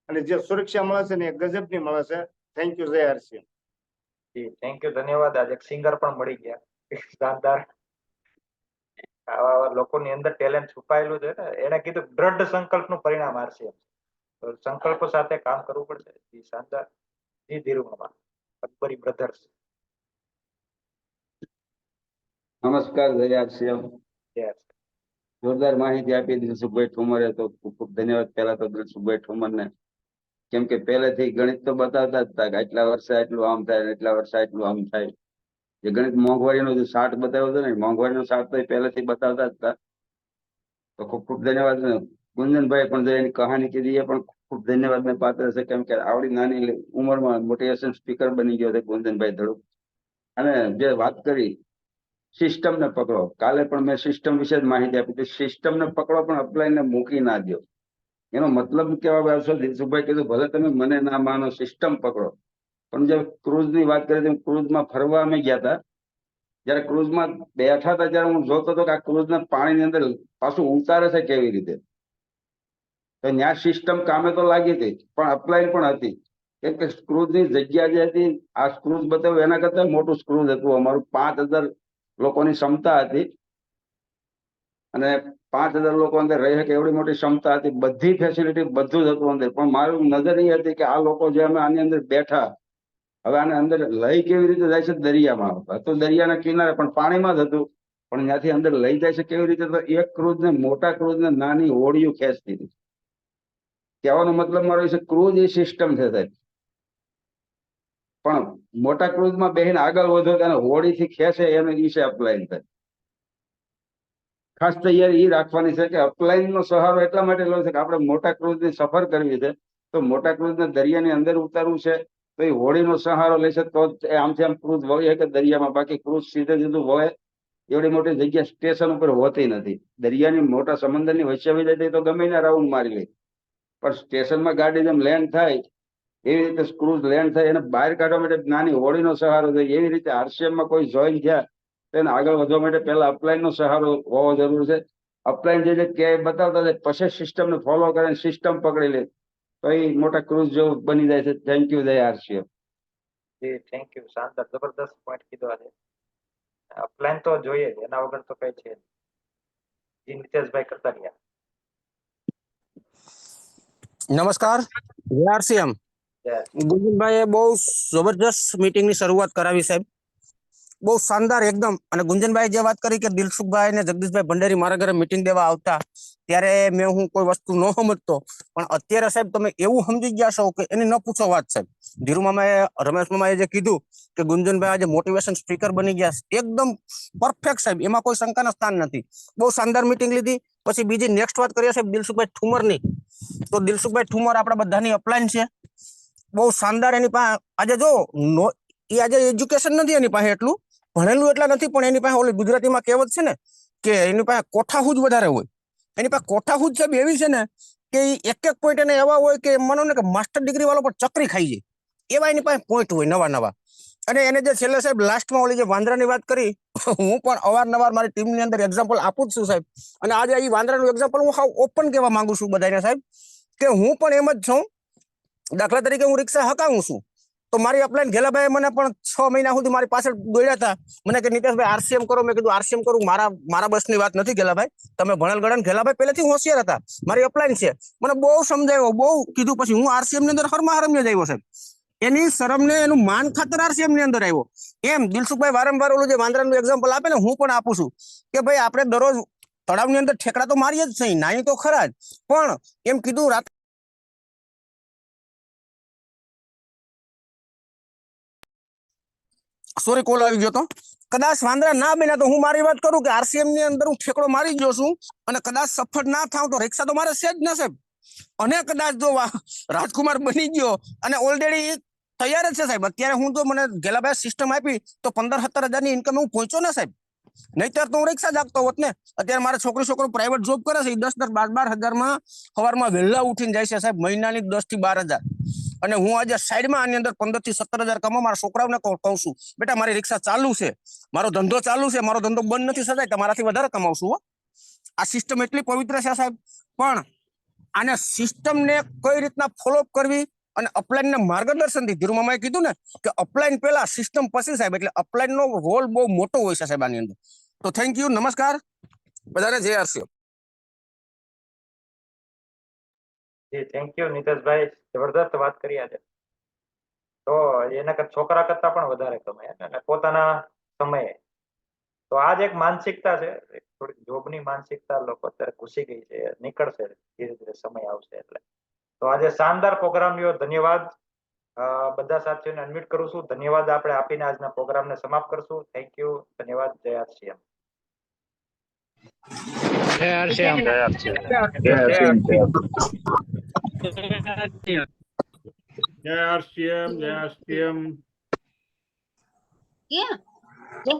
અને જે સુરક્ષા મળે છે ને એ ગજબની મળે છે. થેન્ક યુ, જય આરસીએમ. જી થેન્ક યુ, ધન્યવાદ. આજે એક સિંગર પણ મળી ગયા, શાનદાર. આવા લોકોની અંદર ટેલેન્ટ છુપાયેલું છે ને. એને કીધું દ્રઢ સંકલ્પનું પરિણામ આરસીએમ. તો સંકલ્પ સાથે કામ કરવું પડશે. જી શાનદાર. જી ધીરુમામા, અકબરી બ્રધર્સ. નમસ્કાર, જય આરસીએમ. યસ. જોરદાર માહિતી આપી દિલસુખભાઈ ઠુમરે, તો ખૂબ ખૂબ ધન્યવાદ પહેલા તો દિલસુખભાઈ ઠુમરને. કેમ કે પહેલેથી ગણિત તો બતાવતા જ હતા કે આટલા વર્ષે આટલું આમ થાય, એટલા વર્ષે આટલું આમ થાય. જે ગણિત મોંઘવારીનો જે ચાર્ટ બતાવ્યો હતો ને, મોંઘવારીનો ચાર્ટ તો પહેલેથી બતાવતા જ હતા. તો ખૂબ ખૂબ ધન્યવાદ. ગુંજનભાઈ પણ જે એની કહાની કીધી એ પણ ખૂબ ધન્યવાદને પાત્ર છે. કેમ કે આવડી નાની ઉંમરમાં મોટિવેશન સ્પીકર બની ગયો છે ગુંજનભાઈ ધડુક. અને જે વાત કરી સિસ્ટમને પકડો, કાલે પણ મેં સિસ્ટમ વિશે જ માહિતી આપી હતી. સિસ્ટમને પકડો પણ અપ્લાયને મૂકી ના દો. એનો મતલબ કેવા આવશો, દિલસુખભાઈ કીધું ભલે તમે મને ના માનો, સિસ્ટમ પકડો. પણ જે ક્રુઝની વાત કરી, ક્રુઝમાં ફરવા અમે ગયા હતા. જયારે ક્રુઝમાં બેઠા હતા ત્યારે હું જોતો હતો કે આ ક્રુઝને પાણીની અંદર પાછું ઉતારે છે કેવી રીતે. તો ત્યાં સિસ્ટમ કામે તો લાગી હતી, પણ અપ્લાય પણ હતી. કેમ કે ક્રુઝની જગ્યા જે હતી, આ ક્રુઝ બતાવ્યું એના કરતા મોટું ક્રુઝ હતું અમારું. 5,000 લોકોની ક્ષમતા હતી, અને 5,000 લોકો અંદર રહી શકે એવડી મોટી ક્ષમતા હતી. બધી ફેસિલિટી બધું જ હતું અંદર. પણ મારું નજર એ હતી કે આ લોકો જે અમે આની અંદર બેઠા, હવે આને અંદર લઈ કેવી રીતે જાય છે? દરિયામાં હતું, દરિયાના કિનારે પણ પાણીમાં જ હતું. પણ ત્યાંથી અંદર લઈ જાય છે કેવી રીતે? તો એક ક્રુઝ ને, મોટા ક્રુઝ ને નાની હોડીઓ ખેંચતી હતી. કહેવાનો મતલબ મારો છે, ક્રુઝ એ સિસ્ટમ છે સાહેબ. પણ મોટા ક્રુઝમાં બેહીને આગળ વધો ત્યારે હોડીથી ખેંચે એને વિશે અપલાઈન થાય. ખાસ તૈયારી એ રાખવાની છે કે અપલાઈનનો સહારો એટલા માટે લો છે કે આપણે મોટા ક્રુઝની સફર કરવી છે. તો મોટા ક્રુઝને દરિયાની અંદર ઉતારવું છે, તો એ હોડીનો સહારો લેશે તો જ એ આમથી આમ ક્રૂઝ વળી શકે દરિયામાં. બાકી ક્રૂઝ સીધે સીધું વળે એવડી મોટી જગ્યા સ્ટેશન ઉપર હોતી નથી. દરિયાની મોટા સમંદરની વચ્ચે આવી જાય તો ગમે એને રાઉન્ડ મારી લે, પણ સ્ટેશનમાં ગાડી જેમ લેન્ડ થાય એવી રીતે ક્રૂઝ લેન્ડ થાય એને બહાર કાઢવા માટે નાની હોડીનો સહારો જોઈએ. એવી રીતે આરસીએમમાં કોઈ જોઈન થયા તો એને આગળ વધવા માટે પહેલા અપલાઈનનો સહારો હોવો જરૂર છે. અપલાઈન જે ક્યાંય બતાવતા જાય પછી સિસ્ટમને ફોલો કરે, સિસ્ટમ પકડી લે તો એ મોટા ક્રૂઝ જેવું બની જાય છે. થેન્ક યુ જય આરસીએમ. જી થેન્ક યુ, શાનદાર જબરદસ્ત પોઈન્ટ કીધો આજે. પ્લાન તો જોઈએ જ, એના વગર તો કઈ છે નહીં. જી નીતેશભાઈ કરતા રહ્યા. નમસ્કાર, આરસીએમ જય. ગુંજનભાઈએ બહુ જબરજસ્ત મીટિંગની શરૂઆત કરાવી સાહેબ, બહુ શાનદાર એકદમ. અને ગુંજનભાઈ જે વાત કરી કે દિલસુખભાઈ ને જગદીશભાઈ ભંડારી મારા ઘરે મીટિંગ દેવા આવતા ત્યારે હું કોઈ વસ્તુ ન સમજતો, પણ અત્યારે સાહેબ તમે એવું સમજી ગયા છો કે એની ન પૂછો વાત સાહેબ. ધીરુ મામાએ, રમેશ મામાએ જે કીધું કે ગુંજનભાઈ આજે મોટિવેશન સ્પીકર બની ગયા, એકદમ પરફેક્ટ સાહેબ, એમાં કોઈ શંકાના સ્થાન નથી. બહુ શાનદાર મીટિંગ લીધી. પછી બીજી નેક્સ્ટ વાત કરીએ સાહેબ દિલસુખભાઈ ઠુમરની, તો દિલસુખભાઈ ઠુમર આપણા બધાની અપલાઈન છે, બહુ શાનદાર. એની પાસે આજે જો એ આજે એજ્યુકેશન નથી એની પાસે, એટલું ભણેલું એટલા નથી, પણ એની પાસે ઓલી ગુજરાતીમાં કહેવત છે ને કે એની પાસે કોઠાહૂજ વધારે હોય. એની પાસે કોઠાહૂજ સાહેબ એવી છે ને કે એક એક પોઈન્ટ એને એવા હોય કે માનો ને કે માસ્ટર ડિગ્રી વાળો પણ ચકરી ખાઈ જાય એવા એની પાસે પોઈન્ટ હોય નવા નવા. અને એને જે છેલ્લે સાહેબ લાસ્ટમાં ઓલી જે વાંદરાની વાત કરી, હું પણ અવારનવાર મારી ટીમની અંદર એક્ઝામ્પલ આપું જ છું સાહેબ. અને આજે એ વાંદરાનું એક્ઝામ્પલ હું હાવ ઓપન કહેવા માંગુ છું બધાને સાહેબ, કે હું પણ એમ જ છું. દાખલા તરીકે હું રિક્ષા હકાવું છું, તો મારી અપલાઈન ઘેલાભાઈ મને પણ 6 મહિના સુધી મારી પાછળ દોડ્યા હતા. મને કે નીતેશભાઈ આરસીએમ કરો, મેં કીધું આરસીએમ કરું, મારા બસની વાત નથી ઘેલાભાઈ, તમે ભણેલ ગણેલ. ઘેલાભાઈ પહેલેથી હોશિયાર હતા, મારી અપલાઈન છે. મને બહુ સમજાવ્યો, બહુ કીધું. પછી હું આરસીએમ ની અંદર હરમા હરમ્ય જ આવ્યો સાહેબ. એની શરમને એનું માન ખાતર આરસીએમ ની અંદર આવ્યો. એમ દિલસુખભાઈ વારંવાર ઓલું જે વાંદરાનું એક્ઝામ્પલ આપે ને, હું પણ આપું છું કે ભાઈ આપણે દરરોજ તળાવની અંદર ઠેકડા તો મારીએ જ નહીં, નાની તો ખરા જ, પણ એમ કીધું રાત સોરી કોલ આવી ગયો તો, કદાચ વાંદરા ના બન્યા તો હું મારી વાત કરું કે આરસીએમ ની અંદર હું ઠેકડો મારી ગયો છું, અને કદાચ સફળ ના થાવ તો રિક્ષા તો મારે છે જ ને સાહેબ. અને કદાચ જો રાજકુમાર બની ગયો અને ઓલરેડી તૈયાર જ છે સાહેબ. અત્યારે હું તો મને ગેલાભાઈ સિસ્ટમ આપી તો 15-17 હજારની ઇન્કમ હું પહોંચ્યો ને સાહેબ. નહીતર તો હું રિક્ષા જાગતો હોત ને. અત્યારે મારા છોકરો પ્રાઇવેટ જોબ કરે છે, 10-12 હજારમાં સવારમાં વહેલા ઉઠીને જાય છે સાહેબ, મહિનાની 10 થી 12 હજાર. અને હું આજે સાઈડમાં આની અંદર 15 થી 17 હજાર કમાઉં. મારા છોકરાઓને કહું છું બેટા મારી રિક્ષા ચાલુ છે, મારો ધંધો ચાલુ છે, મારો ધંધો બંધ નથી સદાય, તમારાથી વધારે કમાવશું. આ સિસ્ટમ એટલી પવિત્ર છે સાહેબ. પણ આને સિસ્ટમને કઈ રીતના ફોલોઅપ કરવી અને અપલાઈનને માર્ગદર્શનથી, ધીરુ મામાએ કીધું ને કે અપલાઈન પહેલા સિસ્ટમ પછી સાહેબ, એટલે અપલાઈનનો રોલ બહુ મોટો હોય છે સાહેબ આની અંદર. તો થેન્ક યુ, નમસ્કાર બધાને, જય RCM. G thank you Niteshbhai, જબરદસ્ત વાત કરી આજે. તો એના છોકરા કરતા પણ વધારે કમાય અને પોતાના સમયે. તો આ જ એક માનસિકતા છે, થોડીક જોબની માનસિકતા લોકો અત્યારે ઘૂસી ગઈ છે, નીકળશે ધીરે ધીરે, સમય આવશે એટલે. તો આજે શાનદાર પ્રોગ્રામ રહ્યો, ધન્યવાદ. બધા સાથીઓને અનમ્યુટ કરું છું. ધન્યવાદ આપણે આપીને આજના પ્રોગ્રામને સમાપ્ત કરશું. થેન્ક યુ, ધન્યવાદ. જય આરસીએમ. જય આરસીએમ. જય આરસીએમ, જય આરસીએમ. Yeah. Go.